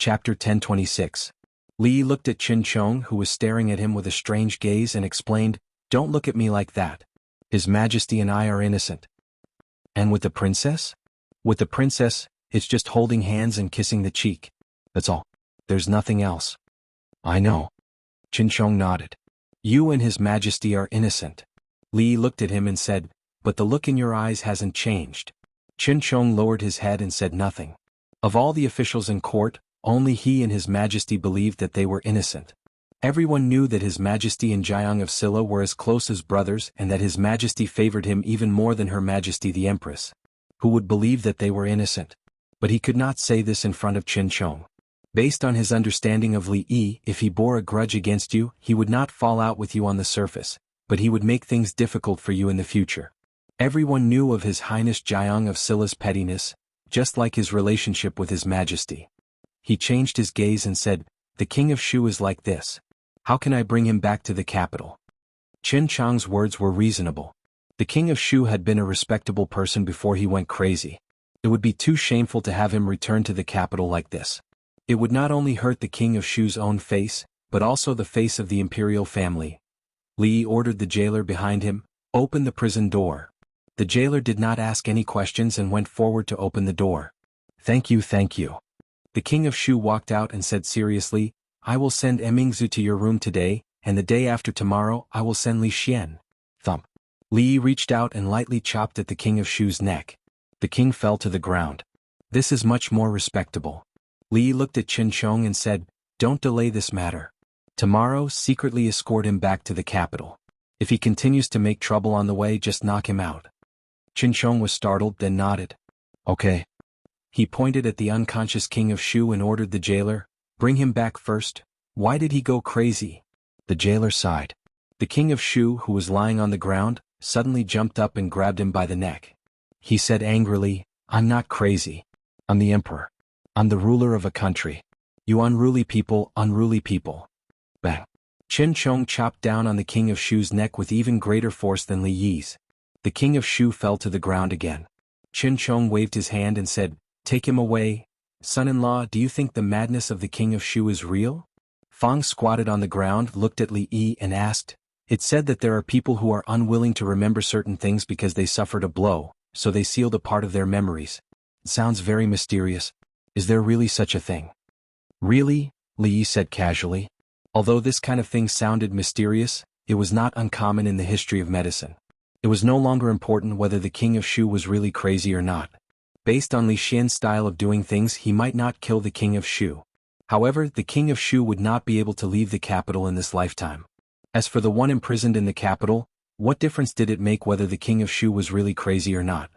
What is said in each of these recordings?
Chapter 1026. Li looked at Qin Chong, who was staring at him with a strange gaze, and explained, "Don't look at me like that. His Majesty and I are innocent." "And with the princess?" "With the princess, it's just holding hands and kissing the cheek. That's all. There's nothing else." "I know." Qin Chong nodded. "You and His Majesty are innocent." Li looked at him and said, "But the look in your eyes hasn't changed." Qin Chong lowered his head and said nothing. Of all the officials in court, only he and His Majesty believed that they were innocent. Everyone knew that His Majesty and Jianghu of Silla were as close as brothers, and that His Majesty favored him even more than Her Majesty the Empress. Who would believe that they were innocent? But he could not say this in front of Qin Chong. Based on his understanding of Li Yi, if he bore a grudge against you, he would not fall out with you on the surface, but he would make things difficult for you in the future. Everyone knew of His Highness Jianghu of Silla's pettiness, just like his relationship with His Majesty. He changed his gaze and said, "The King of Shu is like this. How can I bring him back to the capital?" Qin Chong's words were reasonable. The King of Shu had been a respectable person before he went crazy. It would be too shameful to have him return to the capital like this. It would not only hurt the King of Shu's own face, but also the face of the imperial family. Li ordered the jailer behind him, "Open the prison door." The jailer did not ask any questions and went forward to open the door. Thank you. The King of Shu walked out and said seriously, "I will send Emingzu to your room today, and the day after tomorrow I will send Li Xian." Thump. Li reached out and lightly chopped at the King of Shu's neck. The king fell to the ground. "This is much more respectable." Li looked at Qin Chong and said, "Don't delay this matter. Tomorrow secretly escort him back to the capital. If he continues to make trouble on the way, just knock him out." Qin Chong was startled, then nodded. "Okay." He pointed at the unconscious King of Shu and ordered the jailer, "Bring him back first. Why did he go crazy?" The jailer sighed. The King of Shu, who was lying on the ground, suddenly jumped up and grabbed him by the neck. He said angrily, "I'm not crazy. I'm the emperor. I'm the ruler of a country. You unruly people. Bang. Qin Chong chopped down on the King of Shu's neck with even greater force than Li Yi's. The King of Shu fell to the ground again. Qin Chong waved his hand and said, "Take him away. Son-in-law, do you think the madness of the King of Shu is real?" Fang squatted on the ground, looked at Li Yi and asked, "It said that there are people who are unwilling to remember certain things because they suffered a blow, so they sealed a part of their memories. It sounds very mysterious. Is there really such a thing?" "Really?" Li Yi said casually. Although this kind of thing sounded mysterious, it was not uncommon in the history of medicine. It was no longer important whether the King of Shu was really crazy or not. Based on Li Xian's style of doing things, he might not kill the King of Shu. However, the King of Shu would not be able to leave the capital in this lifetime. As for the one imprisoned in the capital, what difference did it make whether the King of Shu was really crazy or not?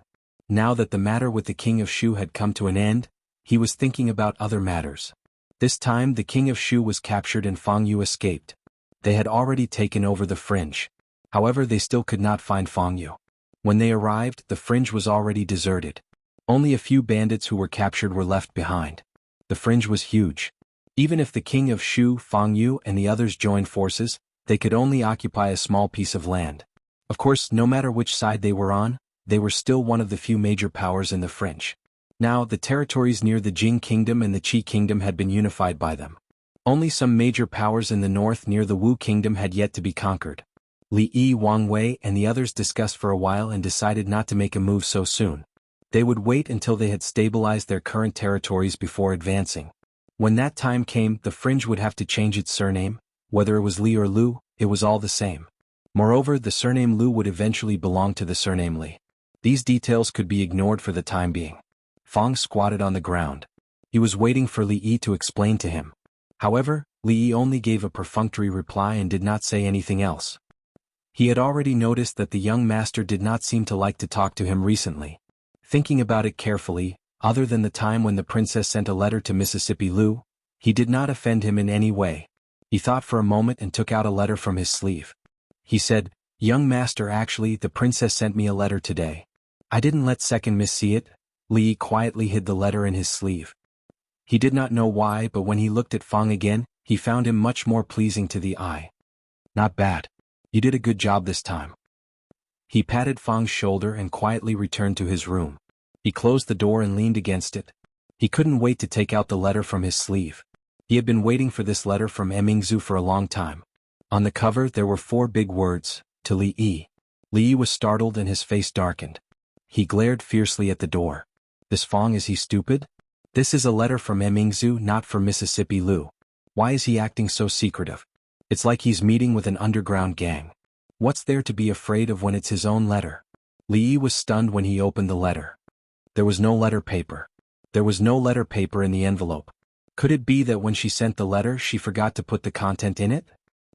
Now that the matter with the King of Shu had come to an end, he was thinking about other matters. This time the King of Shu was captured and Fang Yu escaped. They had already taken over the fringe. However, they still could not find Fang Yu. When they arrived, the fringe was already deserted. Only a few bandits who were captured were left behind. The fringe was huge. Even if the King of Shu, Fang Yu, and the others joined forces, they could only occupy a small piece of land. Of course, no matter which side they were on, they were still one of the few major powers in the fringe. Now, the territories near the Jing Kingdom and the Qi Kingdom had been unified by them. Only some major powers in the north near the Wu Kingdom had yet to be conquered. Li Yi, Wang Wei, and the others discussed for a while and decided not to make a move so soon. They would wait until they had stabilized their current territories before advancing. When that time came, the fringe would have to change its surname. Whether it was Li or Lu, it was all the same. Moreover, the surname Lu would eventually belong to the surname Li. These details could be ignored for the time being. Fang squatted on the ground. He was waiting for Li Yi to explain to him. However, Li Yi only gave a perfunctory reply and did not say anything else. He had already noticed that the young master did not seem to like to talk to him recently. Thinking about it carefully, other than the time when the princess sent a letter to Mississippi Lu, he did not offend him in any way. He thought for a moment and took out a letter from his sleeve. He said, "Young master, actually, the princess sent me a letter today. I didn't let second miss see it." Li quietly hid the letter in his sleeve. He did not know why, but when he looked at Fang again, he found him much more pleasing to the eye. "Not bad. You did a good job this time." He patted Fang's shoulder and quietly returned to his room. He closed the door and leaned against it. He couldn't wait to take out the letter from his sleeve. He had been waiting for this letter from Mingzu for a long time. On the cover there were 4 big words, to Li Yi. Li Yi was startled and his face darkened. He glared fiercely at the door. This Fong, is he stupid? This is a letter from Mingzu, not from Mississippi Lu. Why is he acting so secretive? It's like he's meeting with an underground gang. What's there to be afraid of when it's his own letter? Li Yi was stunned when he opened the letter. There was no letter paper. There was no letter paper in the envelope. Could it be that when she sent the letter she forgot to put the content in it?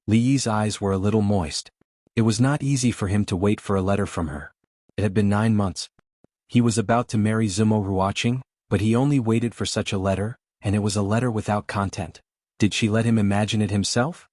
Li Yi's eyes were a little moist. It was not easy for him to wait for a letter from her. It had been 9 months. He was about to marry Zumo Ruoqing, but he only waited for such a letter, and it was a letter without content. Did she let him imagine it himself?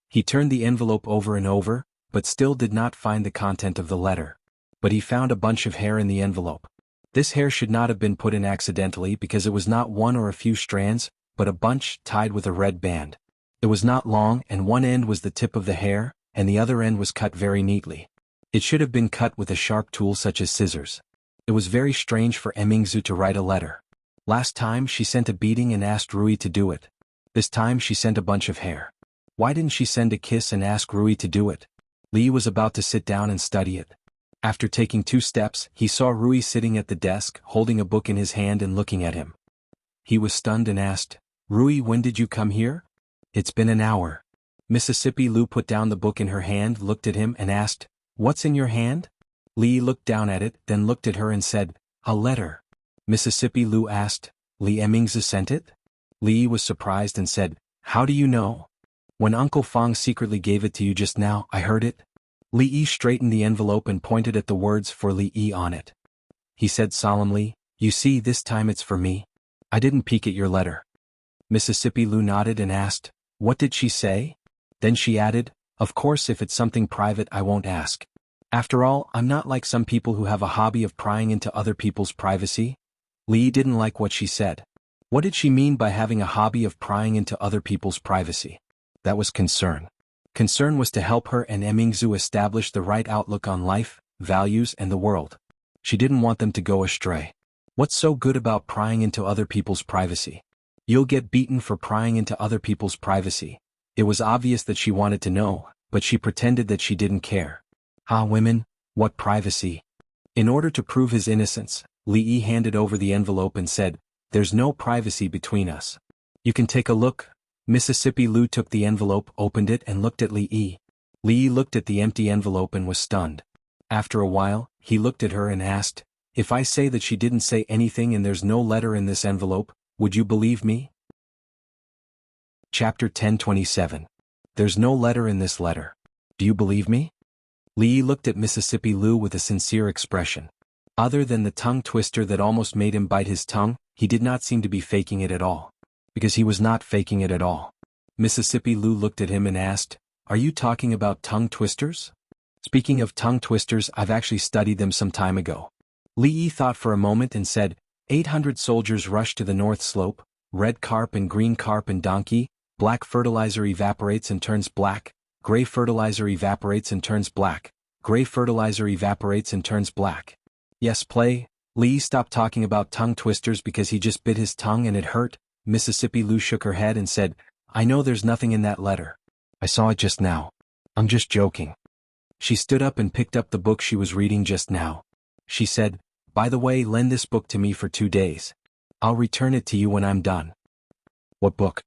He turned the envelope over and over, but still did not find the content of the letter. But he found a bunch of hair in the envelope. This hair should not have been put in accidentally because it was not one or a few strands, but a bunch tied with a red band. It was not long and one end was the tip of the hair, and the other end was cut very neatly. It should have been cut with a sharp tool such as scissors. It was very strange for Mingzu to write a letter. Last time she sent a beating and asked Rui to do it. This time she sent a bunch of hair. Why didn't she send a kiss and ask Rui to do it? Li was about to sit down and study it. After taking 2 steps, he saw Rui sitting at the desk, holding a book in his hand and looking at him. He was stunned and asked, "Rui, when did you come here?" "It's been an hour." Mississippi Lu put down the book in her hand, looked at him and asked, "What's in your hand?" Li looked down at it, then looked at her and said, "A letter." Mississippi Lu asked, "Li Mingzu sent it?" Li was surprised and said, "How do you know?" "When Uncle Fong secretly gave it to you just now, I heard it." Li Yi straightened the envelope and pointed at the words for Li Yi on it. He said solemnly, "You see, this time it's for me. I didn't peek at your letter." Mississippi Lu nodded and asked, "What did she say?" Then she added, "Of course if it's something private I won't ask. After all, I'm not like some people who have a hobby of prying into other people's privacy." Li didn't like what she said. What did she mean by having a hobby of prying into other people's privacy? That was concern. Concern was to help her and Mingzu establish the right outlook on life, values and the world. She didn't want them to go astray. What's so good about prying into other people's privacy? You'll get beaten for prying into other people's privacy. It was obvious that she wanted to know, but she pretended that she didn't care. Women, what privacy? In order to prove his innocence, Li Yi handed over the envelope and said, "There's no privacy between us. You can take a look." Mississippi Lu took the envelope, opened it and looked at Li Yi. Li Yi looked at the empty envelope and was stunned. After a while, he looked at her and asked, "If I say that she didn't say anything and there's no letter in this envelope, would you believe me?" Chapter 1027. There's no letter in this letter. Do you believe me? Li Yi looked at Mississippi Lu with a sincere expression. Other than the tongue twister that almost made him bite his tongue, he did not seem to be faking it at all. Because he was not faking it at all. Mississippi Lu looked at him and asked, "Are you talking about tongue twisters?" "Speaking of tongue twisters, I've actually studied them some time ago." Li Yi thought for a moment and said, 800 soldiers rushed to the north slope, red carp and green carp and donkey, black fertilizer evaporates and turns black, gray fertilizer evaporates and turns black, gray fertilizer evaporates and turns black. Yes, play. Li Yi stopped talking about tongue twisters because he just bit his tongue and it hurt. Mississippi Lu shook her head and said, "I know there's nothing in that letter. I saw it just now. I'm just joking." She stood up and picked up the book she was reading just now. She said, "By the way, lend this book to me for 2 days. I'll return it to you when I'm done." "What book?"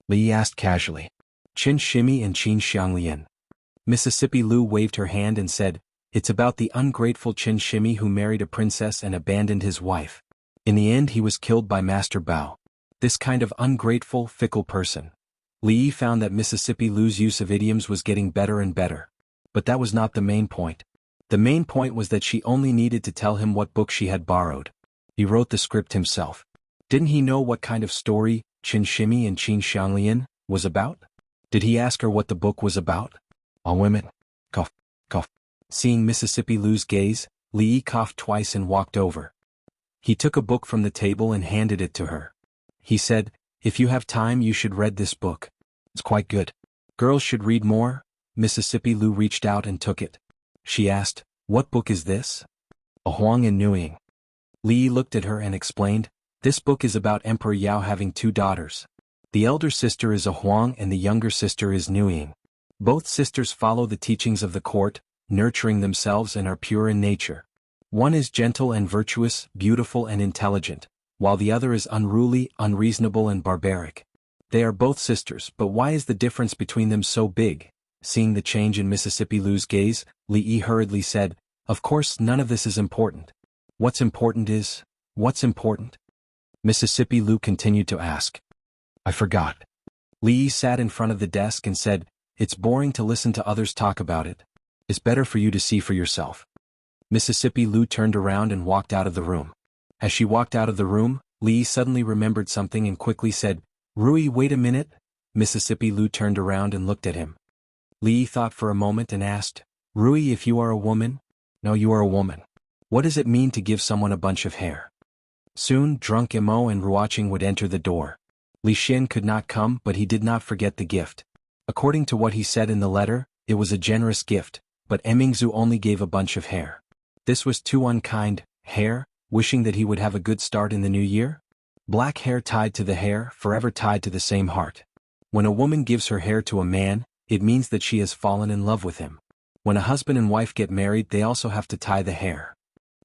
Li asked casually. "Qin Shimi and Qin Xianglian." Mississippi Lu waved her hand and said, "It's about the ungrateful Qin Shimi who married a princess and abandoned his wife. In the end he was killed by Master Bao. This kind of ungrateful, fickle person." Li Yi found that Mississippi Lu's use of idioms was getting better and better. But that was not the main point. The main point was that she only needed to tell him what book she had borrowed. He wrote the script himself. Didn't he know what kind of story Qin Shimi and Qin Xianglian was about? Did he ask her what the book was about? All women. Cough, cough. Seeing Mississippi Lu's gaze, Li Yi coughed twice and walked over. He took a book from the table and handed it to her. He said, "If you have time you should read this book. It's quite good. Girls should read more." Mississippi Lu reached out and took it. She asked, "What book is this?" "A Huang and Nuying." Li looked at her and explained, This book is about Emperor Yao having two daughters. The elder sister is a Huang and the younger sister is Nuying. Both sisters follow the teachings of the court, nurturing themselves and are pure in nature. One is gentle and virtuous, beautiful and intelligent, while the other is unruly, unreasonable and barbaric. They are both sisters, but why is the difference between them so big? Seeing the change in Mississippi Lu's gaze, Li Yi hurriedly said, "Of course none of this is important. What's important? Mississippi Lu continued to ask. I forgot. Li Yi sat in front of the desk and said, "It's boring to listen to others talk about it. It's better for you to see for yourself." Mississippi Lu turned around and walked out of the room. As she walked out of the room, Li Yi suddenly remembered something and quickly said, "Rui, wait a minute." Mississippi Lu turned around and looked at him. Li Yi thought for a moment and asked, "Rui, if you are a woman?" "No, you are a woman. What does it mean to give someone a bunch of hair?" Soon, drunk Imo and Ruoqing would enter the door. Li Xin could not come, but he did not forget the gift. According to what he said in the letter, it was a generous gift, but Emingzu only gave a bunch of hair. This was too unkind. Hair, wishing that he would have a good start in the new year? Black hair tied to the hair, forever tied to the same heart. When a woman gives her hair to a man, it means that she has fallen in love with him. When a husband and wife get married, they also have to tie the hair.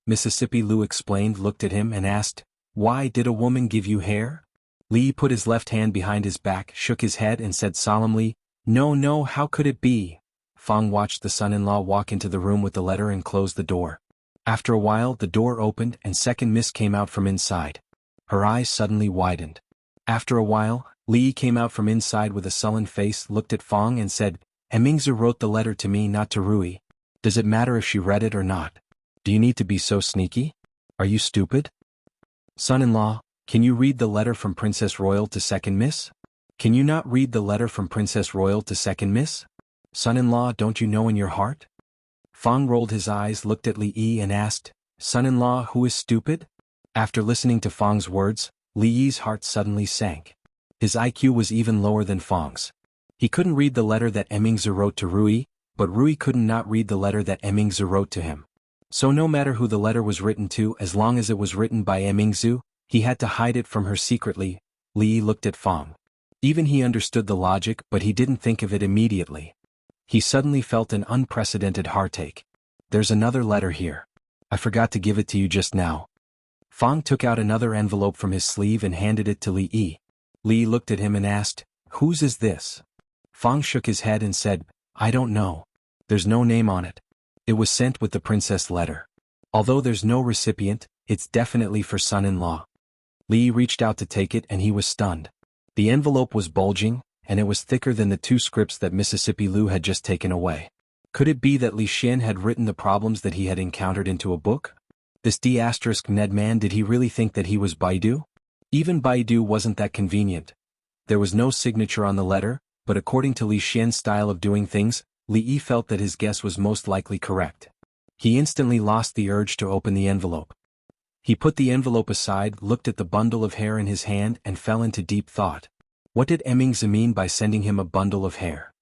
Mississippi Lu explained, looked at him and asked, "Why did a woman give you hair?" Li put his left hand behind his back, shook his head and said solemnly, No, how could it be?" Fang watched the son-in-law walk into the room with the letter and close the door. After a while the door opened and second Miss came out from inside. Her eyes suddenly widened. After a while, Li came out from inside with a sullen face, looked at Fang and said, "Emingzu wrote the letter to me, not to Rui. Does it matter if she read it or not? Do you need to be so sneaky? Are you stupid? Son-in-law, can you read the letter from Princess Royal to second Miss? Can you not read the letter from Princess Royal to second Miss? Son-in-law, don't you know in your heart?" Fang rolled his eyes, looked at Li Yi and asked, "Son-in-law, who is stupid?" After listening to Fang's words, Li Yi's heart suddenly sank. His IQ was even lower than Fang's. He couldn't read the letter that Emingzu wrote to Rui, but Rui couldn't not read the letter that Emingzu wrote to him. So no matter who the letter was written to, as long as it was written by Emingzu, he had to hide it from her secretly. Li Yi looked at Fang. Even he understood the logic, but he didn't think of it immediately. He suddenly felt an unprecedented heartache. "There's another letter here. I forgot to give it to you just now." Fang took out another envelope from his sleeve and handed it to Li Yi. Li looked at him and asked, "Whose is this?" Fang shook his head and said, "I don't know. There's no name on it. It was sent with the princess letter. Although there's no recipient, it's definitely for son-in-law." Li reached out to take it and he was stunned. The envelope was bulging, and it was thicker than the two scripts that Mississippi Lu had just taken away. Could it be that Li Xin had written the problems that he had encountered into a book? This D*Ned man, did he really think that he was Baidu? Even Baidu wasn't that convenient. There was no signature on the letter, but according to Li Xian's style of doing things, Li Yi felt that his guess was most likely correct. He instantly lost the urge to open the envelope. He put the envelope aside, looked at the bundle of hair in his hand and fell into deep thought. What did Emingzu mean by sending him a bundle of hair?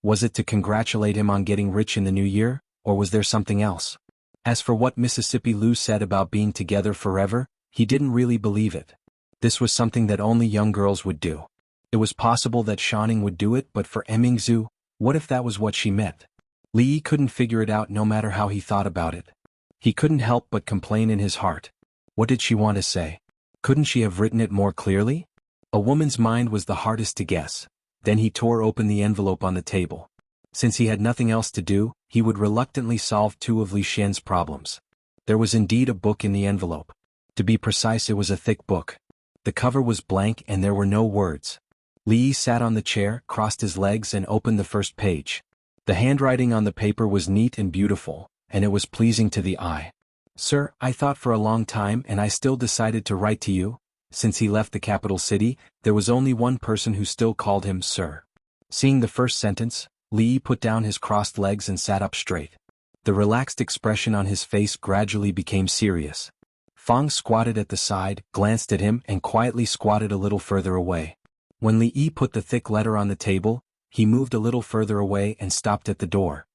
Was it to congratulate him on getting rich in the new year, or was there something else? As for what Mississippi Lu said about being together forever, he didn't really believe it. This was something that only young girls would do. It was possible that Xianning would do it, but for Emingzu, what if that was what she meant? Li Yi couldn't figure it out no matter how he thought about it. He couldn't help but complain in his heart. What did she want to say? Couldn't she have written it more clearly? A woman's mind was the hardest to guess. Then he tore open the envelope on the table. Since he had nothing else to do, he would reluctantly solve two of Li Xian's problems. There was indeed a book in the envelope. To be precise, it was a thick book. The cover was blank and there were no words. Li Yi sat on the chair, crossed his legs and opened the first page. The handwriting on the paper was neat and beautiful, and it was pleasing to the eye. "Sir, I thought for a long time and I still decided to write to you." Since he left the capital city, there was only one person who still called him sir. Seeing the first sentence, Li Yi put down his crossed legs and sat up straight. The relaxed expression on his face gradually became serious. Fang squatted at the side, glanced at him and quietly squatted a little further away. When Li Yi put the thick letter on the table, he moved a little further away and stopped at the door.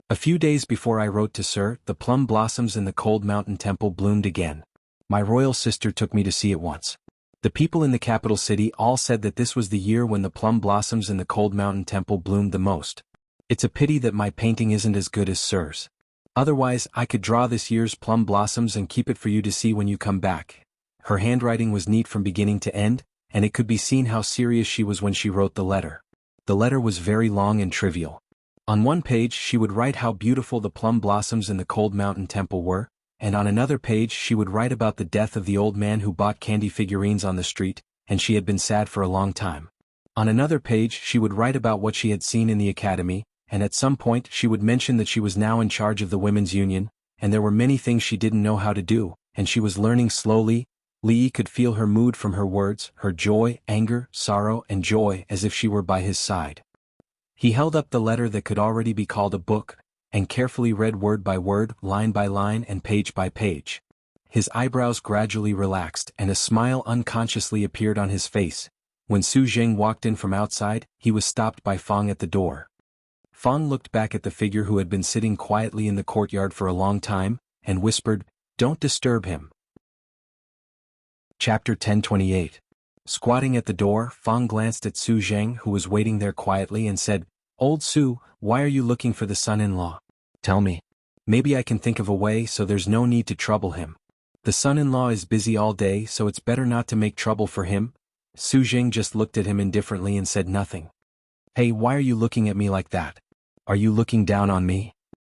"A few days before I wrote to Sir, the plum blossoms in the cold mountain temple bloomed again. My royal sister took me to see it once. The people in the capital city all said that this was the year when the plum blossoms in the cold mountain temple bloomed the most. It's a pity that my painting isn't as good as Sir's. Otherwise, I could draw this year's plum blossoms and keep it for you to see when you come back. Her handwriting was neat from beginning to end, and it could be seen how serious she was when she wrote the letter. The letter was very long and trivial. On one page she would write how beautiful the plum blossoms in the cold mountain temple were, and on another page she would write about the death of the old man who bought candy figurines on the street, and she had been sad for a long time. On another page she would write about what she had seen in the academy, and at some point she would mention that she was now in charge of the women's union, and there were many things she didn't know how to do, and she was learning slowly. Li could feel her mood from her words, her joy, anger, sorrow, and joy, as if she were by his side. He held up the letter that could already be called a book, and carefully read word by word, line by line, and page by page. His eyebrows gradually relaxed, and a smile unconsciously appeared on his face. When Su Jing walked in from outside, he was stopped by Fang at the door. Fang looked back at the figure who had been sitting quietly in the courtyard for a long time, and whispered, "Don't disturb him." Chapter 1028. Squatting at the door, Fang glanced at Su Jing, who was waiting there quietly, and said, "Old Su, why are you looking for the son-in-law? Tell me. Maybe I can think of a way so there's no need to trouble him. The son-in-law is busy all day, so it's better not to make trouble for him." Su Jing just looked at him indifferently and said nothing. "Hey, why are you looking at me like that? Are you looking down on me?"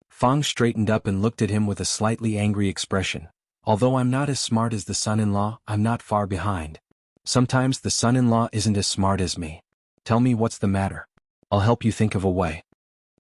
Fang straightened up and looked at him with a slightly angry expression. "Although I'm not as smart as the son-in-law, I'm not far behind. Sometimes the son-in-law isn't as smart as me. Tell me what's the matter. I'll help you think of a way."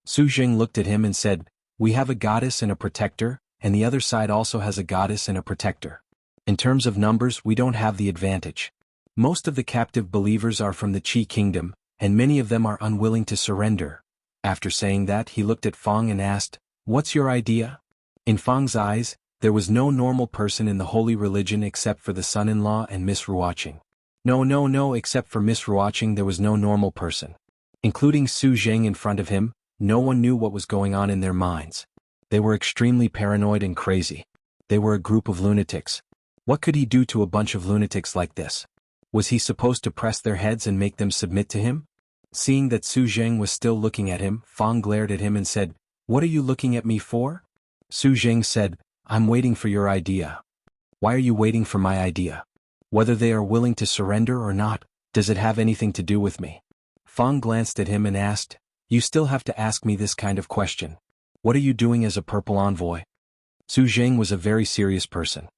Su Jing looked at him and said, "We have a goddess and a protector, and the other side also has a goddess and a protector. In terms of numbers, we don't have the advantage. Most of the captive believers are from the Qi kingdom, and many of them are unwilling to surrender." After saying that, he looked at Fang and asked, "What's your idea?" In Fang's eyes, there was no normal person in the holy religion except for the son-in-law and Miss Ruoqing. No, except for Miss Ruoqing there was no normal person. Including Su Jing in front of him, no one knew what was going on in their minds. They were extremely paranoid and crazy. They were a group of lunatics. What could he do to a bunch of lunatics like this? Was he supposed to press their heads and make them submit to him? Seeing that Su Jing was still looking at him, Fang glared at him and said, "What are you looking at me for?" Su Jing said, "I'm waiting for your idea." "Why are you waiting for my idea? Whether they are willing to surrender or not, does it have anything to do with me?" Fang glanced at him and asked, "You still have to ask me this kind of question. What are you doing as a purple envoy?" Su Jing was a very serious person.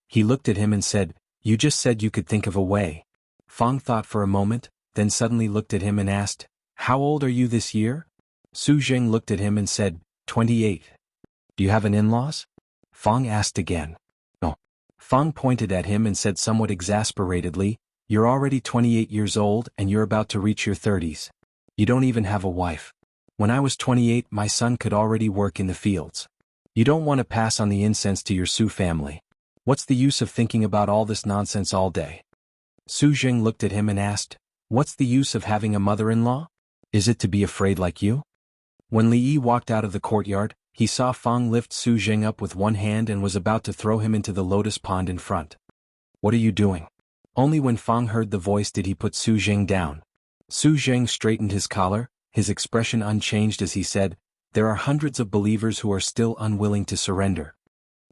He looked at him and said, "You just said you could think of a way." Fang thought for a moment, then suddenly looked at him and asked, "How old are you this year?" Su Jing looked at him and said, 28. "Do you have an in-laws?" Fang asked again. "No." Fang pointed at him and said somewhat exasperatedly, "You're already 28 years old and you're about to reach your 30s. You don't even have a wife. When I was 28, my son could already work in the fields. You don't want to pass on the incense to your Su family. What's the use of thinking about all this nonsense all day?" Su Jing looked at him and asked, "What's the use of having a mother-in-law? Is it to be afraid like you?" When Li Yi walked out of the courtyard, he saw Fang lift Su Jing up with one hand and was about to throw him into the lotus pond in front. "What are you doing?" Only when Fang heard the voice did he put Su Jing down. Su Jing straightened his collar, his expression unchanged as he said, "There are hundreds of believers who are still unwilling to surrender.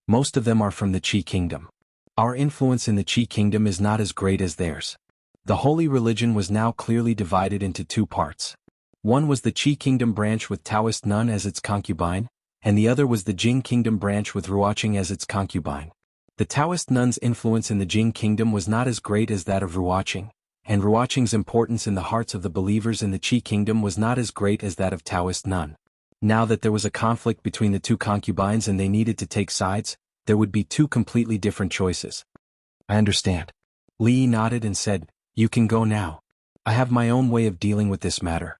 Most of them are from the Qi kingdom. Our influence in the Qi kingdom is not as great as theirs." The holy religion was now clearly divided into two parts. One was the Qi kingdom branch with Taoist nun as its concubine, and the other was the Jing kingdom branch with Ruoqing as its concubine. The Taoist nun's influence in the Jing kingdom was not as great as that of Ruoqing, and Ruoqing's importance in the hearts of the believers in the Qi kingdom was not as great as that of Taoist nun. Now that there was a conflict between the two concubines and they needed to take sides, there would be two completely different choices. "I understand." Li Yi nodded and said, "You can go now. I have my own way of dealing with this matter."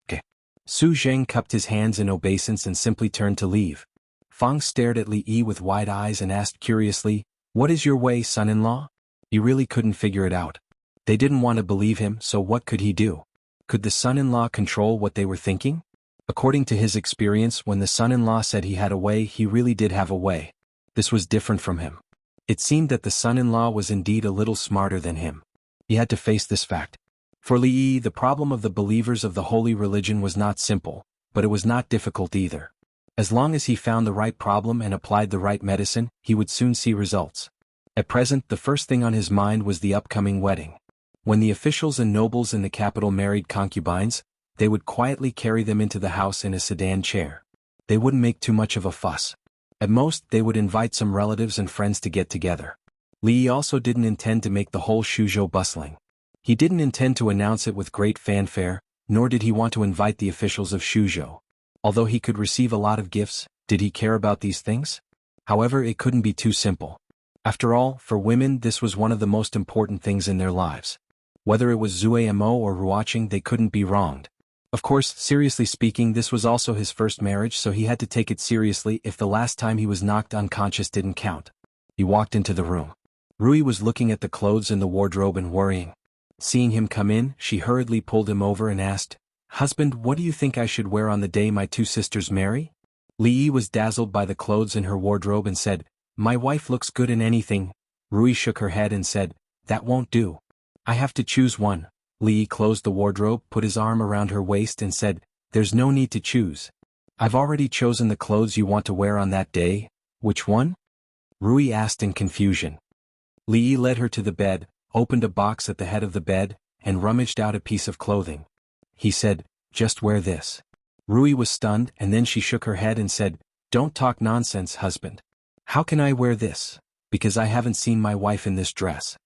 "Okay." Su Jing cupped his hands in obeisance and simply turned to leave. Fang stared at Li Yi with wide eyes and asked curiously, "What is your way, son-in-law?" He really couldn't figure it out. They didn't want to believe him, so what could he do? Could the son-in-law control what they were thinking? According to his experience, when the son-in-law said he had a way, he really did have a way. This was different from him. It seemed that the son-in-law was indeed a little smarter than him. He had to face this fact. For Li Yi, the problem of the believers of the holy religion was not simple, but it was not difficult either. As long as he found the right problem and applied the right medicine, he would soon see results. At present, the first thing on his mind was the upcoming wedding. When the officials and nobles in the capital married concubines, they would quietly carry them into the house in a sedan chair. They wouldn't make too much of a fuss. At most, they would invite some relatives and friends to get together. Li Yi also didn't intend to make the whole Shuzhou bustling. He didn't intend to announce it with great fanfare, nor did he want to invite the officials of Shuzhou. Although he could receive a lot of gifts, did he care about these things? However, it couldn't be too simple. After all, for women this was one of the most important things in their lives. Whether it was Zuamo or Ruoqing, they couldn't be wronged. Of course, seriously speaking, this was also his first marriage, so he had to take it seriously if the last time he was knocked unconscious didn't count. He walked into the room. Rui was looking at the clothes in the wardrobe and worrying. Seeing him come in, she hurriedly pulled him over and asked, "Husband, what do you think I should wear on the day my two sisters marry?" Li Yi was dazzled by the clothes in her wardrobe and said, "My wife looks good in anything." Rui shook her head and said, "That won't do. I have to choose one." Li Yi closed the wardrobe, put his arm around her waist and said, "There's no need to choose. I've already chosen the clothes you want to wear on that day." "Which one?" Rui asked in confusion. Li Yi led her to the bed, opened a box at the head of the bed, and rummaged out a piece of clothing. He said, "Just wear this." Rui was stunned, and then she shook her head and said, "Don't talk nonsense, husband. How can I wear this? Because I haven't seen my wife in this dress."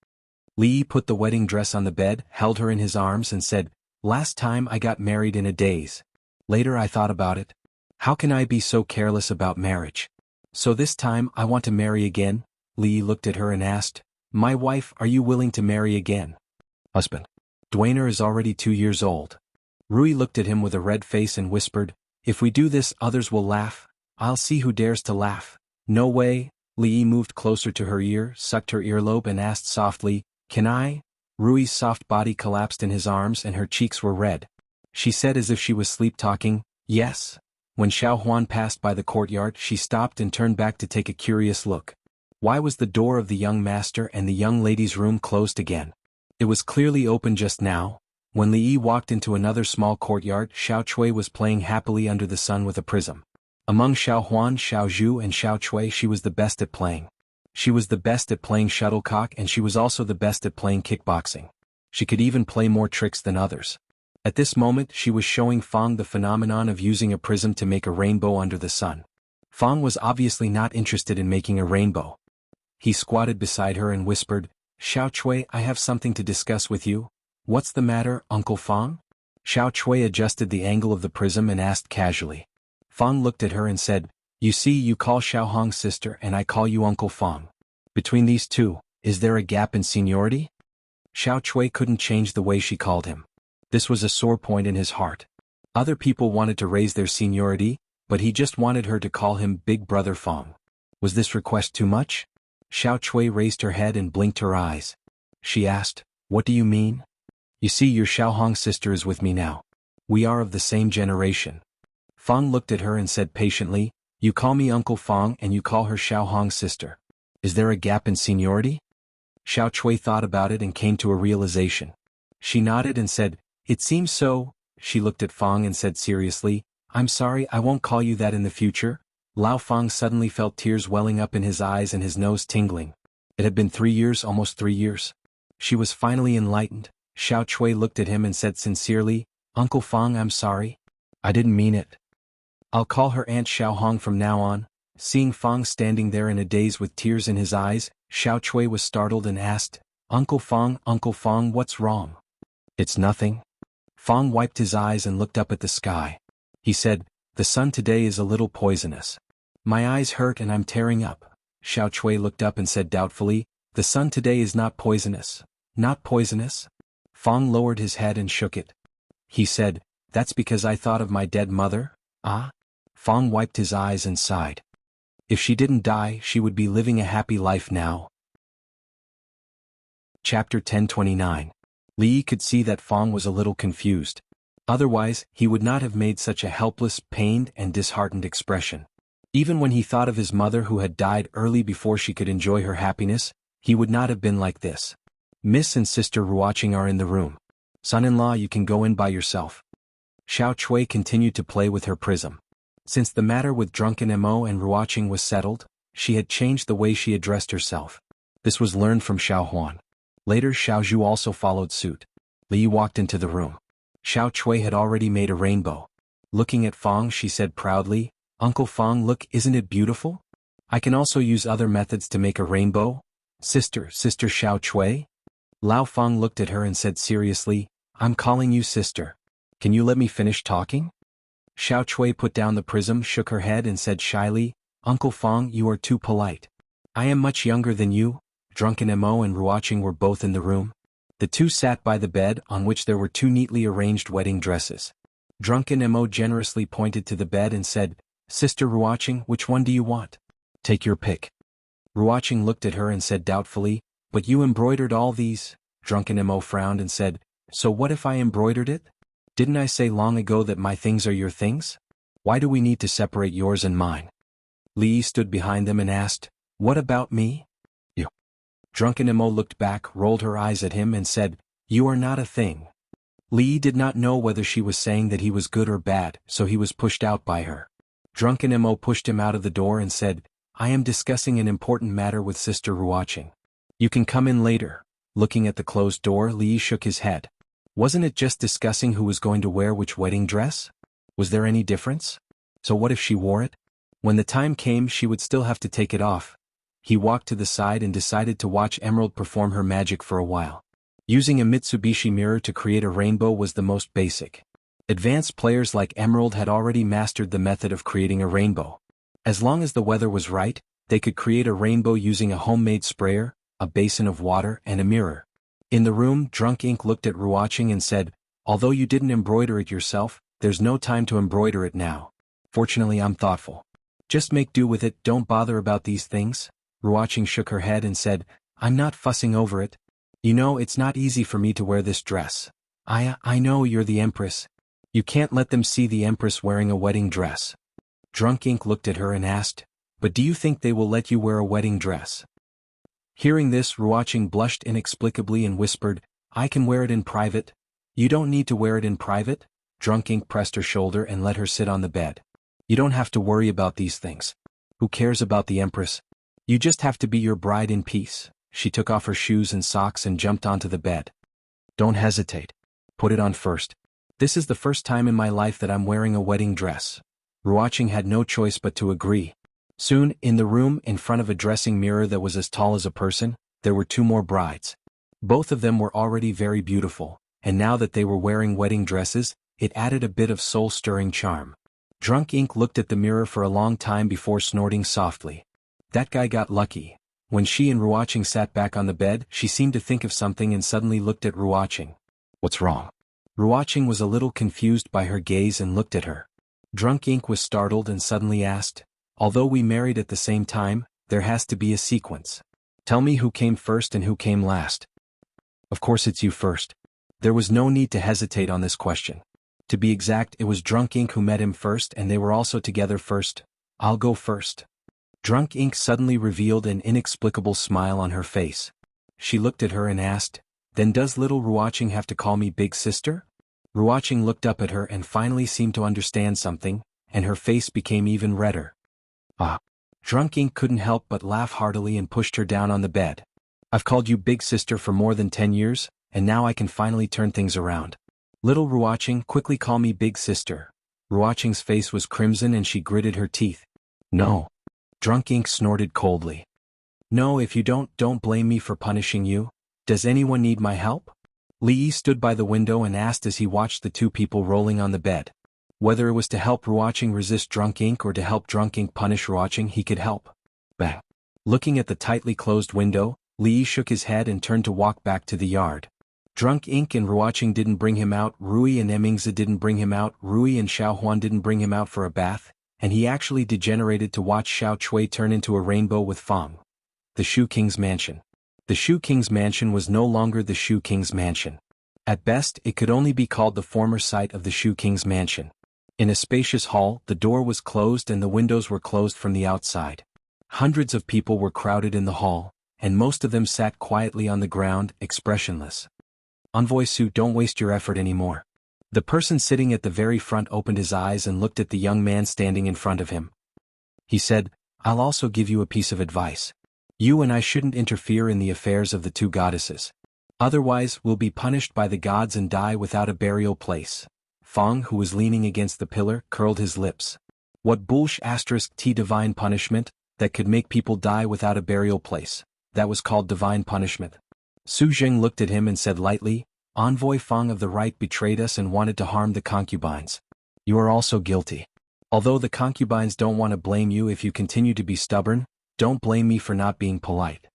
Li Yi put the wedding dress on the bed, held her in his arms and said, "Last time I got married in a daze. Later I thought about it. How can I be so careless about marriage? So this time I want to marry again." Li Yi looked at her and asked, "My wife, are you willing to marry again?" "Husband. Dwainer is already 2 years old." Rui looked at him with a red face and whispered, "If we do this, others will laugh. I'll see who dares to laugh." "No way." Li Yi moved closer to her ear, sucked her earlobe and asked softly, "Can I?" Rui's soft body collapsed in his arms and her cheeks were red. She said as if she was sleep-talking, "Yes." When Xuanhuan passed by the courtyard, she stopped and turned back to take a curious look. Why was the door of the young master and the young lady's room closed again? It was clearly open just now. When Li Yi walked into another small courtyard, Xiao Chui was playing happily under the sun with a prism. Among Xiaohuan, Xiaozhu and Xiao Chui, she was the best at playing. She was the best at playing shuttlecock and she was also the best at playing kickboxing. She could even play more tricks than others. At this moment she was showing Fang the phenomenon of using a prism to make a rainbow under the sun. Fang was obviously not interested in making a rainbow. He squatted beside her and whispered, "Xiao Chui, I have something to discuss with you." "What's the matter, Uncle Fang?" Xiao Chui adjusted the angle of the prism and asked casually. Fang looked at her and said, "You see, you call Xiaohong's sister and I call you Uncle Fang. Between these two, is there a gap in seniority?" Xiao Chui couldn't change the way she called him. This was a sore point in his heart. Other people wanted to raise their seniority, but he just wanted her to call him Big Brother Fang. Was this request too much? Xiao Chui raised her head and blinked her eyes. She asked, "What do you mean?" "You see, your Xiaohong sister is with me now. We are of the same generation." Fang looked at her and said patiently, "You call me Uncle Fang and you call her Xiaohong's sister. Is there a gap in seniority?" Xiao Chui thought about it and came to a realization. She nodded and said, "It seems so." She looked at Fang and said seriously, "I'm sorry, I won't call you that in the future." Lao Fang suddenly felt tears welling up in his eyes and his nose tingling. It had been 3 years, almost 3 years. She was finally enlightened. Xiao Chui looked at him and said sincerely, "Uncle Fang, I'm sorry. I didn't mean it. I'll call her Aunt Xiaohong from now on." Seeing Fang standing there in a daze with tears in his eyes, Xiao Chui was startled and asked, Uncle Fang, what's wrong?" "It's nothing." Fang wiped his eyes and looked up at the sky. He said, "The sun today is a little poisonous. My eyes hurt and I'm tearing up." Xiao Chui looked up and said doubtfully, "The sun today is not poisonous." "Not poisonous?" Fang lowered his head and shook it. He said, "That's because I thought of my dead mother." "Ah?" Fang wiped his eyes and sighed. If she didn't die, she would be living a happy life now. Chapter 1029. Li Yi could see that Fang was a little confused. Otherwise, he would not have made such a helpless, pained and disheartened expression. Even when he thought of his mother who had died early before she could enjoy her happiness, he would not have been like this. Miss and Sister Ruoqing are in the room. Son-in-law, you can go in by yourself. Xiao Chui continued to play with her prism. Since the matter with drunken Mo and Ruoqing was settled, she had changed the way she addressed herself. This was learned from Xuanhuan. Later Xiao Zhu also followed suit. Li walked into the room. Xiao Chui had already made a rainbow. Looking at Fong, she said proudly, "Uncle Fong, look, isn't it beautiful? I can also use other methods to make a rainbow." Sister Xiao Chui? Lao Fong looked at her and said seriously, "I'm calling you sister. Can you let me finish talking?" Xiao Chui put down the prism, shook her head and said shyly, "Uncle Fong, you are too polite. I am much younger than you." Drunken Mo and Ruoqing were both in the room. The two sat by the bed on which there were two neatly arranged wedding dresses. Drunken Mo generously pointed to the bed and said, "Sister Ruoqing, which one do you want? Take your pick." Ruoqing looked at her and said doubtfully, "But you embroidered all these." Drunken Mo frowned and said, "So what if I embroidered it? Didn't I say long ago that my things are your things? Why do we need to separate yours and mine?" Li stood behind them and asked, "What about me?" "You." Drunken Mo looked back, rolled her eyes at him and said, "You are not a thing." Li did not know whether she was saying that he was good or bad, so he was pushed out by her. Drunken Mo pushed him out of the door and said, "I am discussing an important matter with Sister Ruoqing. You can come in later." Looking at the closed door, Li shook his head. Wasn't it just discussing who was going to wear which wedding dress? Was there any difference? So what if she wore it? When the time came, she would still have to take it off. He walked to the side and decided to watch Emerald perform her magic for a while. Using a Mitsubishi mirror to create a rainbow was the most basic. Advanced players like Emerald had already mastered the method of creating a rainbow. As long as the weather was right, they could create a rainbow using a homemade sprayer, a basin of water, and a mirror. In the room, Drunk Ink looked at Ruoqing and said, "Although you didn't embroider it yourself, there's no time to embroider it now. Fortunately, I'm thoughtful. Just make do with it, don't bother about these things." Ruoqing shook her head and said, "I'm not fussing over it. You know, it's not easy for me to wear this dress. I know you're the Empress. You can't let them see the Empress wearing a wedding dress." Drunk Ink looked at her and asked, "But do you think they will let you wear a wedding dress?" Hearing this, Ruoqing blushed inexplicably and whispered, "I can wear it in private." "You don't need to wear it in private." Drunk Ink pressed her shoulder and let her sit on the bed. "You don't have to worry about these things. Who cares about the Empress? You just have to be your bride in peace." She took off her shoes and socks and jumped onto the bed. "Don't hesitate. Put it on first. This is the first time in my life that I'm wearing a wedding dress." Ruoqing had no choice but to agree. Soon, in the room, in front of a dressing mirror that was as tall as a person, there were two more brides. Both of them were already very beautiful, and now that they were wearing wedding dresses, it added a bit of soul-stirring charm. Drunk Ink looked at the mirror for a long time before snorting softly. That guy got lucky. When she and Ruoqing sat back on the bed, she seemed to think of something and suddenly looked at Ruoqing. "What's wrong?" Ruoqing was a little confused by her gaze and looked at her. Drunk Ink was startled and suddenly asked, "Although we married at the same time, there has to be a sequence. Tell me who came first and who came last." "Of course it's you first." There was no need to hesitate on this question. To be exact, it was Drunk Ink who met him first and they were also together first. "I'll go first." Drunk Ink suddenly revealed an inexplicable smile on her face. She looked at her and asked, "Then does little Ruoqing have to call me big sister?" Ruoqing looked up at her and finally seemed to understand something, and her face became even redder. "Ah." Drunk Ink couldn't help but laugh heartily and pushed her down on the bed. "I've called you big sister for more than 10 years, and now I can finally turn things around. Little Ruoqing, quickly call me big sister." Ruoqing's face was crimson and she gritted her teeth. "No." Drunk Ink snorted coldly. "No, if you don't blame me for punishing you. Does anyone need my help?" Li stood by the window and asked as he watched the two people rolling on the bed. Whether it was to help Ruoqing resist Drunk Ink or to help Drunk Ink punish Ruoqing, he could help. Bang. Looking at the tightly closed window, Li shook his head and turned to walk back to the yard. Drunk Ink and Ruoqing didn't bring him out, Rui and Emingzi didn't bring him out, Rui and Xuanhuan didn't bring him out for a bath, and he actually degenerated to watch Xiao Chui turn into a rainbow with Fong. The Shu King's mansion. The Shu King's mansion was no longer the Shu King's mansion. At best, it could only be called the former site of the Shu King's mansion. In a spacious hall, the door was closed and the windows were closed from the outside. Hundreds of people were crowded in the hall, and most of them sat quietly on the ground, expressionless. Envoy Su, don't waste your effort anymore. The person sitting at the very front opened his eyes and looked at the young man standing in front of him. He said, I'll also give you a piece of advice. You and I shouldn't interfere in the affairs of the two goddesses. Otherwise, we'll be punished by the gods and die without a burial place. Fang, who was leaning against the pillar, curled his lips. What *t divine punishment, that could make people die without a burial place? That was called divine punishment. Su Jing looked at him and said lightly, Envoy Fang of the right betrayed us and wanted to harm the concubines. You are also guilty. Although the concubines don't want to blame you if you continue to be stubborn, don't blame me for not being polite.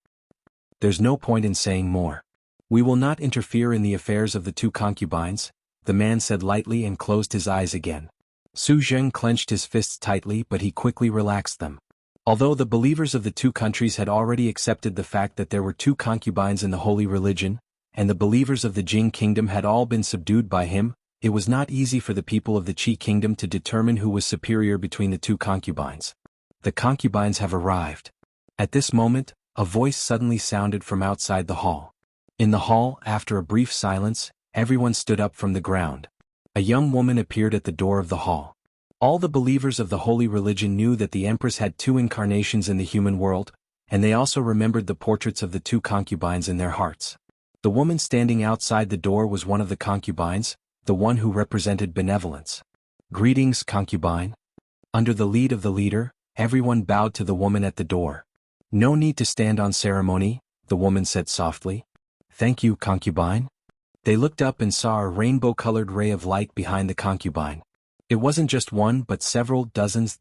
There's no point in saying more. We will not interfere in the affairs of the two concubines, the man said lightly and closed his eyes again. Su Zheng clenched his fists tightly but he quickly relaxed them. Although the believers of the two countries had already accepted the fact that there were two concubines in the holy religion, and the believers of the Jing kingdom had all been subdued by him, it was not easy for the people of the Qi kingdom to determine who was superior between the two concubines. The concubines have arrived. At this moment, a voice suddenly sounded from outside the hall. In the hall, after a brief silence, everyone stood up from the ground. A young woman appeared at the door of the hall. All the believers of the holy religion knew that the Empress had two incarnations in the human world, and they also remembered the portraits of the two concubines in their hearts. The woman standing outside the door was one of the concubines, the one who represented benevolence. Greetings, concubine. Under the lead of the leader, everyone bowed to the woman at the door. No need to stand on ceremony, the woman said softly. Thank you, concubine. They looked up and saw a rainbow-colored ray of light behind the concubine. It wasn't just one but several dozens.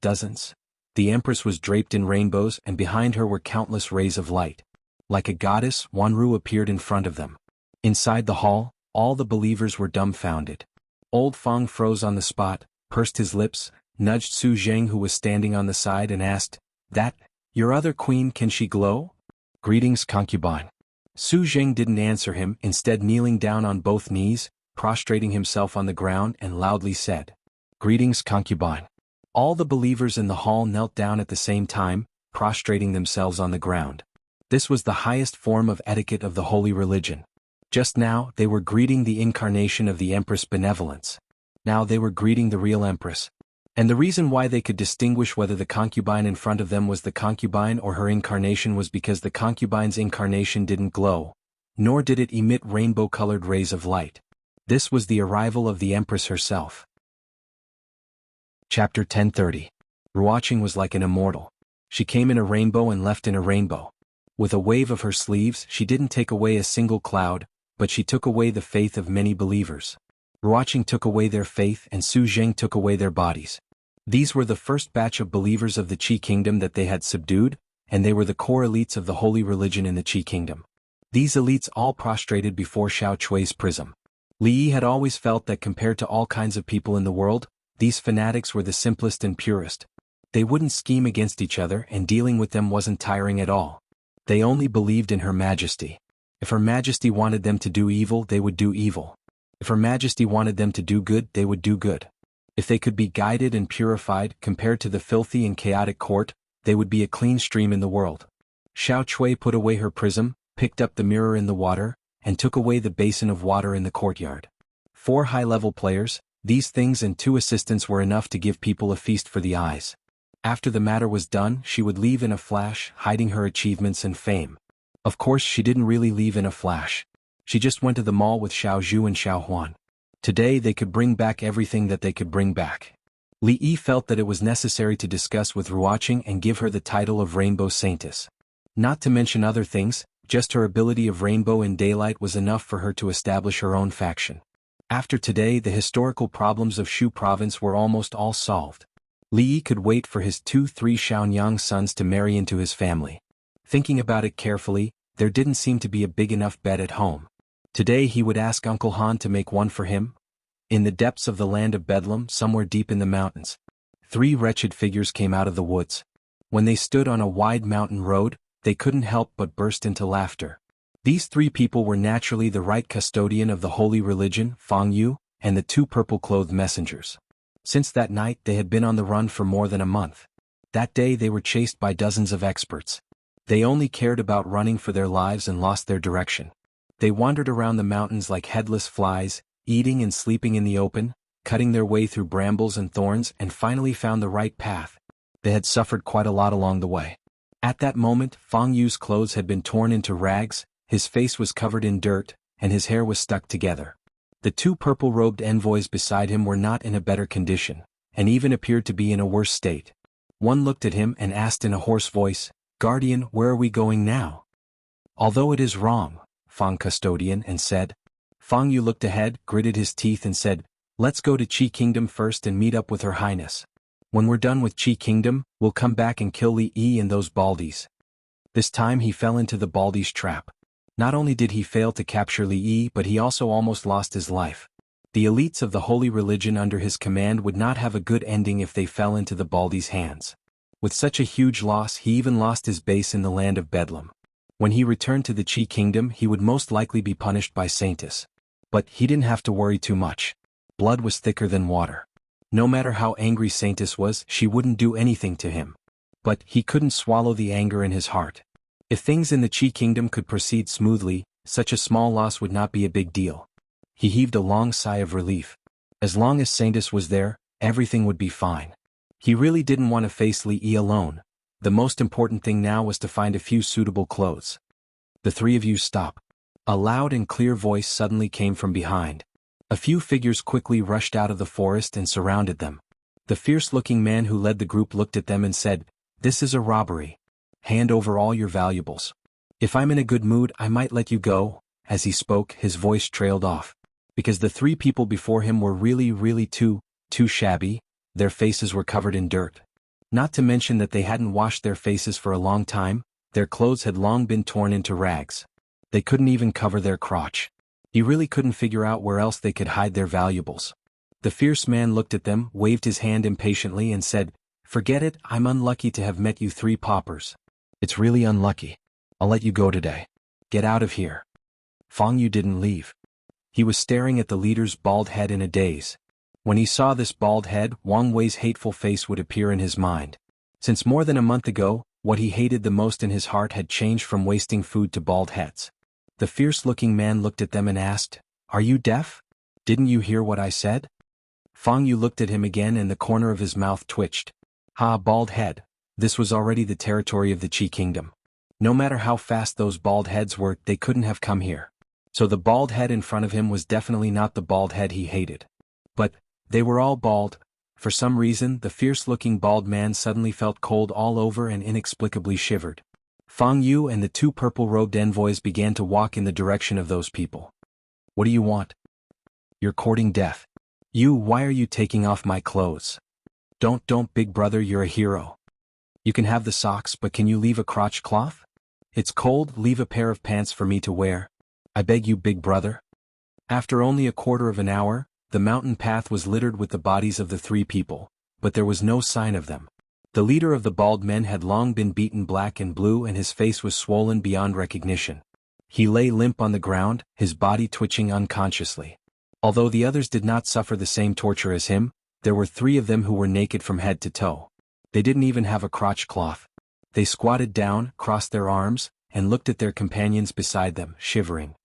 The Empress was draped in rainbows and behind her were countless rays of light. Like a goddess, Xuanhu appeared in front of them. Inside the hall, all the believers were dumbfounded. Old Fang froze on the spot, pursed his lips, nudged Su Zheng who was standing on the side and asked, That, your other queen, can she glow? Greetings, concubine. Su Zheng didn't answer him, instead kneeling down on both knees, prostrating himself on the ground and loudly said, Greetings, concubine. All the believers in the hall knelt down at the same time, prostrating themselves on the ground. This was the highest form of etiquette of the holy religion. Just now, they were greeting the incarnation of the Empress Benevolence. Now they were greeting the real Empress. And the reason why they could distinguish whether the concubine in front of them was the concubine or her incarnation was because the concubine's incarnation didn't glow, nor did it emit rainbow-colored rays of light. This was the arrival of the Empress herself. Chapter 1030. Ruoqing was like an immortal. She came in a rainbow and left in a rainbow. With a wave of her sleeves, she didn't take away a single cloud, but she took away the faith of many believers. Ruoqing took away their faith and Su Zheng took away their bodies. These were the first batch of believers of the Qi kingdom that they had subdued, and they were the core elites of the holy religion in the Qi kingdom. These elites all prostrated before Xiao Chui's prism. Li Yi had always felt that compared to all kinds of people in the world, these fanatics were the simplest and purest. They wouldn't scheme against each other and dealing with them wasn't tiring at all. They only believed in Her Majesty. If Her Majesty wanted them to do evil, they would do evil. If Her Majesty wanted them to do good, they would do good. If they could be guided and purified compared to the filthy and chaotic court, they would be a clean stream in the world. Xiao Chui put away her prism, picked up the mirror in the water, and took away the basin of water in the courtyard. 4 high-level players, these things and 2 assistants were enough to give people a feast for the eyes. After the matter was done, she would leave in a flash, hiding her achievements and fame. Of course, she didn't really leave in a flash. She just went to the mall with Xiao Zhu and xuanhuan. Today they could bring back everything that they could bring back. Li Yi felt that it was necessary to discuss with Ruoqing and give her the title of Rainbow Saintess. Not to mention other things, just her ability of rainbow in daylight was enough for her to establish her own faction. After today, the historical problems of Shu province were almost all solved. Li Yi could wait for his 2-3 Xiaonyang sons to marry into his family. Thinking about it carefully, there didn't seem to be a big enough bed at home. Today he would ask Uncle Han to make one for him. In the depths of the land of Bedlam, somewhere deep in the mountains, 3 wretched figures came out of the woods. When they stood on a wide mountain road, they couldn't help but burst into laughter. These 3 people were naturally the right custodian of the holy religion, Fang Yu, and the 2 purple-clothed messengers. Since that night they had been on the run for more than a month. That day they were chased by dozens of experts. They only cared about running for their lives and lost their direction. They wandered around the mountains like headless flies, eating and sleeping in the open, cutting their way through brambles and thorns, and finally found the right path. They had suffered quite a lot along the way. At that moment, Fang Yu's clothes had been torn into rags, his face was covered in dirt, and his hair was stuck together. The two purple-robed envoys beside him were not in a better condition, and even appeared to be in a worse state. One looked at him and asked in a hoarse voice, "Guardian, where are we going now?" "Although it is wrong," Fang Custodian, and said. Fang Yu looked ahead, gritted his teeth and said, "Let's go to Qi Kingdom first and meet up with Her Highness. When we're done with Qi Kingdom, we'll come back and kill Li Yi and those baldies." This time he fell into the baldies' trap. Not only did he fail to capture Li Yi, but he also almost lost his life. The elites of the holy religion under his command would not have a good ending if they fell into the baldies' hands. With such a huge loss, he even lost his base in the land of Bedlam. When he returned to the Qi Kingdom, he would most likely be punished by Saintis. But he didn't have to worry too much. Blood was thicker than water. No matter how angry Saintis was, she wouldn't do anything to him. But he couldn't swallow the anger in his heart. If things in the Qi Kingdom could proceed smoothly, such a small loss would not be a big deal. He heaved a long sigh of relief. As long as Saintis was there, everything would be fine. He really didn't want to face Li Yi alone. The most important thing now was to find a few suitable clothes. "The three of you stop." A loud and clear voice suddenly came from behind. A few figures quickly rushed out of the forest and surrounded them. The fierce-looking man who led the group looked at them and said, "This is a robbery. Hand over all your valuables. If I'm in a good mood, I might let you go." As he spoke, his voice trailed off. Because the three people before him were really too shabby, their faces were covered in dirt. Not to mention that they hadn't washed their faces for a long time, their clothes had long been torn into rags. They couldn't even cover their crotch. He really couldn't figure out where else they could hide their valuables. The fierce man looked at them, waved his hand impatiently and said, "Forget it, I'm unlucky to have met you three paupers. It's really unlucky. I'll let you go today. Get out of here." Fang Yu didn't leave. He was staring at the leader's bald head in a daze. When he saw this bald head, Wang Wei's hateful face would appear in his mind. Since more than a month ago, what he hated the most in his heart had changed from wasting food to bald heads. The fierce-looking man looked at them and asked, "Are you deaf? Didn't you hear what I said?" Fang Yu looked at him again and the corner of his mouth twitched. "Ha, bald head." This was already the territory of the Qi Kingdom. No matter how fast those bald heads were, they couldn't have come here. So the bald head in front of him was definitely not the bald head he hated. But they were all bald. For some reason, the fierce-looking bald man suddenly felt cold all over and inexplicably shivered. Fang Yu and the two purple-robed envoys began to walk in the direction of those people. "What do you want?" "You're courting death." "You, why are you taking off my clothes?" Don't, big brother, you're a hero." "You can have the socks, but can you leave a crotch cloth?" "It's cold, leave a pair of pants for me to wear." "I beg you, big brother." After only a quarter of an hour, the mountain path was littered with the bodies of the three people, but there was no sign of them. The leader of the bald men had long been beaten black and blue and his face was swollen beyond recognition. He lay limp on the ground, his body twitching unconsciously. Although the others did not suffer the same torture as him, there were three of them who were naked from head to toe. They didn't even have a crotch cloth. They squatted down, crossed their arms, and looked at their companions beside them, shivering.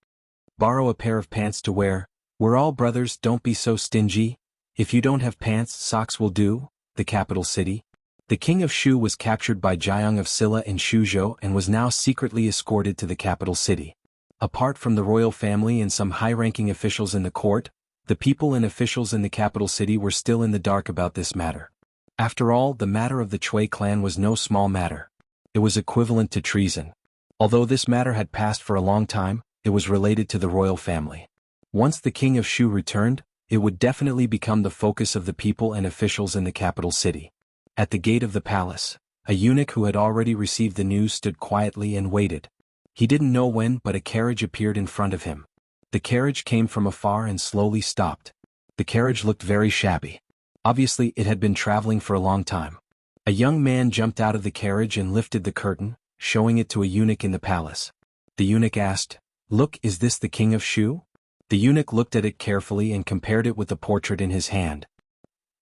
"Borrow a pair of pants to wear. We're all brothers, don't be so stingy. If you don't have pants, socks will do." The capital city. The king of Shu was captured by Jianghu of Silla in Shuzhou and was now secretly escorted to the capital city. Apart from the royal family and some high-ranking officials in the court, the people and officials in the capital city were still in the dark about this matter. After all, the matter of the Chui clan was no small matter. It was equivalent to treason. Although this matter had passed for a long time, it was related to the royal family. Once the king of Shu returned, it would definitely become the focus of the people and officials in the capital city. At the gate of the palace, a eunuch who had already received the news stood quietly and waited. He didn't know when, but a carriage appeared in front of him. The carriage came from afar and slowly stopped. The carriage looked very shabby. Obviously, it had been traveling for a long time. A young man jumped out of the carriage and lifted the curtain, showing it to a eunuch in the palace. The eunuch asked, "Look, is this the king of Shu?" The eunuch looked at it carefully and compared it with the portrait in his hand.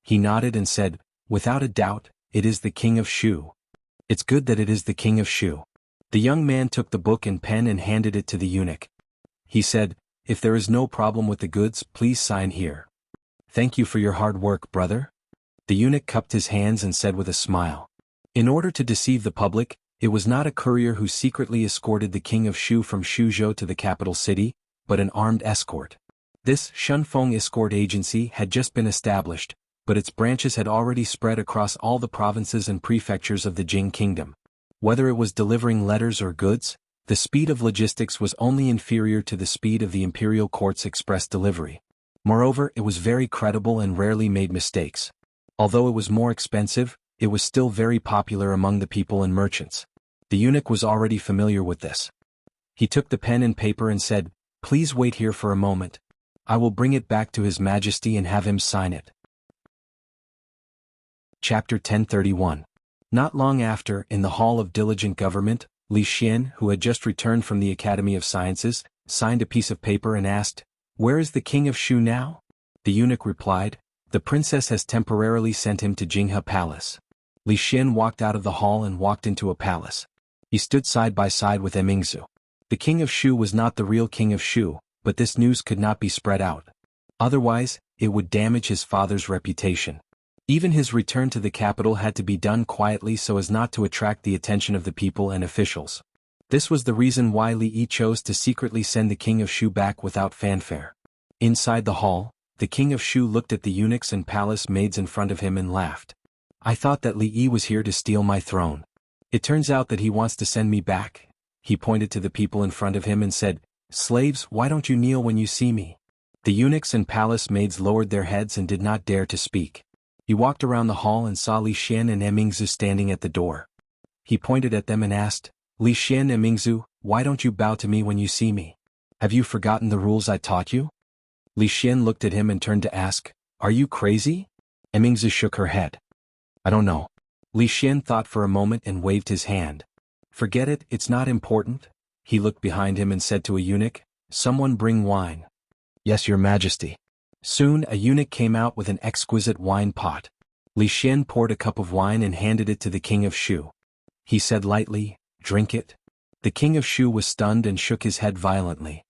He nodded and said, "Without a doubt, it is the king of Shu. It's good that it is the king of Shu." The young man took the book and pen and handed it to the eunuch. He said, "If there is no problem with the goods, please sign here." "Thank you for your hard work, brother." The eunuch cupped his hands and said with a smile. In order to deceive the public, it was not a courier who secretly escorted the king of Shu from Shuzhou to the capital city, but an armed escort. This Shunfeng escort agency had just been established, but its branches had already spread across all the provinces and prefectures of the Jing kingdom. Whether it was delivering letters or goods, the speed of logistics was only inferior to the speed of the imperial court's express delivery. Moreover, it was very credible and rarely made mistakes. Although it was more expensive, it was still very popular among the people and merchants. The eunuch was already familiar with this. He took the pen and paper and said, "Please wait here for a moment. I will bring it back to His Majesty and have him sign it." Chapter 1031. Not long after, in the Hall of Diligent Government, Li Xian, who had just returned from the Academy of Sciences, signed a piece of paper and asked, "Where is the king of Shu now?" The eunuch replied, "The princess has temporarily sent him to Jianghu Palace." Li Xian walked out of the hall and walked into a palace. He stood side by side with Emingzu. The king of Shu was not the real king of Shu, but this news could not be spread out. Otherwise, it would damage his father's reputation. Even his return to the capital had to be done quietly so as not to attract the attention of the people and officials. This was the reason why Li Yi chose to secretly send the king of Shu back without fanfare. Inside the hall, the king of Shu looked at the eunuchs and palace maids in front of him and laughed. "I thought that Li Yi was here to steal my throne. It turns out that he wants to send me back." He pointed to the people in front of him and said, "Slaves, why don't you kneel when you see me?" The eunuchs and palace maids lowered their heads and did not dare to speak. He walked around the hall and saw Li Xian and Emingzu standing at the door. He pointed at them and asked, "Li Xian and Emingzu, why don't you bow to me when you see me? Have you forgotten the rules I taught you?" Li Xian looked at him and turned to ask, "Are you crazy?" Emingzu shook her head. "I don't know." Li Xian thought for a moment and waved his hand. "Forget it, it's not important." He looked behind him and said to a eunuch, "Someone bring wine." "Yes, your majesty." Soon a eunuch came out with an exquisite wine pot. Li Xian poured a cup of wine and handed it to the king of Shu. He said lightly, "Drink it." The king of Shu was stunned and shook his head violently.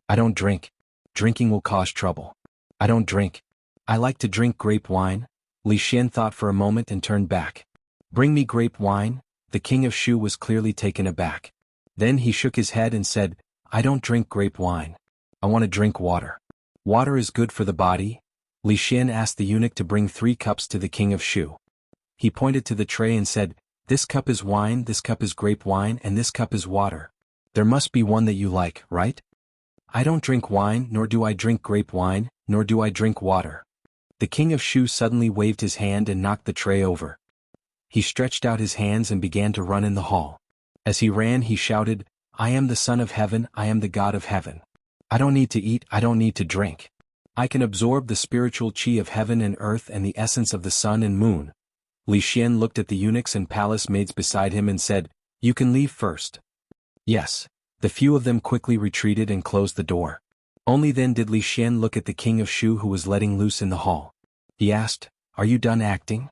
"I don't drink. Drinking will cause trouble. I don't drink. I like to drink grape wine." Li Xian thought for a moment and turned back. "Bring me grape wine." The king of Shu was clearly taken aback. Then he shook his head and said, "I don't drink grape wine. I want to drink water." "Water is good for the body." Li Xian asked the eunuch to bring 3 cups to the king of Shu. He pointed to the tray and said, "This cup is wine, this cup is grape wine, and this cup is water. There must be one that you like, right?" "I don't drink wine, nor do I drink grape wine, nor do I drink water." The king of Shu suddenly waved his hand and knocked the tray over. He stretched out his hands and began to run in the hall. As he ran he shouted, "I am the son of heaven, I am the god of heaven. I don't need to eat, I don't need to drink. I can absorb the spiritual chi of heaven and earth and the essence of the sun and moon." Li Xian looked at the eunuchs and palace maids beside him and said, "You can leave first." "Yes." The few of them quickly retreated and closed the door. Only then did Li Xian look at the king of Shu who was letting loose in the hall. He asked, "Are you done acting?"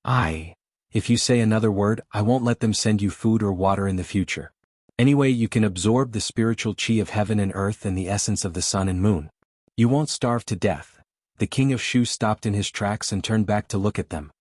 "Aye. If you say another word, I won't let them send you food or water in the future. Anyway, you can absorb the spiritual chi of heaven and earth and the essence of the sun and moon. You won't starve to death." The king of Shu stopped in his tracks and turned back to look at them.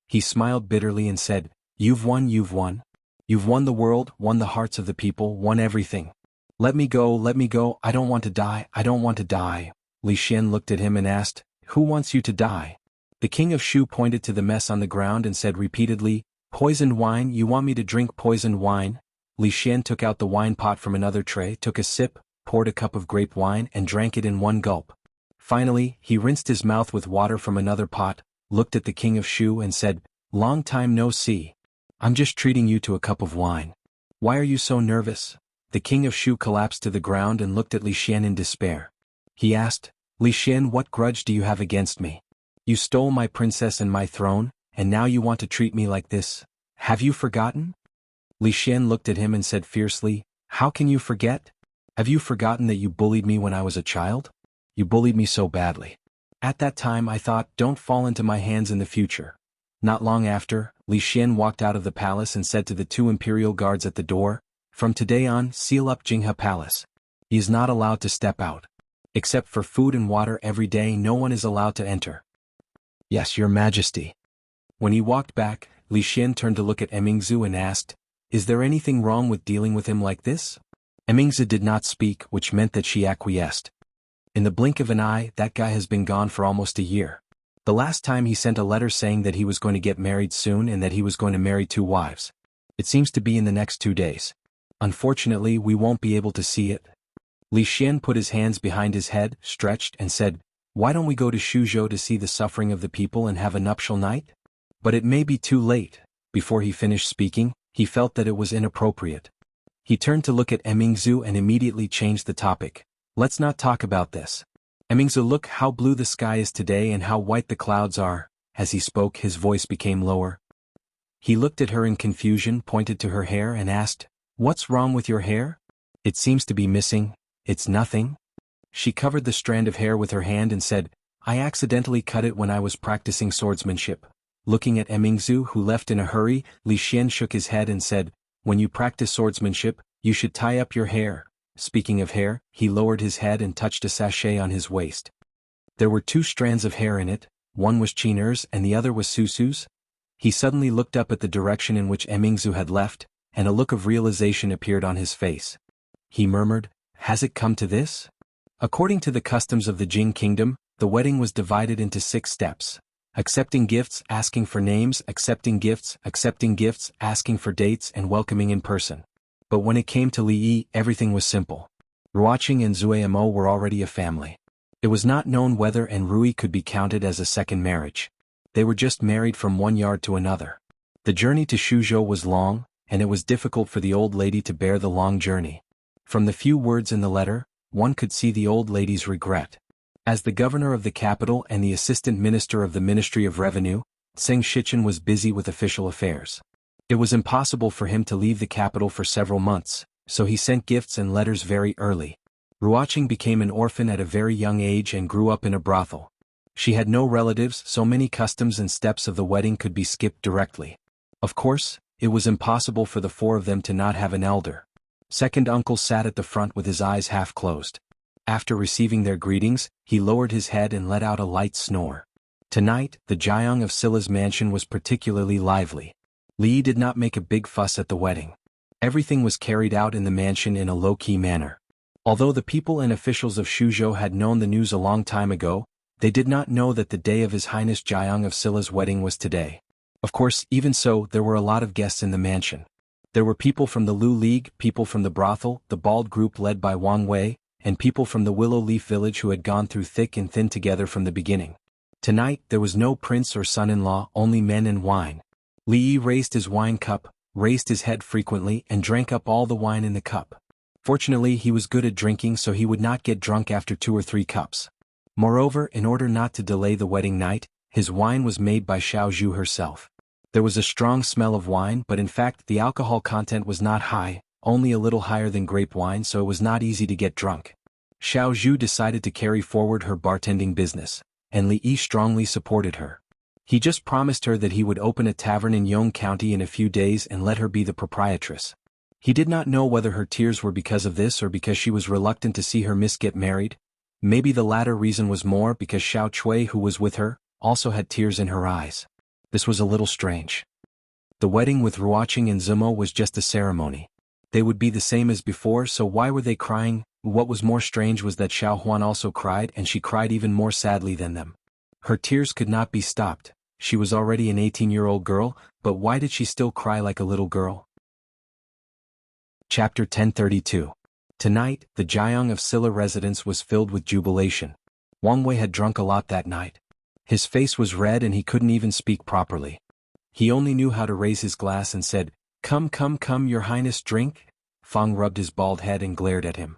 He smiled bitterly and said, "You've won, you've won. You've won the world, won the hearts of the people, won everything. Let me go, I don't want to die, I don't want to die." Li Xian looked at him and asked, "Who wants you to die?" The king of Shu pointed to the mess on the ground and said repeatedly, "Poisoned wine, you want me to drink poisoned wine?" Li Xian took out the wine pot from another tray, took a sip, poured a cup of grape wine and drank it in one gulp. Finally, he rinsed his mouth with water from another pot, looked at the king of Shu and said, "Long time no see. I'm just treating you to a cup of wine. Why are you so nervous?" The king of Shu collapsed to the ground and looked at Li Xian in despair. He asked, "Li Xian, what grudge do you have against me? You stole my princess and my throne, and now you want to treat me like this. Have you forgotten?" Li Xian looked at him and said fiercely, "How can you forget? Have you forgotten that you bullied me when I was a child? You bullied me so badly. At that time I thought, don't fall into my hands in the future. Not long after, Li Xian walked out of the palace and said to the 2 imperial guards at the door, "From today on, seal up Jinghe Palace. He is not allowed to step out. Except for food and water every day, no one is allowed to enter." "Yes, your majesty." When he walked back, Li Xian turned to look at Emingzu and asked, "Is there anything wrong with dealing with him like this?" Emingzu did not speak, which meant that she acquiesced. In the blink of an eye, that guy has been gone for almost a year. The last time he sent a letter saying that he was going to get married soon and that he was going to marry 2 wives. It seems to be in the next 2 days. Unfortunately, we won't be able to see it. Li Xian put his hands behind his head, stretched, and said, "Why don't we go to Shuzhou to see the suffering of the people and have a nuptial night?" But it may be too late. Before he finished speaking, he felt that it was inappropriate. He turned to look at Emingzu and immediately changed the topic. "Let's not talk about this. Emingzu, look how blue the sky is today and how white the clouds are." As he spoke, his voice became lower. He looked at her in confusion, pointed to her hair and asked, "What's wrong with your hair? It seems to be missing." "It's nothing." She covered the strand of hair with her hand and said, "I accidentally cut it when I was practicing swordsmanship." Looking at Emingzu, who left in a hurry, Li Xian shook his head and said, "When you practice swordsmanship, you should tie up your hair." Speaking of hair, he lowered his head and touched a sachet on his waist. There were 2 strands of hair in it, one was Qin'er's and the other was Susu's. He suddenly looked up at the direction in which Emingzu had left, and a look of realization appeared on his face. He murmured, "Has it come to this?" According to the customs of the Jing kingdom, the wedding was divided into 6 steps. Accepting gifts, asking for names, accepting gifts, asking for dates, and welcoming in person. But when it came to Li Yi, everything was simple. Ruoqing and Zuemo were already a family. It was not known whether and Rui could be counted as a second marriage. They were just married from one yard to another. The journey to Shuzhou was long, and it was difficult for the old lady to bear the long journey. From the few words in the letter, one could see the old lady's regret. As the governor of the capital and the assistant minister of the Ministry of Revenue, Seng Shichen was busy with official affairs. It was impossible for him to leave the capital for several months, so he sent gifts and letters very early. Ruoqing became an orphan at a very young age and grew up in a brothel. She had no relatives, so many customs and steps of the wedding could be skipped directly. Of course, it was impossible for the 4 of them to not have an elder. Second uncle sat at the front with his eyes half closed. After receiving their greetings, he lowered his head and let out a light snore. Tonight, the jianghu of Silla's mansion was particularly lively. Li did not make a big fuss at the wedding. Everything was carried out in the mansion in a low-key manner. Although the people and officials of Shuzhou had known the news a long time ago, they did not know that the day of His Highness Jianghu of Silla's wedding was today. Of course, even so, there were a lot of guests in the mansion. There were people from the Lu League, people from the brothel, the bald group led by Wang Wei, and people from the Willow Leaf village who had gone through thick and thin together from the beginning. Tonight, there was no prince or son-in-law, only men and wine. Li Yi raised his wine cup, raised his head frequently, and drank up all the wine in the cup. Fortunately, he was good at drinking, so he would not get drunk after 2 or 3 cups. Moreover, in order not to delay the wedding night, his wine was made by Xiaozhu herself. There was a strong smell of wine, but in fact the alcohol content was not high, only a little higher than grape wine, so it was not easy to get drunk. Xiaozhu decided to carry forward her bartending business, and Li Yi strongly supported her. He just promised her that he would open a tavern in Yong County in a few days and let her be the proprietress. He did not know whether her tears were because of this or because she was reluctant to see her miss get married. Maybe the latter reason was more because Xiao Chui, who was with her, also had tears in her eyes. This was a little strange. The wedding with Ruoqing and Zumo was just a ceremony. They would be the same as before, so why were they crying? What was more strange was that Xuanhuan also cried, and she cried even more sadly than them. Her tears could not be stopped. She was already an 18-year-old girl, but why did she still cry like a little girl? Chapter 1032. Tonight, the Jianghu of Silla residence was filled with jubilation. Wang Wei had drunk a lot that night. His face was red and he couldn't even speak properly. He only knew how to raise his glass and said, "Come, come, come, your highness, drink." Fang rubbed his bald head and glared at him.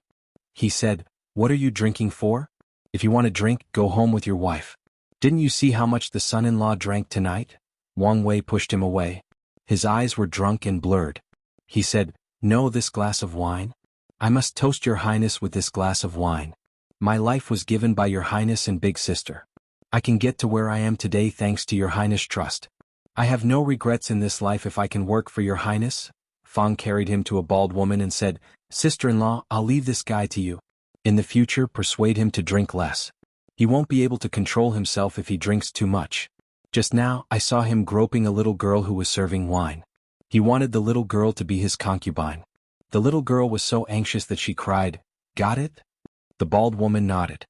He said, "What are you drinking for? If you want to drink, go home with your wife. Didn't you see how much the son-in-law drank tonight?" Wang Wei pushed him away. His eyes were drunk and blurred. He said, "No, this glass of wine? I must toast your highness with this glass of wine. My life was given by your highness and big sister. I can get to where I am today thanks to your highness' trust. I have no regrets in this life if I can work for your highness. Fang carried him to a bald woman and said, Sister-in-law, I'll leave this guy to you. In the future, persuade him to drink less. He won't be able to control himself if he drinks too much. Just now, I saw him groping a little girl who was serving wine. He wanted the little girl to be his concubine. The little girl was so anxious that she cried, Got it? The bald woman nodded.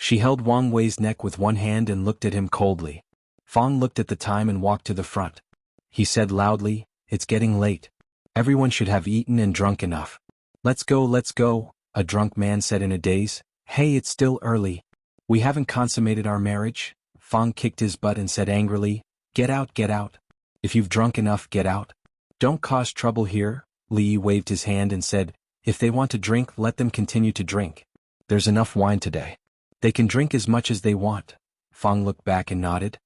She held Wang Wei's neck with one hand and looked at him coldly. Fang looked at the time and walked to the front. He said loudly, It's getting late. Everyone should have eaten and drunk enough. Let's go, a drunk man said in a daze. Hey, it's still early. We haven't consummated our marriage. Fang kicked his butt and said angrily, Get out. If you've drunk enough, get out. Don't cause trouble here. Li waved his hand and said, If they want to drink, let them continue to drink. There's enough wine today. They can drink as much as they want. Fang looked back and nodded.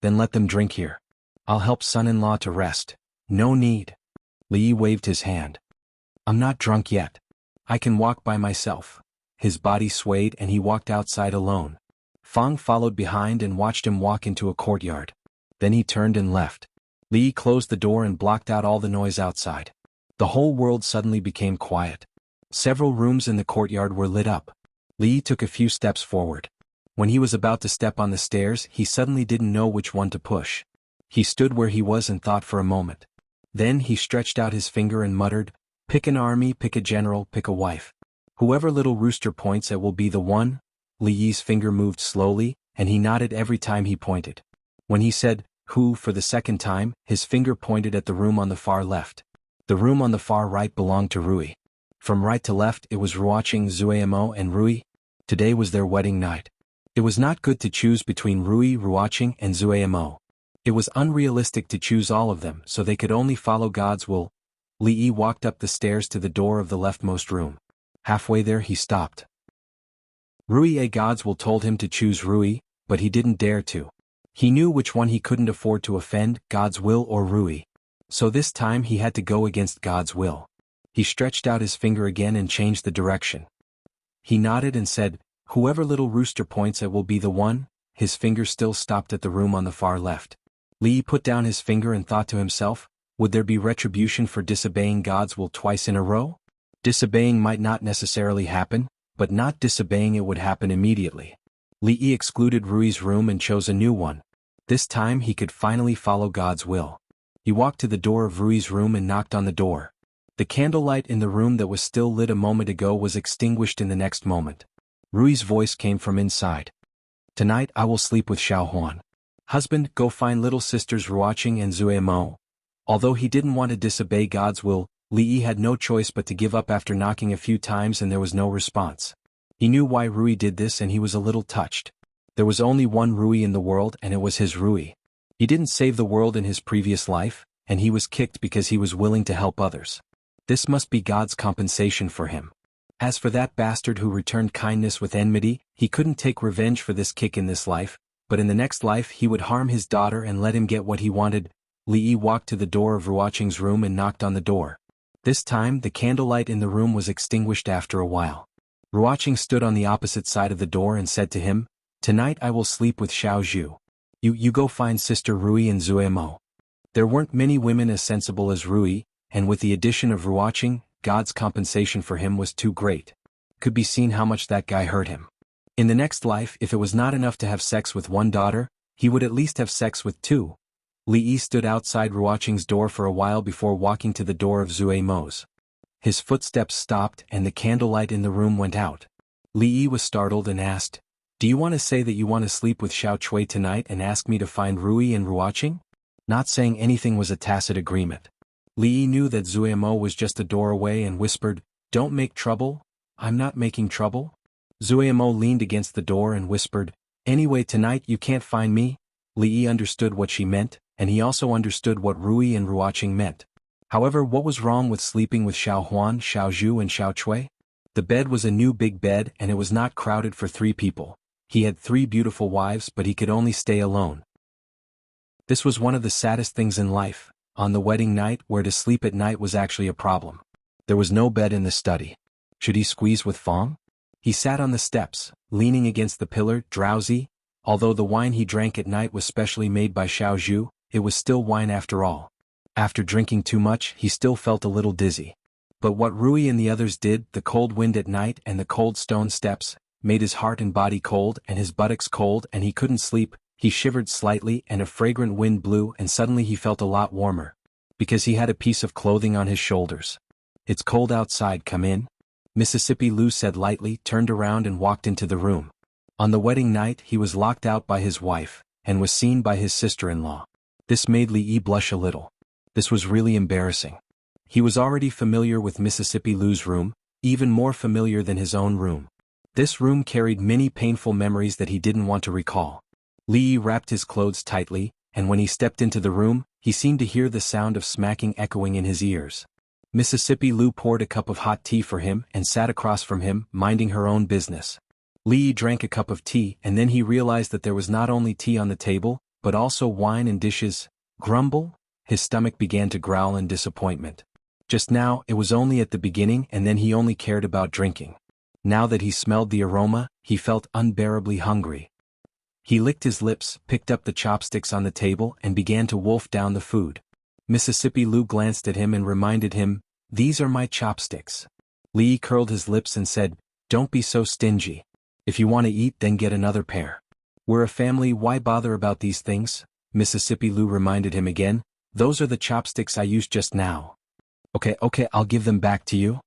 Then let them drink here. I'll help son-in-law to rest. No need. Li waved his hand. I'm not drunk yet. I can walk by myself. His body swayed and he walked outside alone. Fang followed behind and watched him walk into a courtyard. Then he turned and left. Li closed the door and blocked out all the noise outside. The whole world suddenly became quiet. Several rooms in the courtyard were lit up. Li took a few steps forward. When he was about to step on the stairs, he suddenly didn't know which one to push. He stood where he was and thought for a moment. Then he stretched out his finger and muttered, Pick an army, pick a general, pick a wife. Whoever little rooster points at will be the one. Li's finger moved slowly, and he nodded every time he pointed. When he said, Who, for the second time, his finger pointed at the room on the far left. The room on the far right belonged to Rui. From right to left it was Ruoqing, Xuemo and Rui. Today was their wedding night. It was not good to choose between Rui, Ruoqing and Xuemo. It was unrealistic to choose all of them, so they could only follow God's will. Li walked up the stairs to the door of the leftmost room. Halfway there he stopped. Rui God's will told him to choose Rui, but he didn't dare to. He knew which one he couldn't afford to offend, God's will or Rui. So this time he had to go against God's will. He stretched out his finger again and changed the direction. He nodded and said, Whoever little rooster points at will be the one. His finger still stopped at the room on the far left. Li put down his finger and thought to himself, would there be retribution for disobeying God's will twice in a row? Disobeying might not necessarily happen, but not disobeying it would happen immediately. Li excluded Rui's room and chose a new one. This time he could finally follow God's will. He walked to the door of Rui's room and knocked on the door. The candlelight in the room that was still lit a moment ago was extinguished in the next moment. Rui's voice came from inside. Tonight I will sleep with Xuanhuan. Husband, go find little sisters Ruoqing and Xuemo. Although he didn't want to disobey God's will, Li had no choice but to give up after knocking a few times and there was no response. He knew why Rui did this and he was a little touched. There was only one Rui in the world and it was his Rui. He didn't save the world in his previous life, and he was kicked because he was willing to help others. This must be God's compensation for him. As for that bastard who returned kindness with enmity, he couldn't take revenge for this kick in this life, but in the next life he would harm his daughter and let him get what he wanted. Li walked to the door of Ruoqing's room and knocked on the door. This time the candlelight in the room was extinguished after a while. Ruoqing stood on the opposite side of the door and said to him, Tonight I will sleep with Xiaozhu. You go find sister Rui and Xuemo. There weren't many women as sensible as Rui, and with the addition of Ruoqing, God's compensation for him was too great. Could be seen how much that guy hurt him. In the next life, if it was not enough to have sex with one daughter, he would at least have sex with two. Li stood outside Ruoqing's door for a while before walking to the door of Xuemo's. His footsteps stopped and the candlelight in the room went out. Li was startled and asked, Do you want to say that you want to sleep with Xiao Chui tonight and ask me to find Rui and Ruoqing? Not saying anything was a tacit agreement. Li knew that Xuemo was just a door away and whispered, Don't make trouble. I'm not making trouble. Xuemo leaned against the door and whispered, Anyway tonight you can't find me. Li understood what she meant, and he also understood what Rui and Ruoqing meant. However, what was wrong with sleeping with Xuanhuan, Xiaozhu and Xiao Chui? The bed was a new big bed and it was not crowded for 3 people. He had 3 beautiful wives but he could only stay alone. This was one of the saddest things in life. On the wedding night, where to sleep at night was actually a problem. There was no bed in the study. Should he squeeze with Fang? He sat on the steps, leaning against the pillar, drowsy. Although the wine he drank at night was specially made by Xiaozhu, it was still wine after all. After drinking too much, he still felt a little dizzy. But what Rui and the others did, the cold wind at night and the cold stone steps, made his heart and body cold and his buttocks cold and he couldn't sleep. He shivered slightly and a fragrant wind blew and suddenly he felt a lot warmer. Because he had a piece of clothing on his shoulders. "It's cold outside, come in," Mississippi Lou said lightly, turned around and walked into the room. On the wedding night he was locked out by his wife, and was seen by his sister-in-law. This made Li blush a little. This was really embarrassing. He was already familiar with Mississippi Lou's room, even more familiar than his own room. This room carried many painful memories that he didn't want to recall. Li wrapped his clothes tightly, and when he stepped into the room, he seemed to hear the sound of smacking echoing in his ears. Mississippi Lou poured a cup of hot tea for him and sat across from him, minding her own business. Li drank a cup of tea and then he realized that there was not only tea on the table, but also wine and dishes. Grumble? His stomach began to growl in disappointment. Just now, it was only at the beginning and then he only cared about drinking. Now that he smelled the aroma, he felt unbearably hungry. He licked his lips, picked up the chopsticks on the table and began to wolf down the food. Mississippi Lou glanced at him and reminded him, "These are my chopsticks." Li curled his lips and said, "Don't be so stingy. If you want to eat, then get another pair. We're a family, why bother about these things?" Mississippi Lou reminded him again, "Those are the chopsticks I used just now." Okay, I'll give them back to you."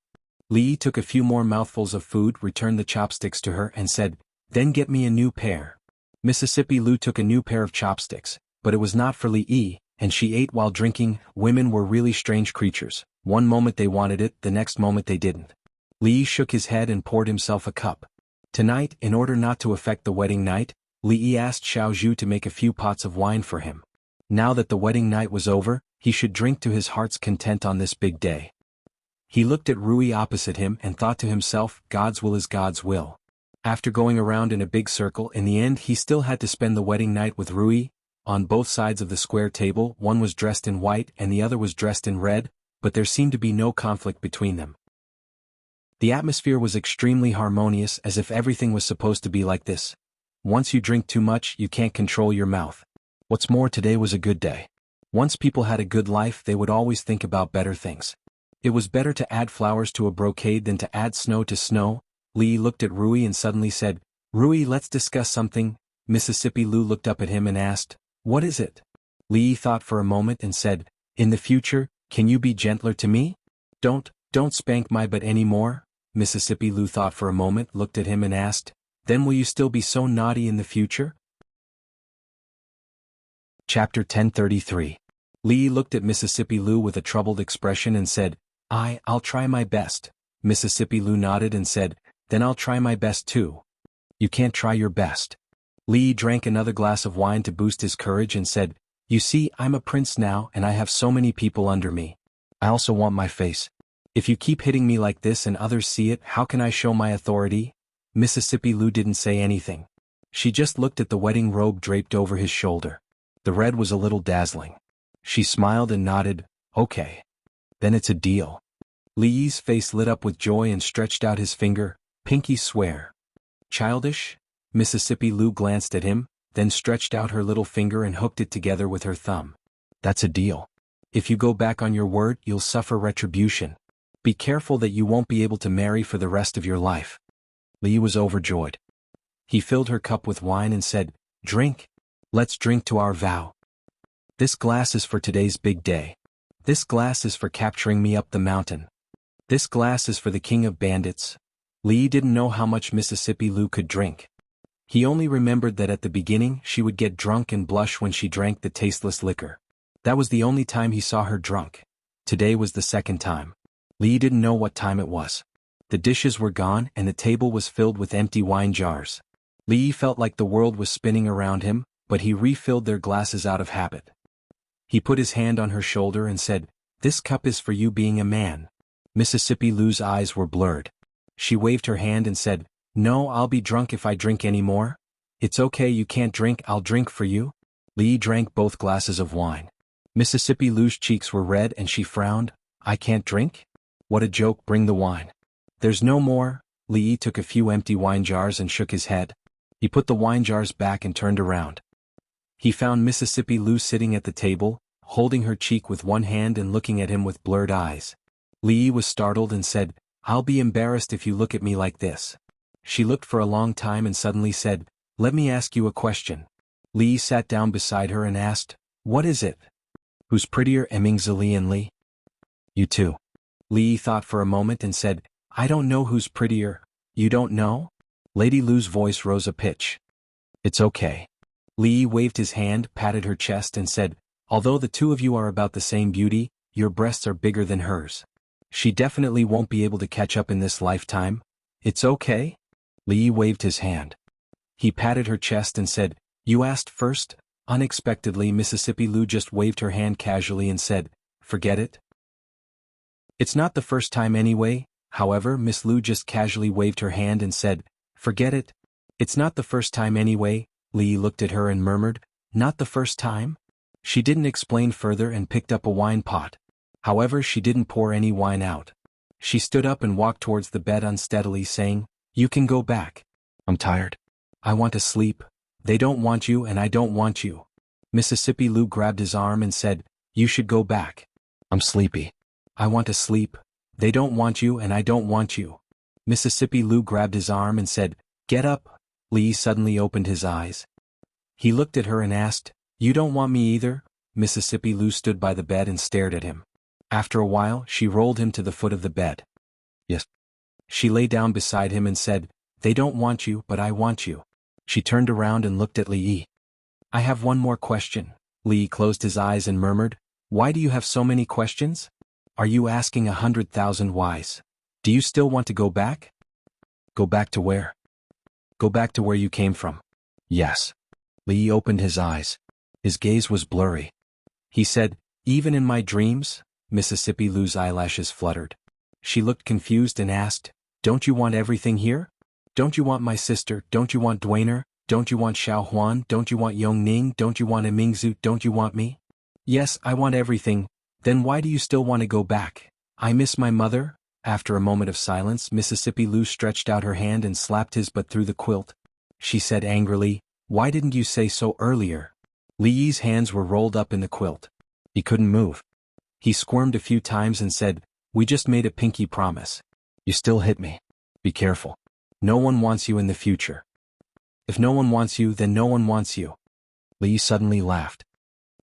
Li took a few more mouthfuls of food, returned the chopsticks to her and said, "Then get me a new pair." Mississippi Lou took a new pair of chopsticks, but it was not for Li, and she ate while drinking. Women were really strange creatures. One moment they wanted it, the next moment they didn't. Li shook his head and poured himself a cup. Tonight, in order not to affect the wedding night, Li asked Xiaozhu to make a few pots of wine for him. Now that the wedding night was over, he should drink to his heart's content on this big day. He looked at Rui opposite him and thought to himself, God's will is God's will. After going around in a big circle, in the end he still had to spend the wedding night with Rui. On both sides of the square table, one was dressed in white and the other was dressed in red, but there seemed to be no conflict between them. The atmosphere was extremely harmonious, as if everything was supposed to be like this. Once you drink too much, you can't control your mouth. What's more, today was a good day. Once people had a good life, they would always think about better things. It was better to add flowers to a brocade than to add snow to snow. Li looked at Rui and suddenly said, "Rui, let's discuss something." Mississippi Lou looked up at him and asked, "What is it?" Li thought for a moment and said, "In the future, can you be gentler to me? Don't spank my butt anymore." Mississippi Lou thought for a moment, looked at him and asked, "Then will you still be so naughty in the future?" Chapter 1033. Li looked at Mississippi Lou with a troubled expression and said, I'll try my best." Mississippi Lou nodded and said, "Then I'll try my best too." "You can't try your best." Li drank another glass of wine to boost his courage and said, "You see, I'm a prince now and I have so many people under me. I also want my face. If you keep hitting me like this and others see it, how can I show my authority?" Mississippi Lou didn't say anything. She just looked at the wedding robe draped over his shoulder. The red was a little dazzling. She smiled and nodded, "Okay. Then it's a deal." Li's face lit up with joy and stretched out his finger, "Pinky swear." "Childish?" Mississippi Lou glanced at him, then stretched out her little finger and hooked it together with her thumb. "That's a deal. If you go back on your word, you'll suffer retribution. Be careful that you won't be able to marry for the rest of your life." Li was overjoyed. He filled her cup with wine and said, "Drink. Let's drink to our vow. This glass is for today's big day. This glass is for capturing me up the mountain. This glass is for the king of bandits." Li didn't know how much Mississippi Lou could drink. He only remembered that at the beginning she would get drunk and blush when she drank the tasteless liquor. That was the only time he saw her drunk. Today was the second time. Li didn't know what time it was. The dishes were gone and the table was filled with empty wine jars. Li felt like the world was spinning around him, but he refilled their glasses out of habit. He put his hand on her shoulder and said, "This cup is for you being a man." Mississippi Lou's eyes were blurred. She waved her hand and said, "No, I'll be drunk if I drink any more." "It's okay, you can't drink, I'll drink for you." Li drank both glasses of wine. Mississippi Lou's cheeks were red and she frowned. "I can't drink? What a joke, bring the wine." "There's no more." Li took a few empty wine jars and shook his head. He put the wine jars back and turned around. He found Mississippi Lou sitting at the table, holding her cheek with one hand and looking at him with blurred eyes. Li was startled and said, "I'll be embarrassed if you look at me like this." She looked for a long time and suddenly said, "Let me ask you a question." Li sat down beside her and asked, "What is it?" "Who's prettier, Li and Li?" "You too." Li thought for a moment and said, "I don't know who's prettier." "You don't know?" Lady Lu's voice rose a pitch. "It's okay." Li waved his hand, patted her chest and said, "Although the two of you are about the same beauty, your breasts are bigger than hers. She definitely won't be able to catch up in this lifetime. It's okay?" Li waved his hand. He patted her chest and said, "You asked first?" Unexpectedly, Mississippi Lou just waved her hand casually and said, "Forget it." "It's not the first time anyway." However, Miss Lou just casually waved her hand and said, "Forget it." "It's not the first time anyway." Li looked at her and murmured, "Not the first time?" She didn't explain further and picked up a wine pot. However, she didn't pour any wine out. She stood up and walked towards the bed unsteadily, saying, "You can go back. I'm tired. I want to sleep. They don't want you and I don't want you." Mississippi Lou grabbed his arm and said, "You should go back. I'm sleepy. I want to sleep. They don't want you and I don't want you." Mississippi Lou grabbed his arm and said, "Get up." Li suddenly opened his eyes. He looked at her and asked, "You don't want me either?" Mississippi Lou stood by the bed and stared at him. After a while, she rolled him to the foot of the bed. "Yes." She lay down beside him and said, "They don't want you, but I want you." She turned around and looked at Li. "I have one more question." Li closed his eyes and murmured, "Why do you have so many questions? Are you asking 100,000 whys? Do you still want to go back?" "Go back to where?" "Go back to where you came from." "Yes." Li opened his eyes. His gaze was blurry. He said, "Even in my dreams?" Mississippi Lou's eyelashes fluttered. She looked confused and asked, "Don't you want everything here? Don't you want my sister? Don't you want Dwayner? Don't you want Xuanhuan? Don't you want Yongning? Don't you want Mingzu? Don't you want me?" "Yes, I want everything." "Then why do you still want to go back?" "I miss my mother." After a moment of silence, Mississippi Lou stretched out her hand and slapped his butt through the quilt. She said angrily, "Why didn't you say so earlier?" Li's hands were rolled up in the quilt. He couldn't move. He squirmed a few times and said, "We just made a pinky promise. You still hit me. Be careful. No one wants you in the future. If no one wants you, then no one wants you." Li suddenly laughed.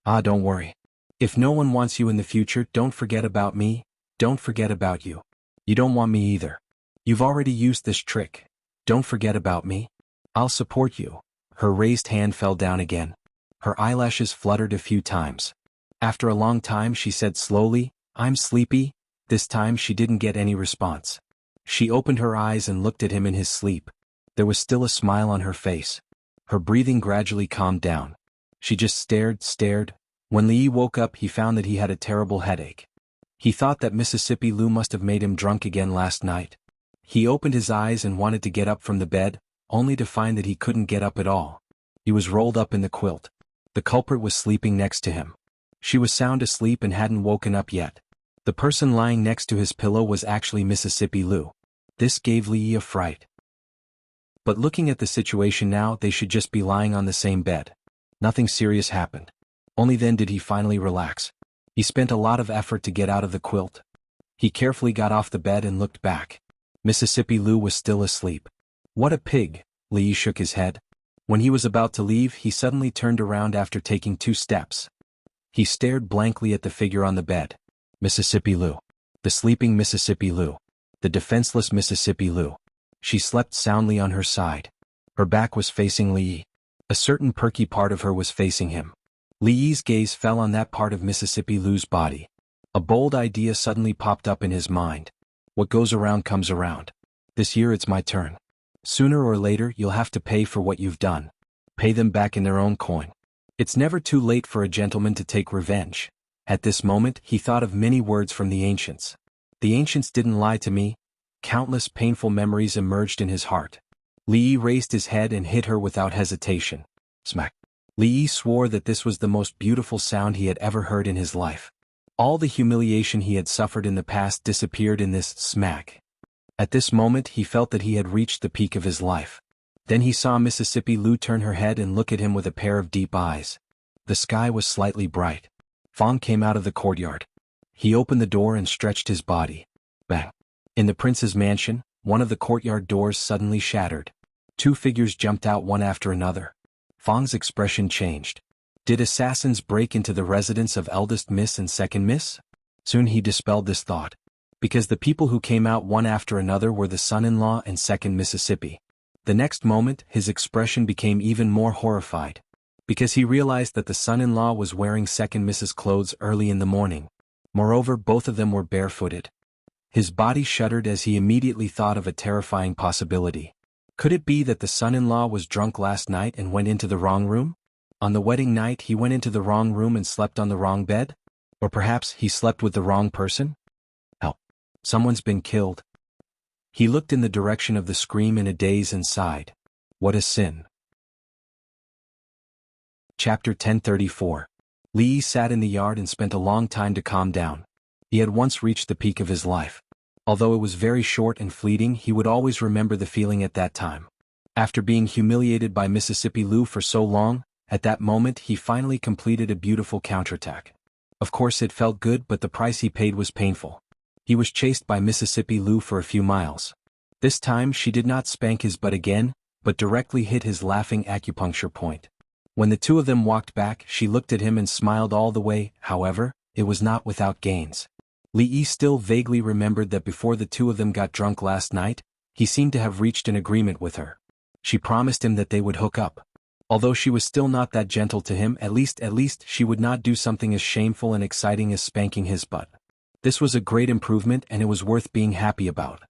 "Ah, don't worry. If no one wants you in the future, don't forget about me. Don't forget about you. You don't want me either. You've already used this trick. Don't forget about me. I'll support you." Her raised hand fell down again. Her eyelashes fluttered a few times. After a long time she said slowly, "I'm sleepy." This time she didn't get any response. She opened her eyes and looked at him in his sleep. There was still a smile on her face. Her breathing gradually calmed down. She just stared. When Li woke up, he found that he had a terrible headache. He thought that Mississippi Lou must have made him drunk again last night. He opened his eyes and wanted to get up from the bed, only to find that he couldn't get up at all. He was rolled up in the quilt. The culprit was sleeping next to him. She was sound asleep and hadn't woken up yet. The person lying next to his pillow was actually Mississippi Lou. This gave Li a fright. But looking at the situation now, they should just be lying on the same bed. Nothing serious happened. Only then did he finally relax. He spent a lot of effort to get out of the quilt. He carefully got off the bed and looked back. Mississippi Lou was still asleep. "What a pig!" Li shook his head. When he was about to leave, he suddenly turned around after taking 2 steps. He stared blankly at the figure on the bed. Mississippi Lou. The sleeping Mississippi Lou. The defenseless Mississippi Lou. She slept soundly on her side. Her back was facing Li. A certain perky part of her was facing him. Li's gaze fell on that part of Mississippi Lou's body. A bold idea suddenly popped up in his mind. What goes around comes around. This year it's my turn. Sooner or later you'll have to pay for what you've done. Pay them back in their own coin. It's never too late for a gentleman to take revenge. At this moment he thought of many words from the ancients. The ancients didn't lie to me. Countless painful memories emerged in his heart. Li raised his head and hit her without hesitation. Smack. Li swore that this was the most beautiful sound he had ever heard in his life. All the humiliation he had suffered in the past disappeared in this smack. At this moment he felt that he had reached the peak of his life. Then he saw Mississippi Lu turn her head and look at him with a pair of deep eyes. The sky was slightly bright. Fong came out of the courtyard. He opened the door and stretched his body. Bang! In the prince's mansion, one of the courtyard doors suddenly shattered. Two figures jumped out one after another. Fong's expression changed. Did assassins break into the residence of eldest miss and second miss? Soon he dispelled this thought. Because the people who came out one after another were the son-in-law and second Mississippi. The next moment, his expression became even more horrified. Because he realized that the son-in-law was wearing second Miss's clothes early in the morning. Moreover, both of them were barefooted. His body shuddered as he immediately thought of a terrifying possibility. Could it be that the son-in-law was drunk last night and went into the wrong room? On the wedding night he went into the wrong room and slept on the wrong bed? Or perhaps he slept with the wrong person? Help! Someone's been killed. He looked in the direction of the scream in a daze and sighed. What a sin. Chapter 1034. Li sat in the yard and spent a long time to calm down. He had once reached the peak of his life. Although it was very short and fleeting, he would always remember the feeling at that time. After being humiliated by Mississippi Lu for so long, at that moment he finally completed a beautiful counterattack. Of course it felt good, but the price he paid was painful. He was chased by Mississippi Lu for a few miles. This time she did not spank his butt again, but directly hit his laughing acupuncture point. When the two of them walked back, she looked at him and smiled all the way. However, it was not without gains. Li still vaguely remembered that before the two of them got drunk last night, he seemed to have reached an agreement with her. She promised him that they would hook up. Although she was still not that gentle to him, at least she would not do something as shameful and exciting as spanking his butt. This was a great improvement and it was worth being happy about.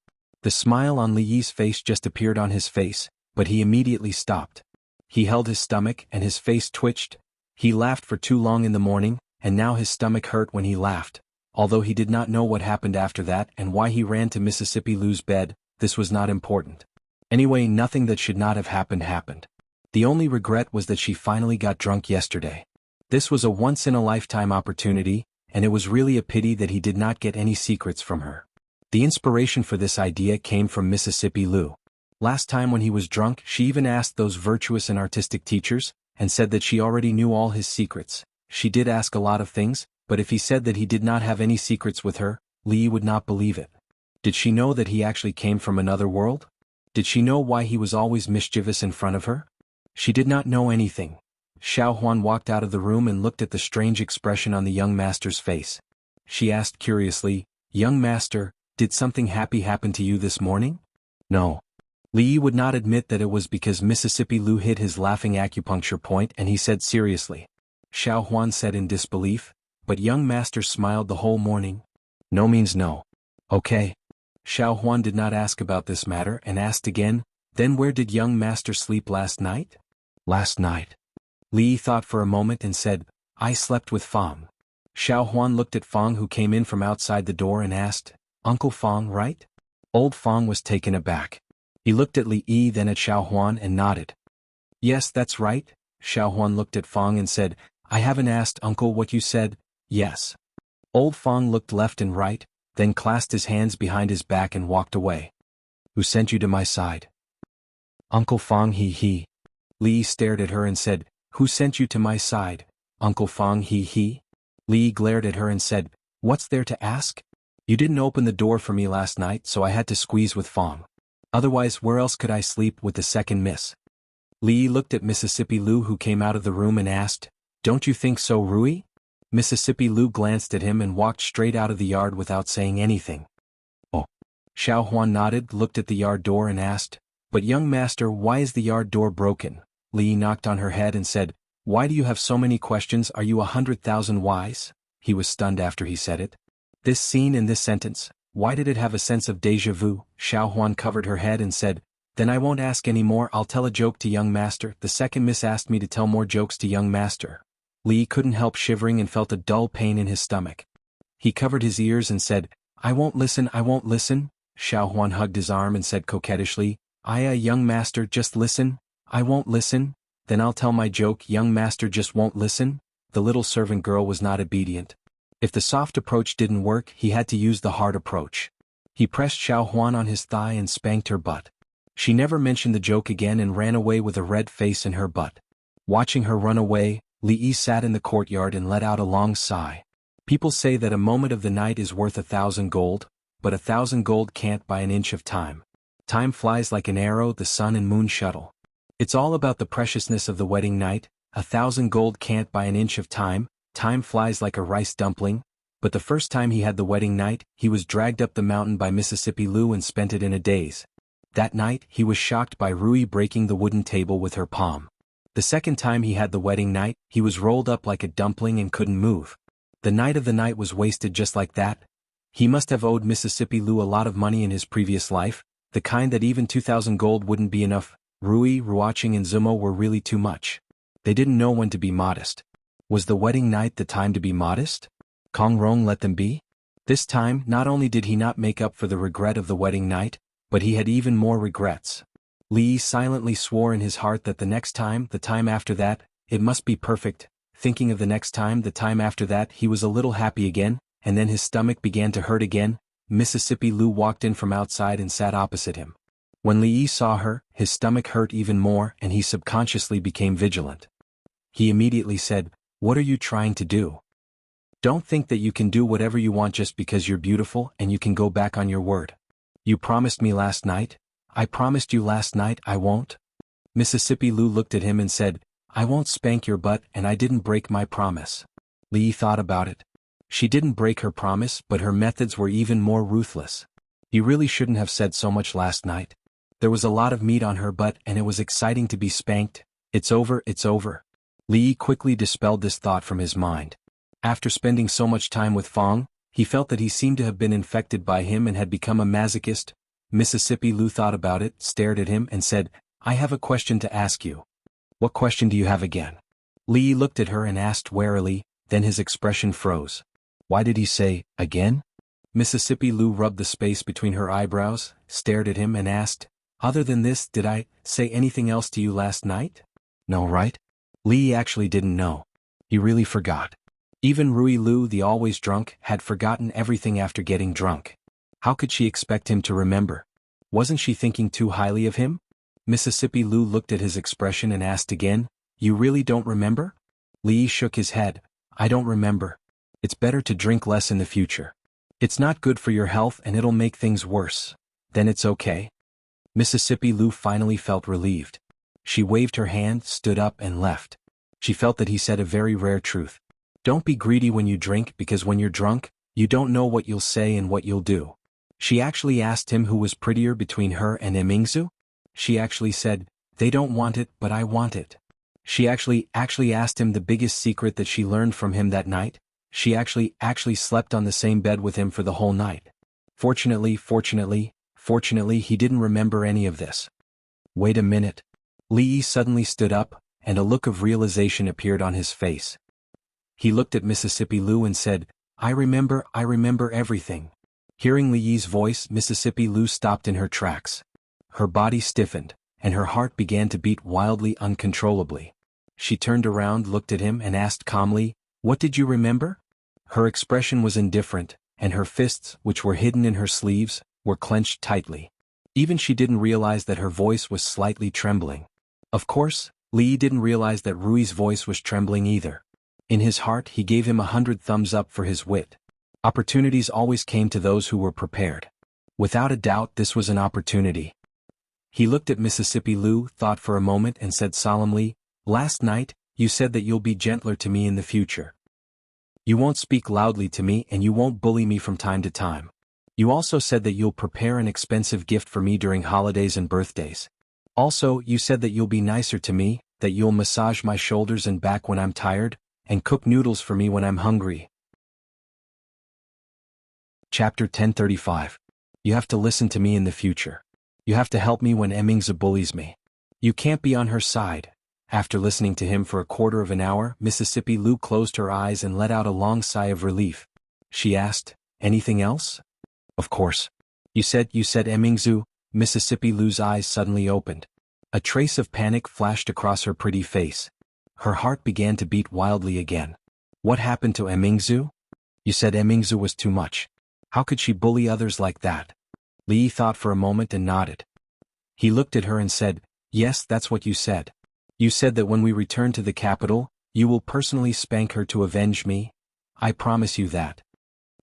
The smile on Li's face just appeared on his face, but he immediately stopped. He held his stomach and his face twitched. He laughed for too long in the morning, and now his stomach hurt when he laughed. Although he did not know what happened after that and why he ran to Mississippi Lu's bed, this was not important. Anyway, nothing that should not have happened. The only regret was that she finally got drunk yesterday. This was a once-in-a-lifetime opportunity, and it was really a pity that he did not get any secrets from her. The inspiration for this idea came from Mississippi Lu. Last time when he was drunk, she even asked those virtuous and artistic teachers, and said that she already knew all his secrets. She did ask a lot of things, but if he said that he did not have any secrets with her, Li would not believe it. Did she know that he actually came from another world? Did she know why he was always mischievous in front of her? She did not know anything. Xuanhuan walked out of the room and looked at the strange expression on the young master's face. She asked curiously, "Young master, did something happy happen to you this morning?" No. Li would not admit that it was because Mississippi Lu hit his laughing acupuncture point, and he said seriously. Xuanhuan said in disbelief, "But young master smiled the whole morning." No means no. Okay. Xuanhuan did not ask about this matter and asked again, "Then where did young master sleep last night?" Last night. Li thought for a moment and said, "I slept with Fong." Xuanhuan looked at Fong, who came in from outside the door, and asked, "Uncle Fong, right?" Old Fong was taken aback. He looked at Li, then at Xuanhuan, and nodded. "Yes, that's right." Xuanhuan looked at Fong and said, "I haven't asked Uncle what you said." "Yes." Old Fong looked left and right, then clasped his hands behind his back and walked away. "Who sent you to my side?" "Uncle Fong, he. Li stared at her and said, "Who sent you to my side, Uncle Fong, he?" Li glared at her and said, "What's there to ask? You didn't open the door for me last night, so I had to squeeze with Fong. Otherwise, where else could I sleep with the second miss?" Li looked at Mississippi Lu, who came out of the room, and asked, "Don't you think so, Rui?" Mississippi Lu glanced at him and walked straight out of the yard without saying anything. "Oh." Xuanhuan nodded, looked at the yard door, and asked, "But young master, why is the yard door broken?" Li knocked on her head and said, "Why do you have so many questions? Are you 100,000 wise?" He was stunned after he said it. This scene in this sentence, why did it have a sense of déjà vu? Xuanhuan covered her head and said, "Then I won't ask any more. I'll tell a joke to young master. The second miss asked me to tell more jokes to young master." Li couldn't help shivering and felt a dull pain in his stomach. He covered his ears and said, "I won't listen, I won't listen." Xuanhuan hugged his arm and said coquettishly, Young master, just listen." "I won't listen." "Then I'll tell my joke." "Young master just won't listen." The little servant girl was not obedient. If the soft approach didn't work, he had to use the hard approach. He pressed Xuanhuan on his thigh and spanked her butt. She never mentioned the joke again and ran away with a red face in her butt. Watching her run away, Li Yi sat in the courtyard and let out a long sigh. People say that a moment of the night is worth 1,000 gold, but 1,000 gold can't buy an inch of time. Time flies like an arrow, the sun and moon shuttle. It's all about the preciousness of the wedding night. 1,000 gold can't buy an inch of time. Time flies like a rice dumpling. But the first time he had the wedding night, he was dragged up the mountain by Mississippi Lu and spent it in a daze. That night, he was shocked by Rui breaking the wooden table with her palm. The second time he had the wedding night, he was rolled up like a dumpling and couldn't move. The night of the night was wasted just like that. He must have owed Mississippi Lu a lot of money in his previous life, the kind that even 2,000 gold wouldn't be enough. Rui, Ruoqing and Zumo were really too much. They didn't know when to be modest. Was the wedding night the time to be modest? Kong Rong let them be? This time, not only did he not make up for the regret of the wedding night, but he had even more regrets. Li Yi silently swore in his heart that the next time, the time after that, it must be perfect. Thinking of the next time, the time after that, he was a little happy again, and then his stomach began to hurt again. Mississippi Lu walked in from outside and sat opposite him. When Li Yi saw her, his stomach hurt even more and he subconsciously became vigilant. He immediately said, "What are you trying to do? Don't think that you can do whatever you want just because you're beautiful and you can go back on your word. You promised me last night. I promised you last night I won't." Mississippi Lu looked at him and said, "I won't spank your butt and I didn't break my promise." Li Yi thought about it. She didn't break her promise, but her methods were even more ruthless. He really shouldn't have said so much last night. There was a lot of meat on her butt and it was exciting to be spanked. It's over, it's over. Li Yi quickly dispelled this thought from his mind. After spending so much time with Fong, he felt that he seemed to have been infected by him and had become a masochist. Mississippi Lu thought about it, stared at him and said, "I have a question to ask you." "What question do you have again?" Li Yi looked at her and asked warily, then his expression froze. Why did he say, "Again"? Mississippi Lu rubbed the space between her eyebrows, stared at him and asked, "Other than this, did I say anything else to you last night?" No, right? Li Yi actually didn't know. He really forgot. Even Rui Lu, the always drunk, had forgotten everything after getting drunk. How could she expect him to remember? Wasn't she thinking too highly of him? Mississippi Lu looked at his expression and asked again, "You really don't remember?" Li Yi shook his head. "I don't remember. It's better to drink less in the future. It's not good for your health and it'll make things worse. Then it's okay." Mississippi Lu finally felt relieved. She waved her hand, stood up and left. She felt that he said a very rare truth. Don't be greedy when you drink because when you're drunk, you don't know what you'll say and what you'll do. She actually asked him who was prettier between her and Emingzu. She actually said, "They don't want it, but I want it." She actually asked him the biggest secret that she learned from him that night. She actually slept on the same bed with him for the whole night. Fortunately, he didn't remember any of this. Wait a minute. Li Yi suddenly stood up, and a look of realization appeared on his face. He looked at Mississippi Lu and said, I remember everything." Hearing Li Yi's voice, Mississippi Lu stopped in her tracks. Her body stiffened, and her heart began to beat wildly, uncontrollably. She turned around, looked at him and asked calmly, "What did you remember?" Her expression was indifferent, and her fists, which were hidden in her sleeves, were clenched tightly. Even she didn't realize that her voice was slightly trembling. Of course, Li Yi didn't realize that Rui's voice was trembling either. In his heart he gave him 100 thumbs up for his wit. Opportunities always came to those who were prepared. Without a doubt this was an opportunity. He looked at Mississippi Lu, thought for a moment and said solemnly, "Last night, you said that you'll be gentler to me in the future. You won't speak loudly to me and you won't bully me from time to time. You also said that you'll prepare an expensive gift for me during holidays and birthdays. Also, you said that you'll be nicer to me, that you'll massage my shoulders and back when I'm tired, and cook noodles for me when I'm hungry." Chapter 1035. You have to listen to me in the future. You have to help me when Emingza bullies me. You can't be on her side. After listening to him for a quarter of an hour, Mississippi Lu closed her eyes and let out a long sigh of relief. She asked, "Anything else?" "Of course. You said Emingzu." Mississippi Lu's eyes suddenly opened. A trace of panic flashed across her pretty face. Her heart began to beat wildly again. What happened to Emingzu? You said Emingzu was too much. How could she bully others like that? Li Yi thought for a moment and nodded. He looked at her and said, "Yes, that's what you said. You said that when we return to the capital, you will personally spank her to avenge me. I promise you that."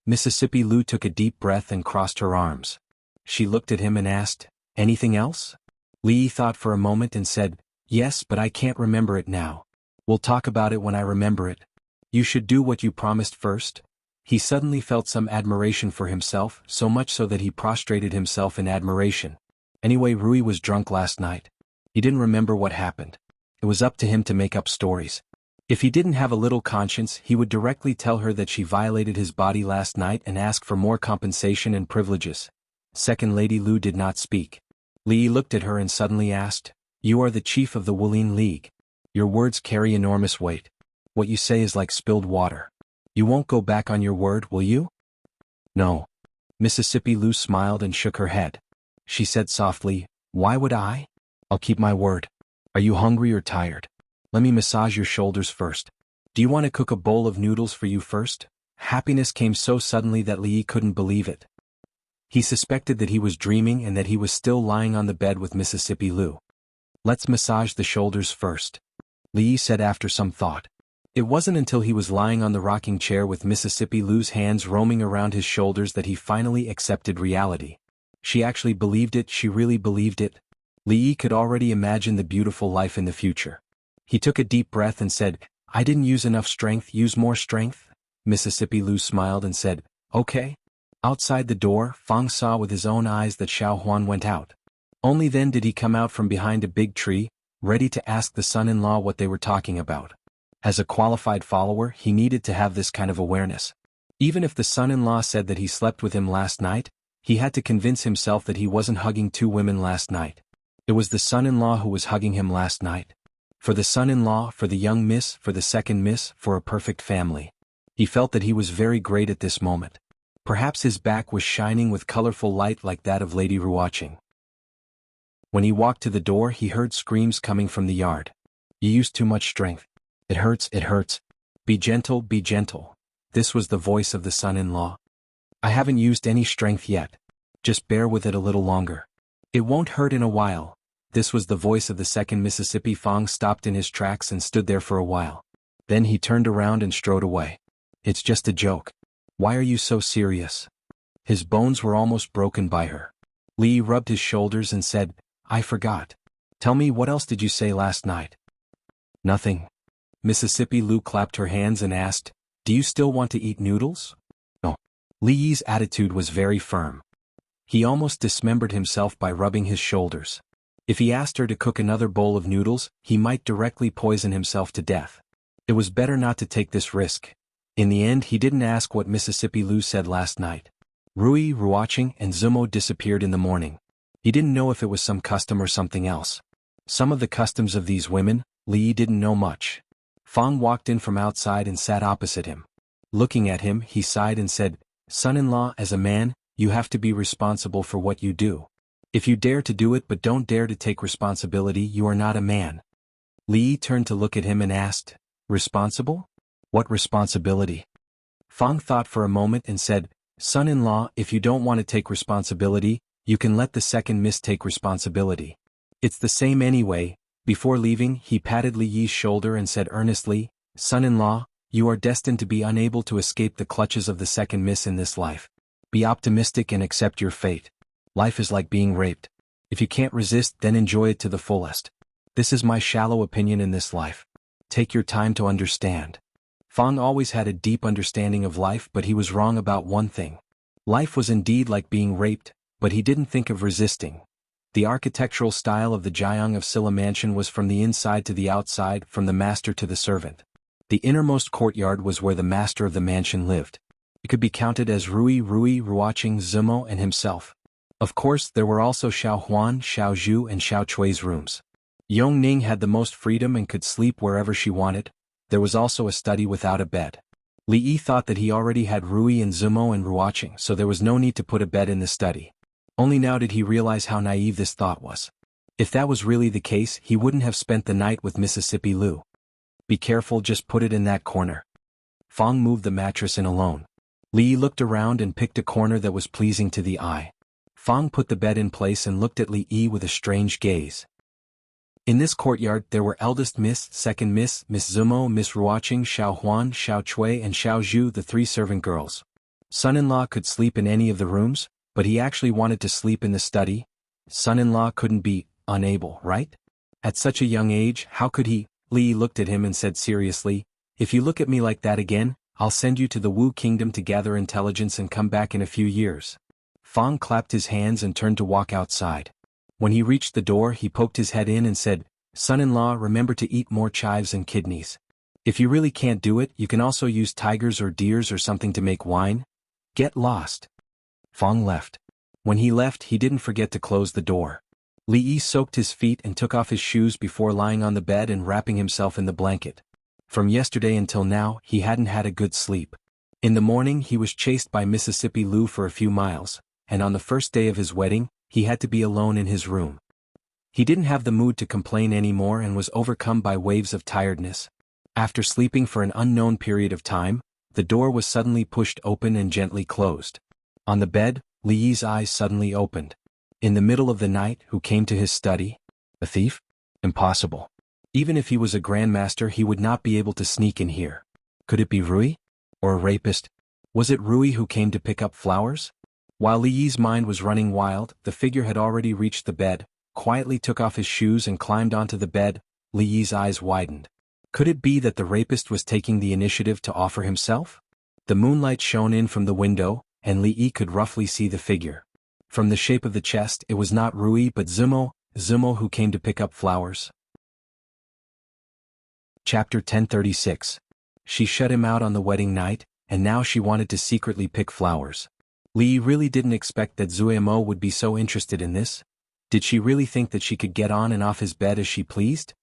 Mississippi Lou took a deep breath and crossed her arms. She looked at him and asked, "Anything else?" Lee thought for a moment and said, "Yes, but I can't remember it now. We'll talk about it when I remember it. You should do what you promised first." He suddenly felt some admiration for himself, so much so that he prostrated himself in admiration. Anyway, Rui was drunk last night. He didn't remember what happened. It was up to him to make up stories. If he didn't have a little conscience, he would directly tell her that she violated his body last night and ask for more compensation and privileges. Second Lady Lu did not speak. Li looked at her and suddenly asked, "You are the chief of the Wulin League. Your words carry enormous weight. What you say is like spilled water. You won't go back on your word, will you?" "No." Mississippi Lu smiled and shook her head. She said softly, "Why would I? I'll keep my word. Are you hungry or tired? Let me massage your shoulders first. Do you want to cook a bowl of noodles for you first?" Happiness came so suddenly that Li couldn't believe it. He suspected that he was dreaming and that he was still lying on the bed with Mississippi Lu. "Let's massage the shoulders first," Li said after some thought. It wasn't until he was lying on the rocking chair with Mississippi Lu's hands roaming around his shoulders that he finally accepted reality. She actually believed it, she really believed it. Li could already imagine the beautiful life in the future. He took a deep breath and said, "I didn't use enough strength, use more strength." Mississippi Lu smiled and said, "Okay." Outside the door, Fang saw with his own eyes that Xuanhuan went out. Only then did he come out from behind a big tree, ready to ask the son-in-law what they were talking about. As a qualified follower, he needed to have this kind of awareness. Even if the son-in-law said that he slept with him last night, he had to convince himself that he wasn't hugging two women last night. It was the son-in-law who was hugging him last night. For the son-in-law, for the young miss, for the second miss, for a perfect family. He felt that he was very great at this moment. Perhaps his back was shining with colorful light like that of Lady Ruoqing. When he walked to the door, he heard screams coming from the yard. "You used too much strength. It hurts, it hurts. Be gentle, be gentle." This was the voice of the son-in-law. "I haven't used any strength yet. Just bear with it a little longer. It won't hurt in a while." This was the voice of the second Mississippi. Fang stopped in his tracks and stood there for a while. Then he turned around and strode away. "It's just a joke. Why are you so serious?" His bones were almost broken by her. Li rubbed his shoulders and said, "I forgot. Tell me, what else did you say last night?" "Nothing." Mississippi Lu clapped her hands and asked, "Do you still want to eat noodles?" "No." Li's attitude was very firm. He almost dismembered himself by rubbing his shoulders. If he asked her to cook another bowl of noodles, he might directly poison himself to death. It was better not to take this risk. In the end, he didn't ask what Mississippi Lu said last night. Rui, Ruoqing, and Zumo disappeared in the morning. He didn't know if it was some custom or something else. Some of the customs of these women, Li didn't know much. Fang walked in from outside and sat opposite him. Looking at him, he sighed and said, "Son-in-law, as a man, you have to be responsible for what you do. If you dare to do it but don't dare to take responsibility, you are not a man." Li turned to look at him and asked, "Responsible? What responsibility?" Fang thought for a moment and said, "Son-in-law, if you don't want to take responsibility, you can let the second miss take responsibility. It's the same anyway." Before leaving, he patted Li Yi's shoulder and said earnestly, "Son-in-law, you are destined to be unable to escape the clutches of the second miss in this life. Be optimistic and accept your fate. Life is like being raped. If you can't resist, then enjoy it to the fullest. This is my shallow opinion in this life. Take your time to understand." Fang always had a deep understanding of life, but he was wrong about one thing. Life was indeed like being raped, but he didn't think of resisting. The architectural style of the jianghu of Silla mansion was from the inside to the outside, from the master to the servant. The innermost courtyard was where the master of the mansion lived. It could be counted as Rui, Ruoqing, Zumo, and himself. Of course, there were also Xuanhuan, Xiaozhu, and Xiaochui's rooms. Yongning had the most freedom and could sleep wherever she wanted. There was also a study without a bed. Li Yi thought that he already had Rui and Zumo and Ruoqing, so there was no need to put a bed in the study. Only now did he realize how naive this thought was. If that was really the case, he wouldn't have spent the night with Mississippi Lu. "Be careful, just put it in that corner." Fang moved the mattress in alone. Li looked around and picked a corner that was pleasing to the eye. Fang put the bed in place and looked at Li Yi with a strange gaze. In this courtyard there were eldest Miss, second Miss Zumo, Miss Ruoqing, Xuanhuan, Xiao Chui and Xiao Zhu, the 3 servant girls. Son-in-law could sleep in any of the rooms, but he actually wanted to sleep in the study. Son-in-law couldn't be unable, right? At such a young age, how could he? Li Yi looked at him and said seriously, "If you look at me like that again, I'll send you to the Wu Kingdom to gather intelligence and come back in a few years." Fang clapped his hands and turned to walk outside. When he reached the door, he poked his head in and said, "Son-in-law, remember to eat more chives and kidneys. If you really can't do it, you can also use tigers or deers or something to make wine. Get lost." Fang left. When he left, he didn't forget to close the door. Li Yi soaked his feet and took off his shoes before lying on the bed and wrapping himself in the blanket. From yesterday until now, he hadn't had a good sleep. In the morning, he was chased by Mississippi Lu for a few miles, and on the first day of his wedding, he had to be alone in his room. He didn't have the mood to complain anymore and was overcome by waves of tiredness. After sleeping for an unknown period of time, the door was suddenly pushed open and gently closed. On the bed, Li Yi's eyes suddenly opened. In the middle of the night, who came to his study? A thief? Impossible. Even if he was a grandmaster, he would not be able to sneak in here. Could it be Rui? Or a rapist? Was it Rui who came to pick up flowers? While Li Yi's mind was running wild, the figure had already reached the bed, quietly took off his shoes and climbed onto the bed. Li Yi's eyes widened. Could it be that the rapist was taking the initiative to offer himself? The moonlight shone in from the window, and Li Yi could roughly see the figure. From the shape of the chest, it was not Rui but Zumo who came to pick up flowers. Chapter 1036. She shut him out on the wedding night, and now she wanted to secretly pick flowers. Li Yi really didn't expect that Zuemo would be so interested in this. Did she really think that she could get on and off his bed as she pleased?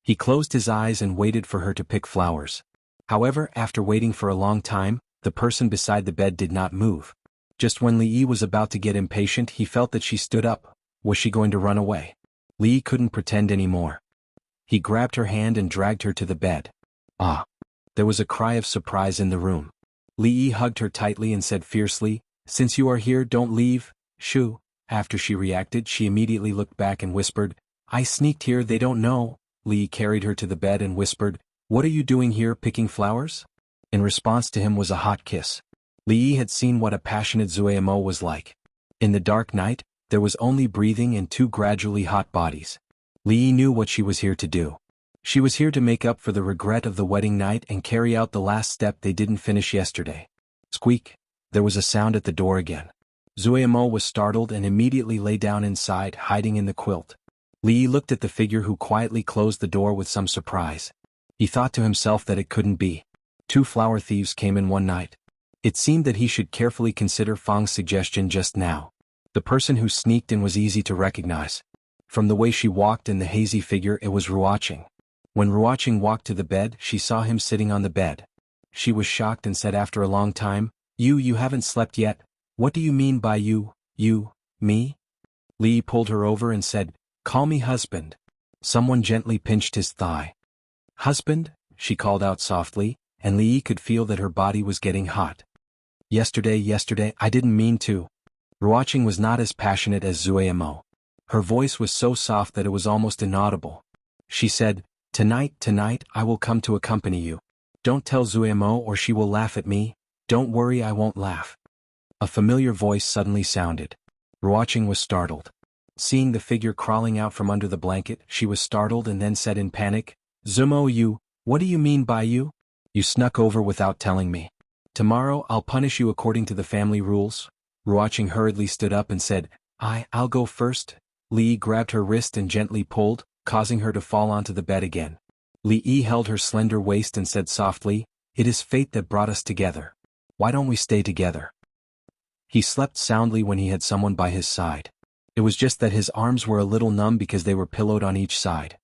He closed his eyes and waited for her to pick flowers. However, after waiting for a long time, the person beside the bed did not move. Just when Li Yi was about to get impatient, he felt that she stood up. Was she going to run away? Li Yi couldn't pretend anymore. He grabbed her hand and dragged her to the bed. Ah! There was a cry of surprise in the room. Li Yi hugged her tightly and said fiercely, "Since you are here, don't leave, Shu." After she reacted, she immediately looked back and whispered, "I sneaked here, they don't know." Li Yi carried her to the bed and whispered, "What are you doing here, picking flowers?" In response to him was a hot kiss. Li Yi had seen what a passionate Zuemo was like. In the dark night, there was only breathing and 2 gradually hot bodies. Li Yi knew what she was here to do. She was here to make up for the regret of the wedding night and carry out the last step they didn't finish yesterday. Squeak! There was a sound at the door again. Zuemo was startled and immediately lay down inside, hiding in the quilt. Li Yi looked at the figure who quietly closed the door with some surprise. He thought to himself that it couldn't be. 2 flower thieves came in one night. It seemed that he should carefully consider Fang's suggestion just now. The person who sneaked in was easy to recognize. From the way she walked and the hazy figure, it was Ruoqing. When Ruoqing walked to the bed, she saw him sitting on the bed. She was shocked and said after a long time, You haven't slept yet. What do you mean by you, me?" Li Yi pulled her over and said, "Call me husband." Someone gently pinched his thigh. "Husband?" she called out softly, and Li Yi could feel that her body was getting hot. Yesterday, I didn't mean to." Ruoqing was not as passionate as Zuemo. Her voice was so soft that it was almost inaudible. She said, Tonight, I will come to accompany you. Don't tell Zuemo or she will laugh at me." "Don't worry, I won't laugh." A familiar voice suddenly sounded. Ruoqing was startled. Seeing the figure crawling out from under the blanket, she was startled and then said in panic, "Zumo, what do you mean by you? You snuck over without telling me. Tomorrow I'll punish you according to the family rules." Ruoqing hurriedly stood up and said, I'll go first." Li Yi grabbed her wrist and gently pulled, causing her to fall onto the bed again. Li Yi held her slender waist and said softly, "It is fate that brought us together. Why don't we stay together?" He slept soundly when he had someone by his side. It was just that his arms were a little numb because they were pillowed on each side.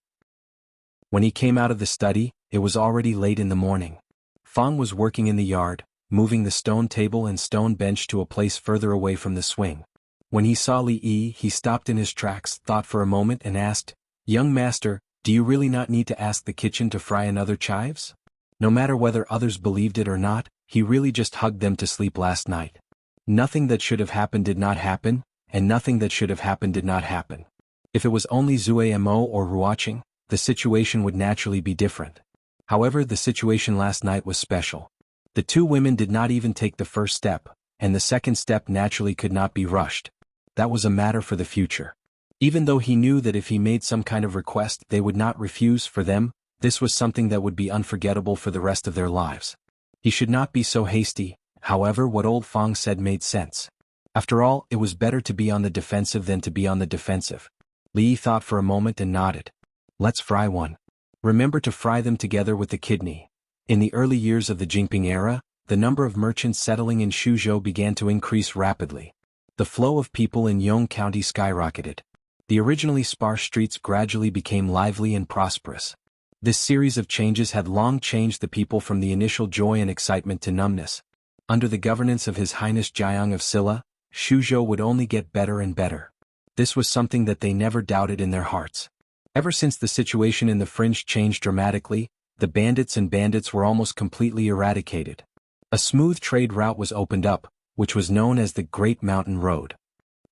When he came out of the study, it was already late in the morning. Fang was working in the yard, moving the stone table and stone bench to a place further away from the swing. When he saw Li Yi, he stopped in his tracks, thought for a moment and asked, "Young master, do you really not need to ask the kitchen to fry another chives?" No matter whether others believed it or not, he really just hugged them to sleep last night. Nothing that should have happened did not happen, and nothing that should have happened did not happen. If it was only Zue Mo or Ruoqing, the situation would naturally be different. However, the situation last night was special. The two women did not even take the first step, and the second step naturally could not be rushed. That was a matter for the future. Even though he knew that if he made some kind of request they would not refuse, for them, this was something that would be unforgettable for the rest of their lives. He should not be so hasty. However, what old Fang said made sense. After all, it was better to be on the defensive than to be on the defensive. Li thought for a moment and nodded. Let's fry one. Remember to fry them together with the kidney. In the early years of the Jingping era, the number of merchants settling in Shuzhou began to increase rapidly. The flow of people in Yong County skyrocketed. The originally sparse streets gradually became lively and prosperous. This series of changes had long changed the people from the initial joy and excitement to numbness. Under the governance of His Highness Jiang of Silla, Shuzhou would only get better and better. This was something that they never doubted in their hearts. Ever since the situation in the fringe changed dramatically, the bandits were almost completely eradicated. A smooth trade route was opened up, which was known as the Great Mountain Road.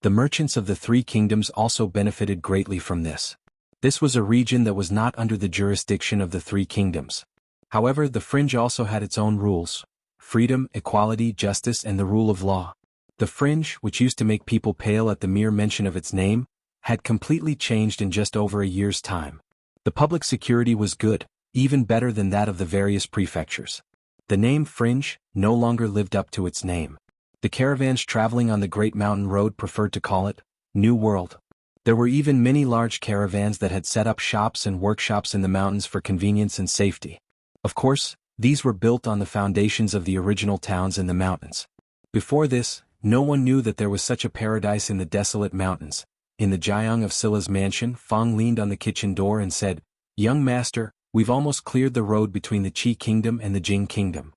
The merchants of the three kingdoms also benefited greatly from this. This was a region that was not under the jurisdiction of the three kingdoms. However, the fringe also had its own rules: freedom, equality, justice, and the rule of law. The fringe, which used to make people pale at the mere mention of its name, had completely changed in just over a year's time. The public security was good, even better than that of the various prefectures. The name Fringe no longer lived up to its name. The caravans traveling on the Great Mountain Road preferred to call it New World. There were even many large caravans that had set up shops and workshops in the mountains for convenience and safety. Of course, these were built on the foundations of the original towns in the mountains. Before this, no one knew that there was such a paradise in the desolate mountains. In the Jiang of Silla's mansion, Fang leaned on the kitchen door and said, "Young master, we've almost cleared the road between the Qi kingdom and the Jing kingdom.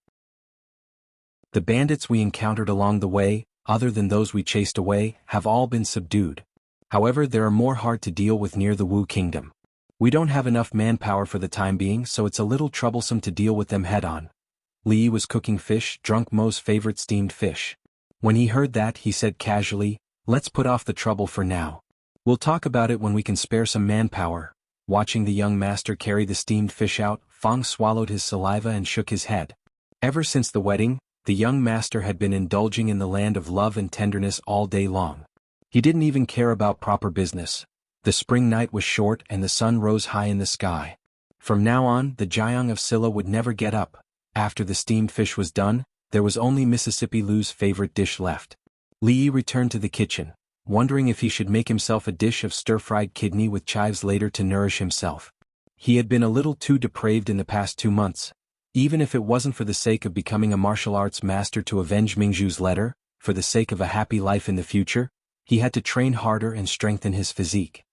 The bandits we encountered along the way, other than those we chased away, have all been subdued. However, there are more hard to deal with near the Wu kingdom. We don't have enough manpower for the time being, so it's a little troublesome to deal with them head-on." Li was cooking fish, Drunk Mo's favorite steamed fish. When he heard that, he said casually, "Let's put off the trouble for now. We'll talk about it when we can spare some manpower." Watching the young master carry the steamed fish out, Fang swallowed his saliva and shook his head. Ever since the wedding, the young master had been indulging in the land of love and tenderness all day long. He didn't even care about proper business. The spring night was short and the sun rose high in the sky. From now on, the Jiang of Silla would never get up. After the steamed fish was done, there was only Mississippi Lou's favorite dish left. Li returned to the kitchen, wondering if he should make himself a dish of stir-fried kidney with chives later to nourish himself. He had been a little too depraved in the past 2 months. Even if it wasn't for the sake of becoming a martial arts master to avenge Mingzhu's letter, for the sake of a happy life in the future, he had to train harder and strengthen his physique.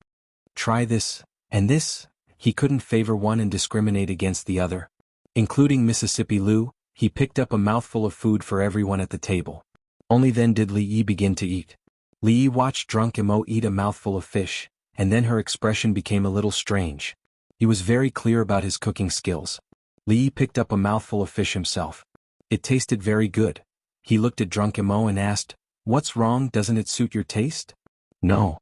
Try this, and this. He couldn't favor one and discriminate against the other. Including Mississippi Lou, he picked up a mouthful of food for everyone at the table. Only then did Li Yi begin to eat. Li Yi watched Drunk Mo eat a mouthful of fish, and then her expression became a little strange. He was very clear about his cooking skills. Li Yi picked up a mouthful of fish himself. It tasted very good. He looked at Drunk Mo and asked, "What's wrong, doesn't it suit your taste?" "No,"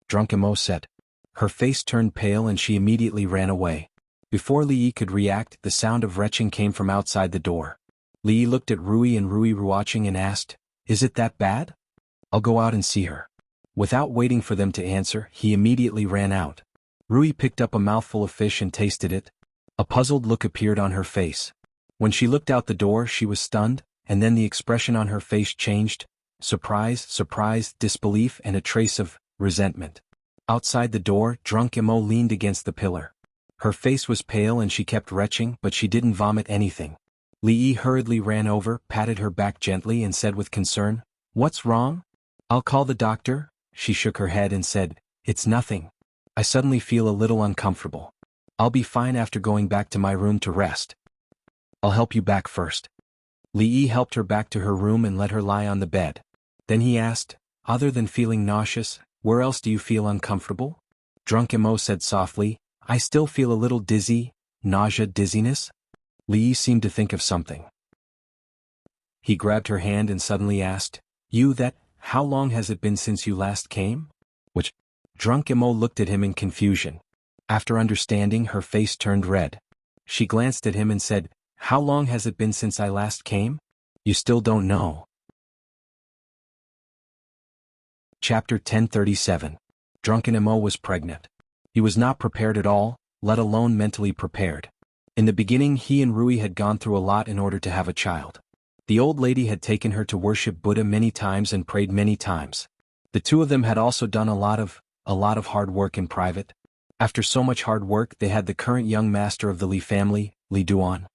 Drunk Mo said. Her face turned pale and she immediately ran away. Before Li Yi could react, the sound of retching came from outside the door. Li Yi looked at Rui and Rui watching and asked, "Is it that bad? I'll go out and see her." Without waiting for them to answer, he immediately ran out. Rui picked up a mouthful of fish and tasted it. A puzzled look appeared on her face. When she looked out the door, she was stunned, and then the expression on her face changed: surprise, disbelief, and a trace of resentment. Outside the door, Drunk Mo leaned against the pillar. Her face was pale and she kept retching, but she didn't vomit anything. Li Yi hurriedly ran over, patted her back gently and said with concern, "What's wrong?" "I'll call the doctor." She shook her head and said, "It's nothing. I suddenly feel a little uncomfortable. I'll be fine after going back to my room to rest. I'll help you back first." Li Yi helped her back to her room and let her lie on the bed. Then he asked, "Other than feeling nauseous, where else do you feel uncomfortable?" Drunk Mo said softly, "I still feel a little dizzy." "Nausea, dizziness?" Li Yi seemed to think of something. He grabbed her hand and suddenly asked, "You that how long has it been since you last came? Which? Drunk Imo looked at him in confusion. After understanding, her face turned red. She glanced at him and said, how long has it been since I last came? You still don't know. Chapter 1037. Drunken Imo was pregnant. He was not prepared at all, let alone mentally prepared. In the beginning, he and Rui had gone through a lot in order to have a child. The old lady had taken her to worship Buddha many times and prayed many times. The two of them had also done a lot of hard work in private. After so much hard work, they had the current young master of the Li family, Li Duan.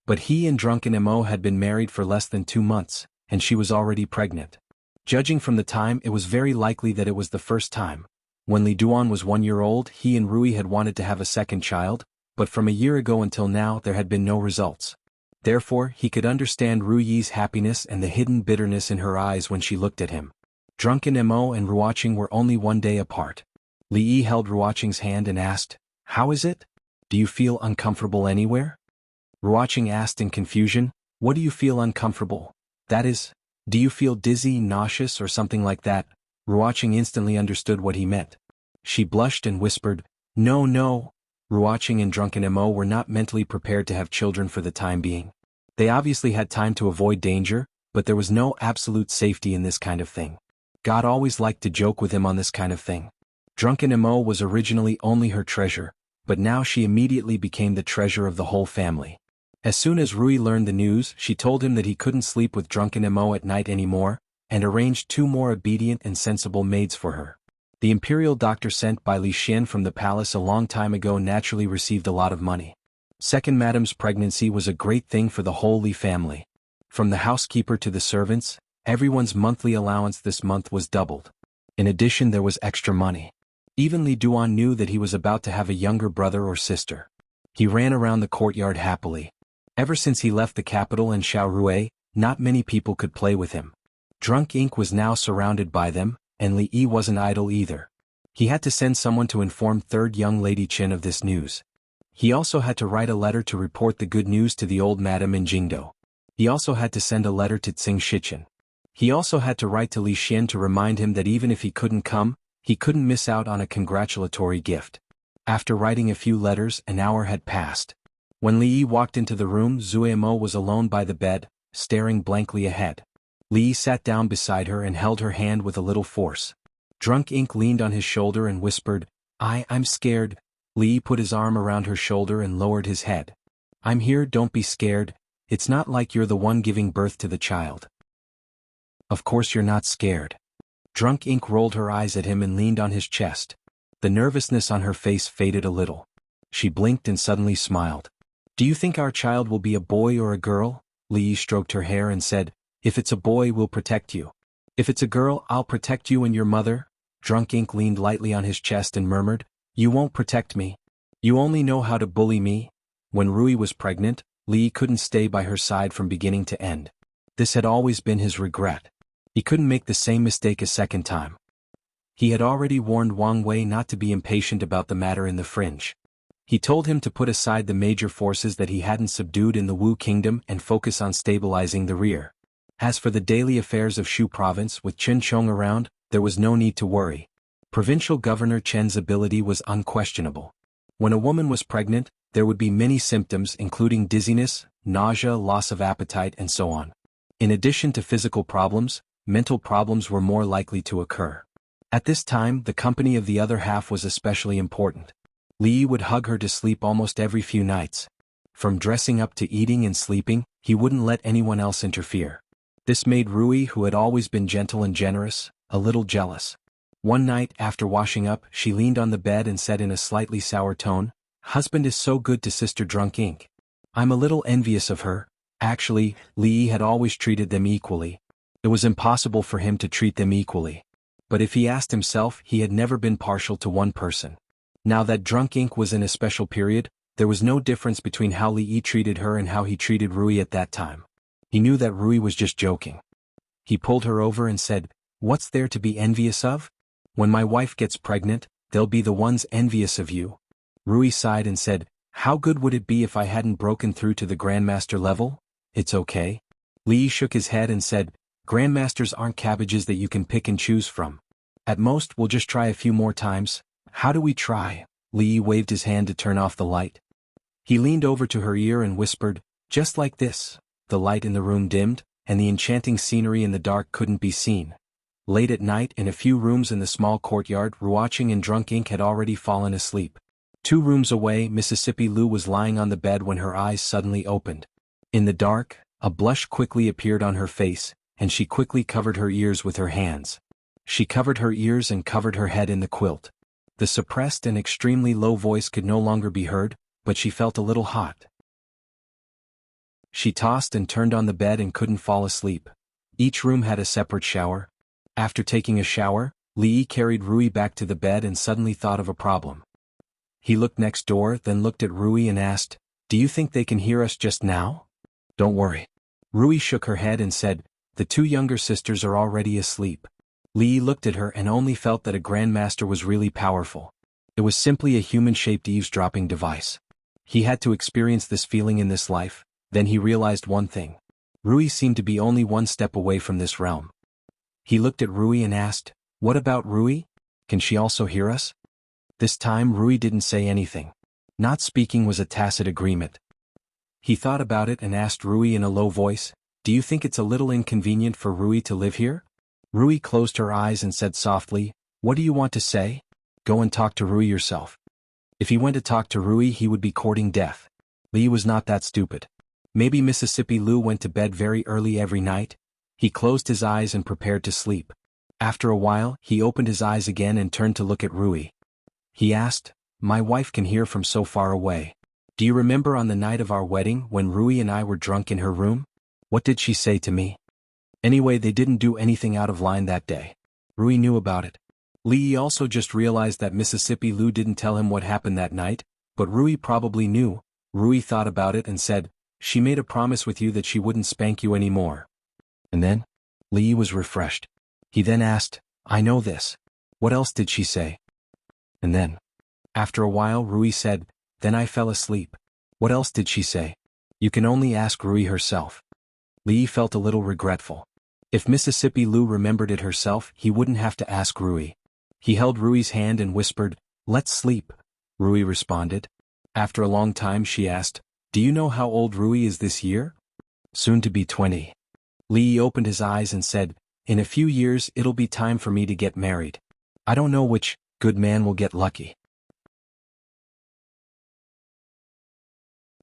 But he and Drunken Imo had been married for less than 2 months, and she was already pregnant. Judging from the time, it was very likely that it was the first time. When Li Duan was 1 year old, he and Rui had wanted to have a second child, but from a year ago until now there had been no results. Therefore, he could understand Rui's happiness and the hidden bitterness in her eyes when she looked at him. Drunken Imo and Ruoqing were only 1 day apart. Li Yi held Ruoqing's hand and asked, how is it? Do you feel uncomfortable anywhere? Ruoqing asked in confusion, what do you feel uncomfortable? That is, do you feel dizzy, nauseous, or something like that? Ruoqing instantly understood what he meant. She blushed and whispered, no. Ruoqing and Drunken Imo were not mentally prepared to have children for the time being. They obviously had time to avoid danger, but there was no absolute safety in this kind of thing. God always liked to joke with him on this kind of thing. Drunken Imo was originally only her treasure, but now she immediately became the treasure of the whole family. As soon as Rui learned the news, she told him that he couldn't sleep with Drunken Imo at night anymore, and arranged 2 more obedient and sensible maids for her. The imperial doctor sent by Li Xian from the palace a long time ago naturally received a lot of money. Second Madame's pregnancy was a great thing for the whole Li family. From the housekeeper to the servants, everyone's monthly allowance this month was doubled. In addition, there was extra money. Even Li Duan knew that he was about to have a younger brother or sister. He ran around the courtyard happily. Ever since he left the capital and Xiaorui, not many people could play with him. Drunk Ink was now surrounded by them, and Li Yi wasn't idle either. He had to send someone to inform third young lady Qin of this news. He also had to write a letter to report the good news to the old madam in Jingdo. He also had to send a letter to Tsing Shichen. He also had to write to Li Xian to remind him that even if he couldn't come, he couldn't miss out on a congratulatory gift. After writing a few letters, an hour had passed. When Li Yi walked into the room, Zuemo was alone by the bed, staring blankly ahead. Li Yi sat down beside her and held her hand with a little force. Drunk Ink leaned on his shoulder and whispered, I'm scared. Li Yi put his arm around her shoulder and lowered his head. I'm here, don't be scared. It's not like you're the one giving birth to the child. Of course you're not scared. Drunk Ink rolled her eyes at him and leaned on his chest. The nervousness on her face faded a little. She blinked and suddenly smiled. Do you think our child will be a boy or a girl? Li Yi stroked her hair and said, if it's a boy, we'll protect you. If it's a girl, I'll protect you and your mother. Drunk Ink leaned lightly on his chest and murmured, you won't protect me. You only know how to bully me. When Rui was pregnant, Li Yi couldn't stay by her side from beginning to end. This had always been his regret. He couldn't make the same mistake a second time. He had already warned Wang Wei not to be impatient about the matter in the fringe. He told him to put aside the major forces that he hadn't subdued in the Wu kingdom and focus on stabilizing the rear. As for the daily affairs of Shu province with Chen Chong around, there was no need to worry. Provincial Governor Chen's ability was unquestionable. When a woman was pregnant, there would be many symptoms including dizziness, nausea, loss of appetite, and so on. In addition to physical problems, mental problems were more likely to occur. At this time, the company of the other half was especially important. Li Yi would hug her to sleep almost every few nights. From dressing up to eating and sleeping, he wouldn't let anyone else interfere. This made Rui, who had always been gentle and generous, a little jealous. One night, after washing up, she leaned on the bed and said in a slightly sour tone, husband is so good to Sister Drunk Ink. I'm a little envious of her. Actually, Li Yi had always treated them equally. It was impossible for him to treat them equally. But if he asked himself, he had never been partial to one person. Now that Drunk Ink was in a special period, there was no difference between how Li Yi treated her and how he treated Rui at that time. He knew that Rui was just joking. He pulled her over and said, what's there to be envious of? When my wife gets pregnant, they'll be the ones envious of you. Rui sighed and said, how good would it be if I hadn't broken through to the Grandmaster level? It's okay. Li Yi shook his head and said, Grandmasters aren't cabbages that you can pick and choose from. At most, we'll just try a few more times. How do we try? Li waved his hand to turn off the light. He leaned over to her ear and whispered, just like this. The light in the room dimmed, and the enchanting scenery in the dark couldn't be seen. Late at night, in a few rooms in the small courtyard, Ruoqing and Drunk Ink had already fallen asleep. 2 rooms away, Mississippi Lu was lying on the bed when her eyes suddenly opened. In the dark, a blush quickly appeared on her face, and she quickly covered her ears with her hands. She covered her ears and covered her head in the quilt. The suppressed and extremely low voice could no longer be heard, but she felt a little hot. She tossed and turned on the bed and couldn't fall asleep. Each room had a separate shower. After taking a shower, Li carried Rui back to the bed and suddenly thought of a problem. He looked next door, then looked at Rui and asked, "Do you think they can hear us just now?" "Don't worry." Rui shook her head and said, "The 2 younger sisters are already asleep." Li looked at her and only felt that a grandmaster was really powerful. It was simply a human-shaped eavesdropping device. He had to experience this feeling in this life. Then he realized one thing. Rui seemed to be only 1 step away from this realm. He looked at Rui and asked, "What about Rui? Can she also hear us?" This time Rui didn't say anything. Not speaking was a tacit agreement. He thought about it and asked Rui in a low voice, "Do you think it's a little inconvenient for Rui to live here?" Rui closed her eyes and said softly, "What do you want to say? Go and talk to Rui yourself." If he went to talk to Rui, he would be courting death. Li was not that stupid. Maybe Mississippi Lu went to bed very early every night. He closed his eyes and prepared to sleep. After a while, he opened his eyes again and turned to look at Rui. He asked, "My wife can hear from so far away. Do you remember on the night of our wedding when Rui and I were drunk in her room? What did she say to me?" Anyway, they didn't do anything out of line that day. Rui knew about it. Li also just realized that Mississippi Lu didn't tell him what happened that night, but Rui probably knew. Rui thought about it and said, "She made a promise with you that she wouldn't spank you anymore." And then? Li was refreshed. He then asked, "I know this. What else did she say?" And then? After a while Rui said, "Then I fell asleep." What else did she say? You can only ask Rui herself. Li felt a little regretful. If Mississippi Lu remembered it herself, he wouldn't have to ask Rui. He held Rui's hand and whispered, "Let's sleep." Rui responded. After a long time she asked, "Do you know how old Rui is this year?" "Soon to be 20. Li opened his eyes and said, "In a few years it'll be time for me to get married. I don't know which good man will get lucky."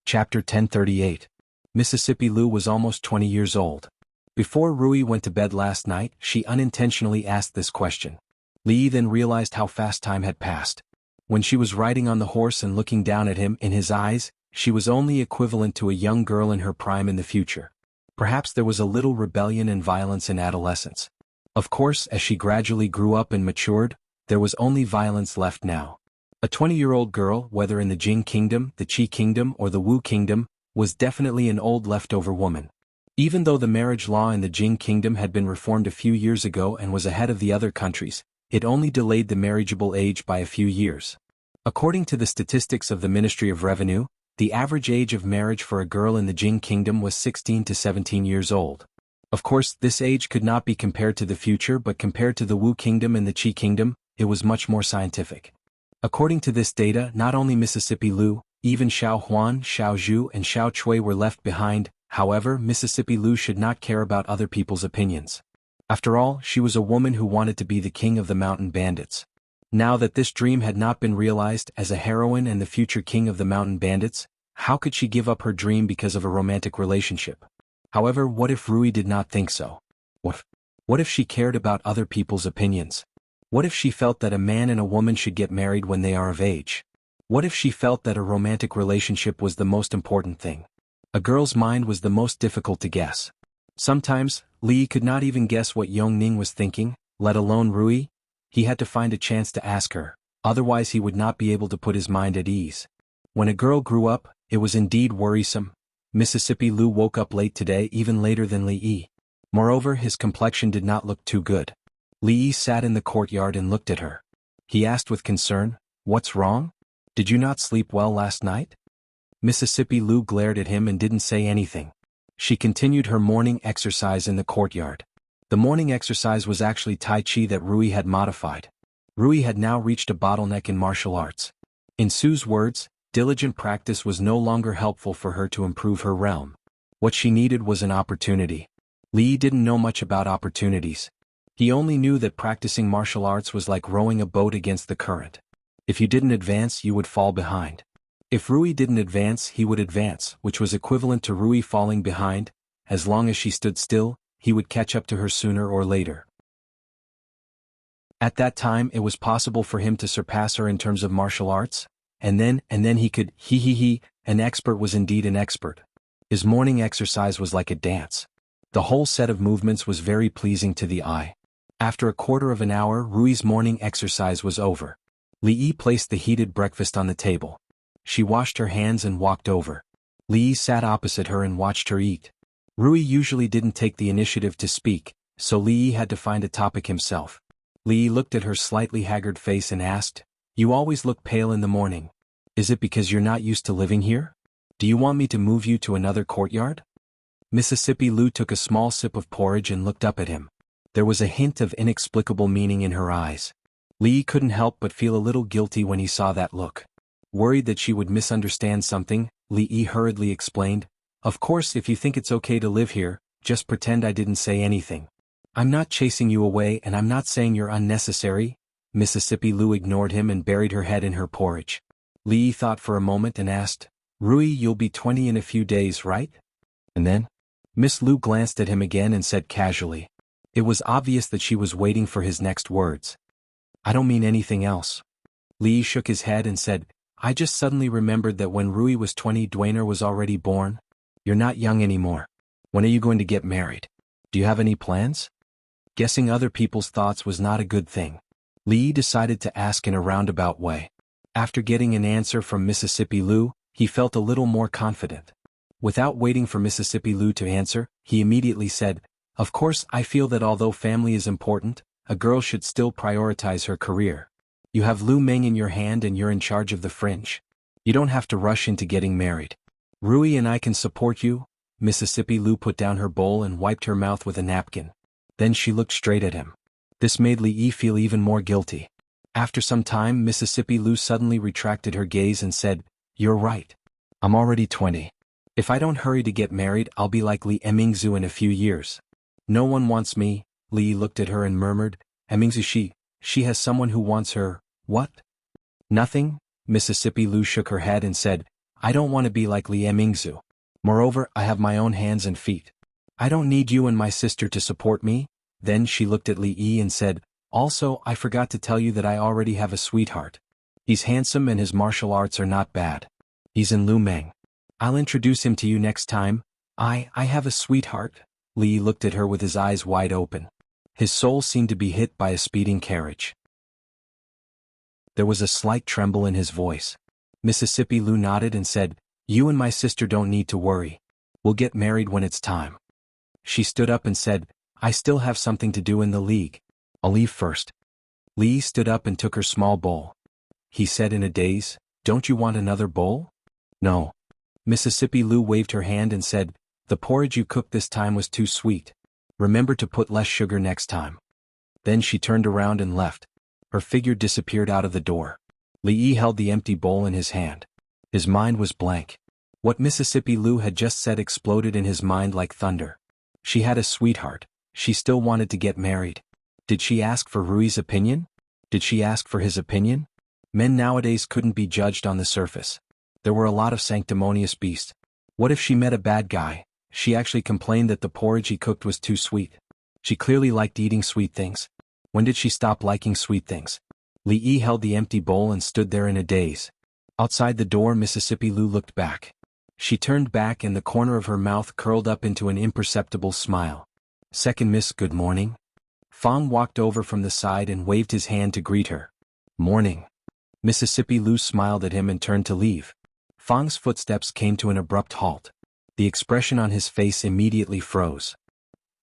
Chapter 1038. Mississippi Lu was almost 20 years old. Before Rui went to bed last night, she unintentionally asked this question. Li then realized how fast time had passed. When she was riding on the horse and looking down at him in his eyes, she was only equivalent to a young girl in her prime in the future. Perhaps there was a little rebellion and violence in adolescence. Of course, as she gradually grew up and matured, there was only violence left now. A 20-year-old girl, whether in the Jing Kingdom, the Qi Kingdom, or the Wu Kingdom, was definitely an old leftover woman. Even though the marriage law in the Jing Kingdom had been reformed a few years ago and was ahead of the other countries, it only delayed the marriageable age by a few years. According to the statistics of the Ministry of Revenue, the average age of marriage for a girl in the Jing Kingdom was 16 to 17 years old. Of course, this age could not be compared to the future, but compared to the Wu Kingdom and the Qi Kingdom, it was much more scientific. According to this data, not only Mississippi Lu, even Xuanhuan, Xiaozhu and Xiaochui were left behind. However, Mississippi Lu should not care about other people's opinions. After all, she was a woman who wanted to be the king of the mountain bandits. Now that this dream had not been realized as a heroine and the future king of the mountain bandits, how could she give up her dream because of a romantic relationship? However, what if Rui did not think so? What if she cared about other people's opinions? What if she felt that a man and a woman should get married when they are of age? What if she felt that a romantic relationship was the most important thing? A girl's mind was the most difficult to guess. Sometimes, Li could not even guess what Yongning was thinking, let alone Rui. He had to find a chance to ask her, otherwise he would not be able to put his mind at ease. When a girl grew up, it was indeed worrisome. Mississippi Lu woke up late today, even later than Li. Moreover, his complexion did not look too good. Li sat in the courtyard and looked at her. He asked with concern, "What's wrong? Did you not sleep well last night?" Mississippi Lu glared at him and didn't say anything. She continued her morning exercise in the courtyard. The morning exercise was actually Tai Chi that Rui had modified. Rui had now reached a bottleneck in martial arts. In Su's words, diligent practice was no longer helpful for her to improve her realm. What she needed was an opportunity. Li didn't know much about opportunities. He only knew that practicing martial arts was like rowing a boat against the current. If you didn't advance, you would fall behind. If Rui didn't advance, he would advance, which was equivalent to Rui falling behind. As long as she stood still, he would catch up to her sooner or later. At that time, it was possible for him to surpass her in terms of martial arts, and then he could, an expert was indeed an expert. His morning exercise was like a dance. The whole set of movements was very pleasing to the eye. After a quarter of an hour, Rui's morning exercise was over. Li placed the heated breakfast on the table. She washed her hands and walked over. Li sat opposite her and watched her eat. Rui usually didn't take the initiative to speak, so Li had to find a topic himself. Li looked at her slightly haggard face and asked, "You always look pale in the morning. Is it because you're not used to living here? Do you want me to move you to another courtyard?" Mississippi Lu took a small sip of porridge and looked up at him. There was a hint of inexplicable meaning in her eyes. Li couldn't help but feel a little guilty when he saw that look. Worried that she would misunderstand something, Li hurriedly explained, "Of course, if you think it's okay to live here, just pretend I didn't say anything. I'm not chasing you away and I'm not saying you're unnecessary." Mississippi Lu ignored him and buried her head in her porridge. Li thought for a moment and asked, "Rui, you'll be 20 in a few days, right?" And then? Miss Lu glanced at him again and said casually. It was obvious that she was waiting for his next words. "I don't mean anything else." Li shook his head and said, "I just suddenly remembered that when Rui was 20, Dwayner was already born. You're not young anymore. When are you going to get married? Do you have any plans?" Guessing other people's thoughts was not a good thing. Li decided to ask in a roundabout way. After getting an answer from Mississippi Lu, he felt a little more confident. Without waiting for Mississippi Lu to answer, he immediately said, "Of course, I feel that although family is important, a girl should still prioritize her career. You have Lu Meng in your hand and you're in charge of the fringe. You don't have to rush into getting married. Rui and I can support you." Mississippi Lu put down her bowl and wiped her mouth with a napkin. Then she looked straight at him. This made Li feel even more guilty. After some time, Mississippi Lu suddenly retracted her gaze and said, "You're right. I'm already 20. If I don't hurry to get married, I'll be like Li Emingzu in a few years. No one wants me." Li looked at her and murmured, "Emingzu, she has someone who wants her." "What?" "Nothing." Mississippi Lu shook her head and said, "I don't want to be like Li Emingzu. Moreover, I have my own hands and feet. I don't need you and my sister to support me." Then she looked at Li and said, "Also, I forgot to tell you that I already have a sweetheart. He's handsome and his martial arts are not bad. He's in Lu Meng. I'll introduce him to you next time." I have a sweetheart?" Li looked at her with his eyes wide open. His soul seemed to be hit by a speeding carriage. There was a slight tremble in his voice. Mississippi Lu nodded and said, "You and my sister don't need to worry. We'll get married when it's time." She stood up and said, "I still have something to do in the league. I'll leave first." Li stood up and took her small bowl. He said in a daze, "Don't you want another bowl?" "No." Mississippi Lu waved her hand and said, "The porridge you cooked this time was too sweet. Remember to put less sugar next time." Then she turned around and left. Her figure disappeared out of the door. Li held the empty bowl in his hand. His mind was blank. What Mississippi Lu had just said exploded in his mind like thunder. She had a sweetheart. She still wanted to get married. Did she ask for Rui's opinion? Did she ask for his opinion? Men nowadays couldn't be judged on the surface. There were a lot of sanctimonious beasts. What if she met a bad guy? She actually complained that the porridge he cooked was too sweet. She clearly liked eating sweet things. When did she stop liking sweet things? Li held the empty bowl and stood there in a daze. Outside the door, Mississippi Lu looked back. She turned back and the corner of her mouth curled up into an imperceptible smile. "Second Miss, good morning." Fong walked over from the side and waved his hand to greet her. "Morning." Mississippi Lu smiled at him and turned to leave. Fong's footsteps came to an abrupt halt. The expression on his face immediately froze.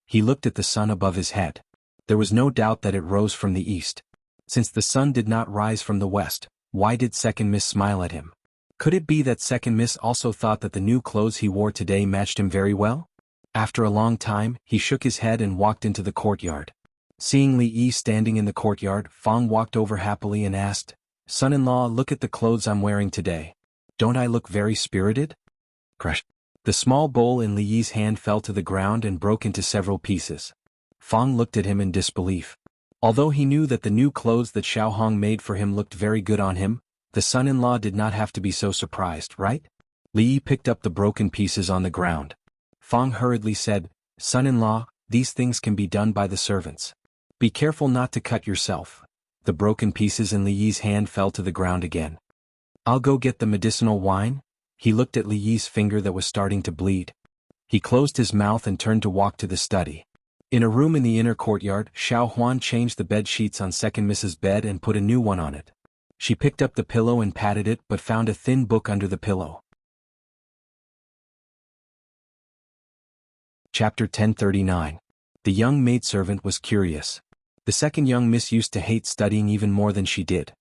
He looked at the sun above his head. There was no doubt that it rose from the east. Since the sun did not rise from the west, why did Second Miss smile at him? Could it be that Second Miss also thought that the new clothes he wore today matched him very well? After a long time, he shook his head and walked into the courtyard. Seeing Li Yi standing in the courtyard, Fang walked over happily and asked, "Son-in-law, look at the clothes I'm wearing today. Don't I look very spirited?" Crash. The small bowl in Li Yi's hand fell to the ground and broke into several pieces. Fang looked at him in disbelief. Although he knew that the new clothes that Xiaohong made for him looked very good on him, the son-in-law did not have to be so surprised, right? Li Yi picked up the broken pieces on the ground. Fang hurriedly said, "Son-in-law, these things can be done by the servants. Be careful not to cut yourself." The broken pieces in Li Yi's hand fell to the ground again. "I'll go get the medicinal wine." He looked at Li Yi's finger that was starting to bleed. He closed his mouth and turned to walk to the study. In a room in the inner courtyard, Xuanhuan changed the bed sheets on second Mrs. Bed and put a new one on it. She picked up the pillow and patted it but found a thin book under the pillow. Chapter 1039. The young maidservant was curious. The second young miss used to hate studying even more than she did.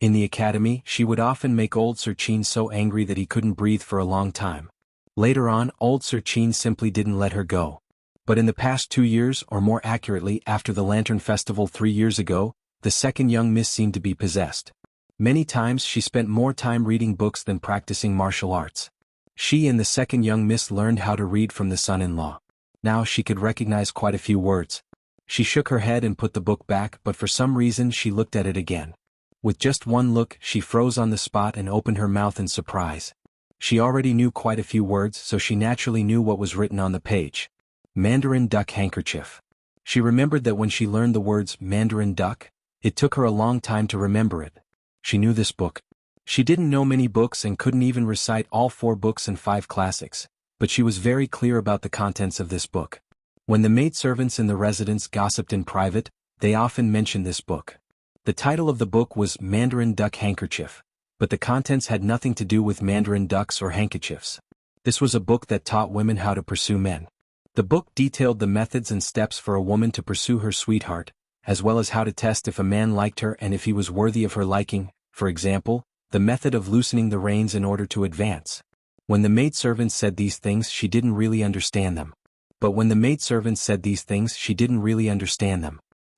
In the academy, she would often make old Sir Qin so angry that he couldn't breathe for a long time. Later on, old Sir Qin simply didn't let her go. But in the past 2 years, or more accurately after the Lantern Festival 3 years ago, the second young miss seemed to be possessed. Many times she spent more time reading books than practicing martial arts. She and the second young miss learned how to read from the son-in-law. Now she could recognize quite a few words. She shook her head and put the book back, but for some reason she looked at it again. With just one look, she froze on the spot and opened her mouth in surprise. She already knew quite a few words, so she naturally knew what was written on the page. Mandarin duck handkerchief. She remembered that when she learned the words Mandarin duck, it took her a long time to remember it. She knew this book. She didn't know many books and couldn't even recite all 4 books and 5 classics, but she was very clear about the contents of this book. When the maidservants in the residence gossiped in private, they often mentioned this book. The title of the book was Mandarin Duck Handkerchief, but the contents had nothing to do with Mandarin ducks or handkerchiefs. This was a book that taught women how to pursue men. The book detailed the methods and steps for a woman to pursue her sweetheart, as well as how to test if a man liked her and if he was worthy of her liking, for example, the method of loosening the reins in order to advance. When the maidservants said these things, she didn't really understand them.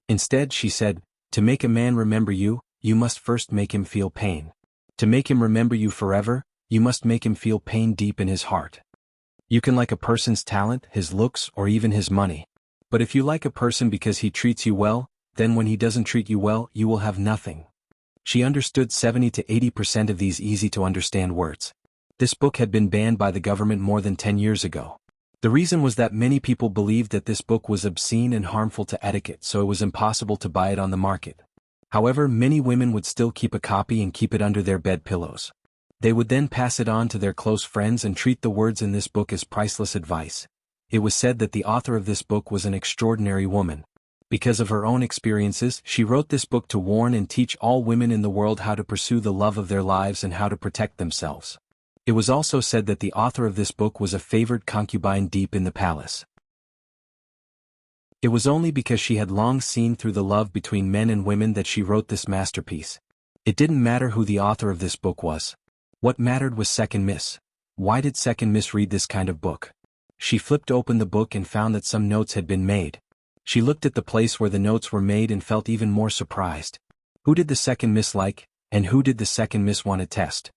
Instead, she said, "To make a man remember you, you must first make him feel pain. To make him remember you forever, you must make him feel pain deep in his heart. You can like a person's talent, his looks, or even his money. But if you like a person because he treats you well, then when he doesn't treat you well, you will have nothing." She understood 70 to 80% of these easy-to-understand words. This book had been banned by the government more than 10 years ago. The reason was that many people believed that this book was obscene and harmful to etiquette, so it was impossible to buy it on the market. However, many women would still keep a copy and keep it under their bed pillows. They would then pass it on to their close friends and treat the words in this book as priceless advice. It was said that the author of this book was an extraordinary woman. Because of her own experiences, she wrote this book to warn and teach all women in the world how to pursue the love of their lives and how to protect themselves. It was also said that the author of this book was a favored concubine deep in the palace. It was only because she had long seen through the love between men and women that she wrote this masterpiece. It didn't matter who the author of this book was. What mattered was Second Miss. Why did Second Miss read this kind of book? She flipped open the book and found that some notes had been made. She looked at the place where the notes were made and felt even more surprised. Who did the Second Miss like, and who did the Second Miss want to test?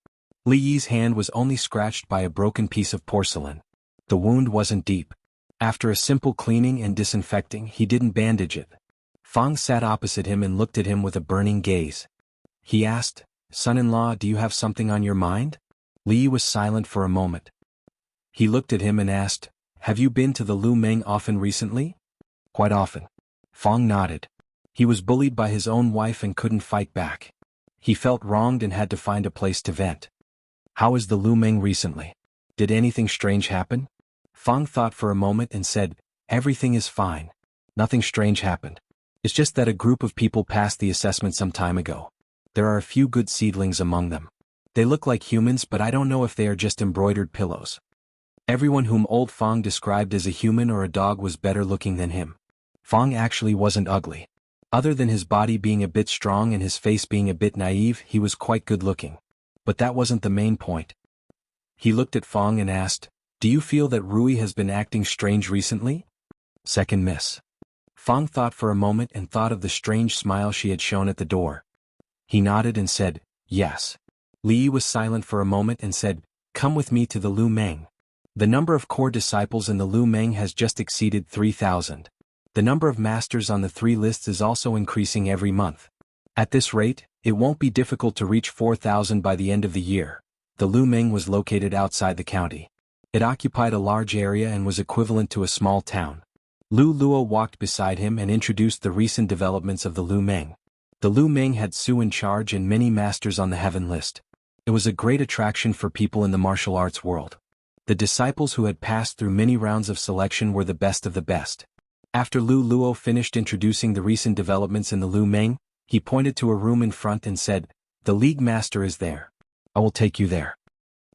Li Yi's hand was only scratched by a broken piece of porcelain. The wound wasn't deep. After a simple cleaning and disinfecting, he didn't bandage it. Fang sat opposite him and looked at him with a burning gaze. He asked, "Son-in-law, do you have something on your mind?" Li Yi was silent for a moment. He looked at him and asked, "Have you been to the Lu Meng often recently?" "Quite often." Fang nodded. He was bullied by his own wife and couldn't fight back. He felt wronged and had to find a place to vent. "How is the Lu Meng recently? Did anything strange happen?" Fang thought for a moment and said, "Everything is fine. Nothing strange happened. It's just that a group of people passed the assessment some time ago. There are a few good seedlings among them. They look like humans, but I don't know if they are just embroidered pillows." Everyone whom old Fang described as a human or a dog was better looking than him. Fang actually wasn't ugly. Other than his body being a bit strong and his face being a bit naive, he was quite good looking. But that wasn't the main point. He looked at Fang and asked, Do you feel that Rui has been acting strange recently? Second miss. Fang thought for a moment and thought of the strange smile she had shown at the door. He nodded and said, yes. Li was silent for a moment and said, come with me to the Lu Meng. The number of core disciples in the Lu Meng has just exceeded 3,000. The number of masters on the 3 lists is also increasing every month. At this rate, it won't be difficult to reach 4,000 by the end of the year. The Lu Meng was located outside the county. It occupied a large area and was equivalent to a small town. Lu Luo walked beside him and introduced the recent developments of the Lu Meng. The Lu Meng had Su in charge and many masters on the heaven list. It was a great attraction for people in the martial arts world. The disciples who had passed through many rounds of selection were the best of the best. After Lu Luo finished introducing the recent developments in the Lu Meng, he pointed to a room in front and said, the League Master is there. I will take you there.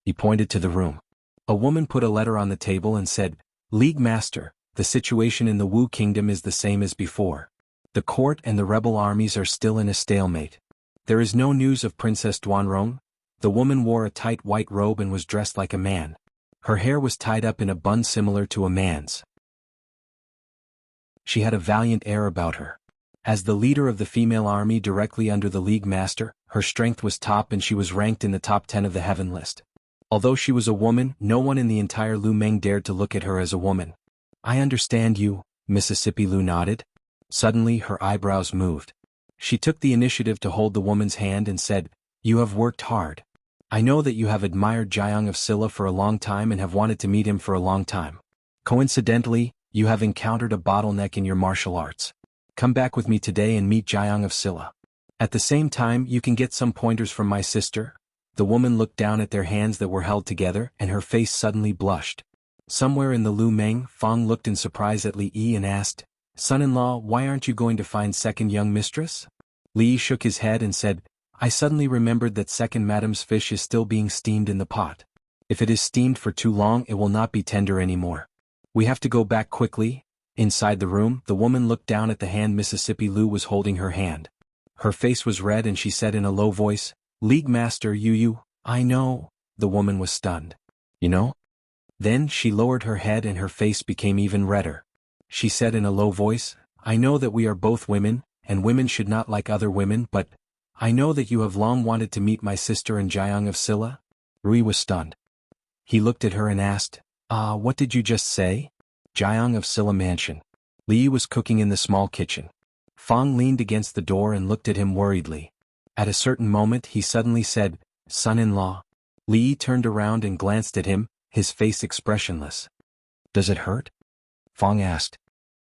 He pointed to the room. A woman put a letter on the table and said, League Master, the situation in the Wu Kingdom is the same as before. The court and the rebel armies are still in a stalemate. There is no news of Princess Duanrong. The woman wore a tight white robe and was dressed like a man. Her hair was tied up in a bun similar to a man's. She had a valiant air about her. As the leader of the female army directly under the League Master, her strength was top and she was ranked in the top 10 of the heaven list. Although she was a woman, no one in the entire Lu Meng dared to look at her as a woman. I understand you, Mississippi Lu nodded. Suddenly her eyebrows moved. She took the initiative to hold the woman's hand and said, you have worked hard. I know that you have admired Jianghu of Silla for a long time and have wanted to meet him for a long time. Coincidentally, you have encountered a bottleneck in your martial arts. Come back with me today and meet Jianghu of Silla. At the same time, you can get some pointers from my sister. The woman looked down at their hands that were held together and her face suddenly blushed. Somewhere in the Lu Meng, Fang looked in surprise at Li Yi and asked, son-in-law, why aren't you going to find second young mistress? Li Yi shook his head and said, I suddenly remembered that second madam's fish is still being steamed in the pot. If it is steamed for too long, it will not be tender anymore. We have to go back quickly. Inside the room, the woman looked down at the hand Mississippi Lu was holding her hand. Her face was red and she said in a low voice, League Master you, I know. The woman was stunned. You know? Then she lowered her head and her face became even redder. She said in a low voice, I know that we are both women, and women should not like other women, but I know that you have long wanted to meet my sister and Jianghu of Silla. Rui was stunned. He looked at her and asked, what did you just say? Jianghu of Silla Mansion. Li was cooking in the small kitchen. Fang leaned against the door and looked at him worriedly. At a certain moment he suddenly said, son-in-law. Li turned around and glanced at him, his face expressionless. Does it hurt? Fang asked.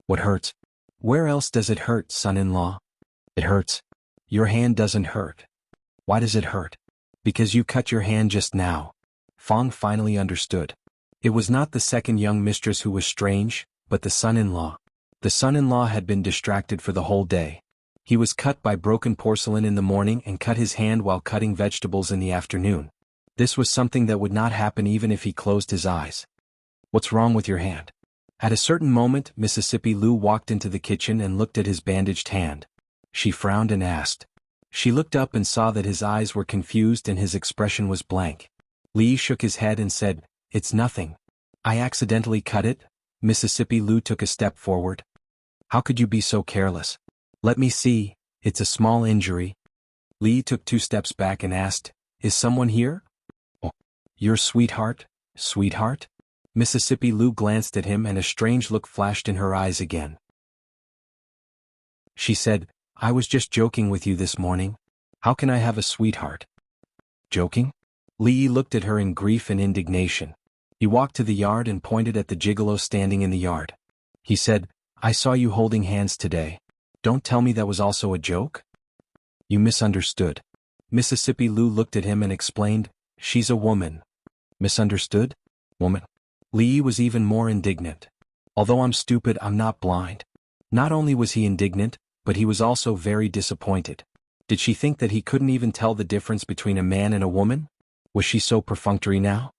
What hurts? Where else does it hurt, son-in-law? It hurts. Your hand doesn't hurt. Why does it hurt? Because you cut your hand just now. Fang finally understood. It was not the second young mistress who was strange, but the son-in-law. The son-in-law had been distracted for the whole day. He was cut by broken porcelain in the morning and cut his hand while cutting vegetables in the afternoon. This was something that would not happen even if he closed his eyes. What's wrong with your hand? At a certain moment, Mississippi Lu walked into the kitchen and looked at his bandaged hand. She frowned and asked. She looked up and saw that his eyes were confused and his expression was blank. Li shook his head and said, it's nothing. I accidentally cut it. Mississippi Lu took a step forward. How could you be so careless? Let me see, it's a small injury. Li took 2 steps back and asked, is someone here? Oh, your sweetheart, sweetheart? Mississippi Lu glanced at him and a strange look flashed in her eyes again. She said, I was just joking with you this morning. How can I have a sweetheart? Joking? Li looked at her in grief and indignation. He walked to the yard and pointed at the gigolo standing in the yard. He said, I saw you holding hands today. Don't tell me that was also a joke? You misunderstood. Mississippi Lu looked at him and explained, she's a woman. Misunderstood? Woman? Li was even more indignant. Although I'm stupid, I'm not blind. Not only was he indignant, but he was also very disappointed. Did she think that he couldn't even tell the difference between a man and a woman? Was she so perfunctory now?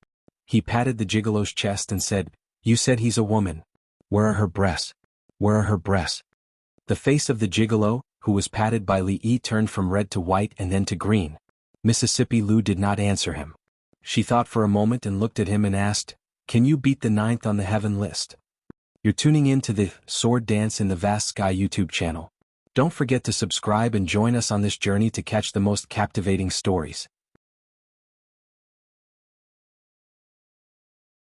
He patted the gigolo's chest and said, you said he's a woman. Where are her breasts? Where are her breasts? The face of the gigolo, who was patted by Li Yi, turned from red to white and then to green. Mississippi Lu did not answer him. She thought for a moment and looked at him and asked, Can you beat the ninth on the heaven list? You're tuning in to the Sword Dance in the Vast Sky YouTube channel. Don't forget to subscribe and join us on this journey to catch the most captivating stories.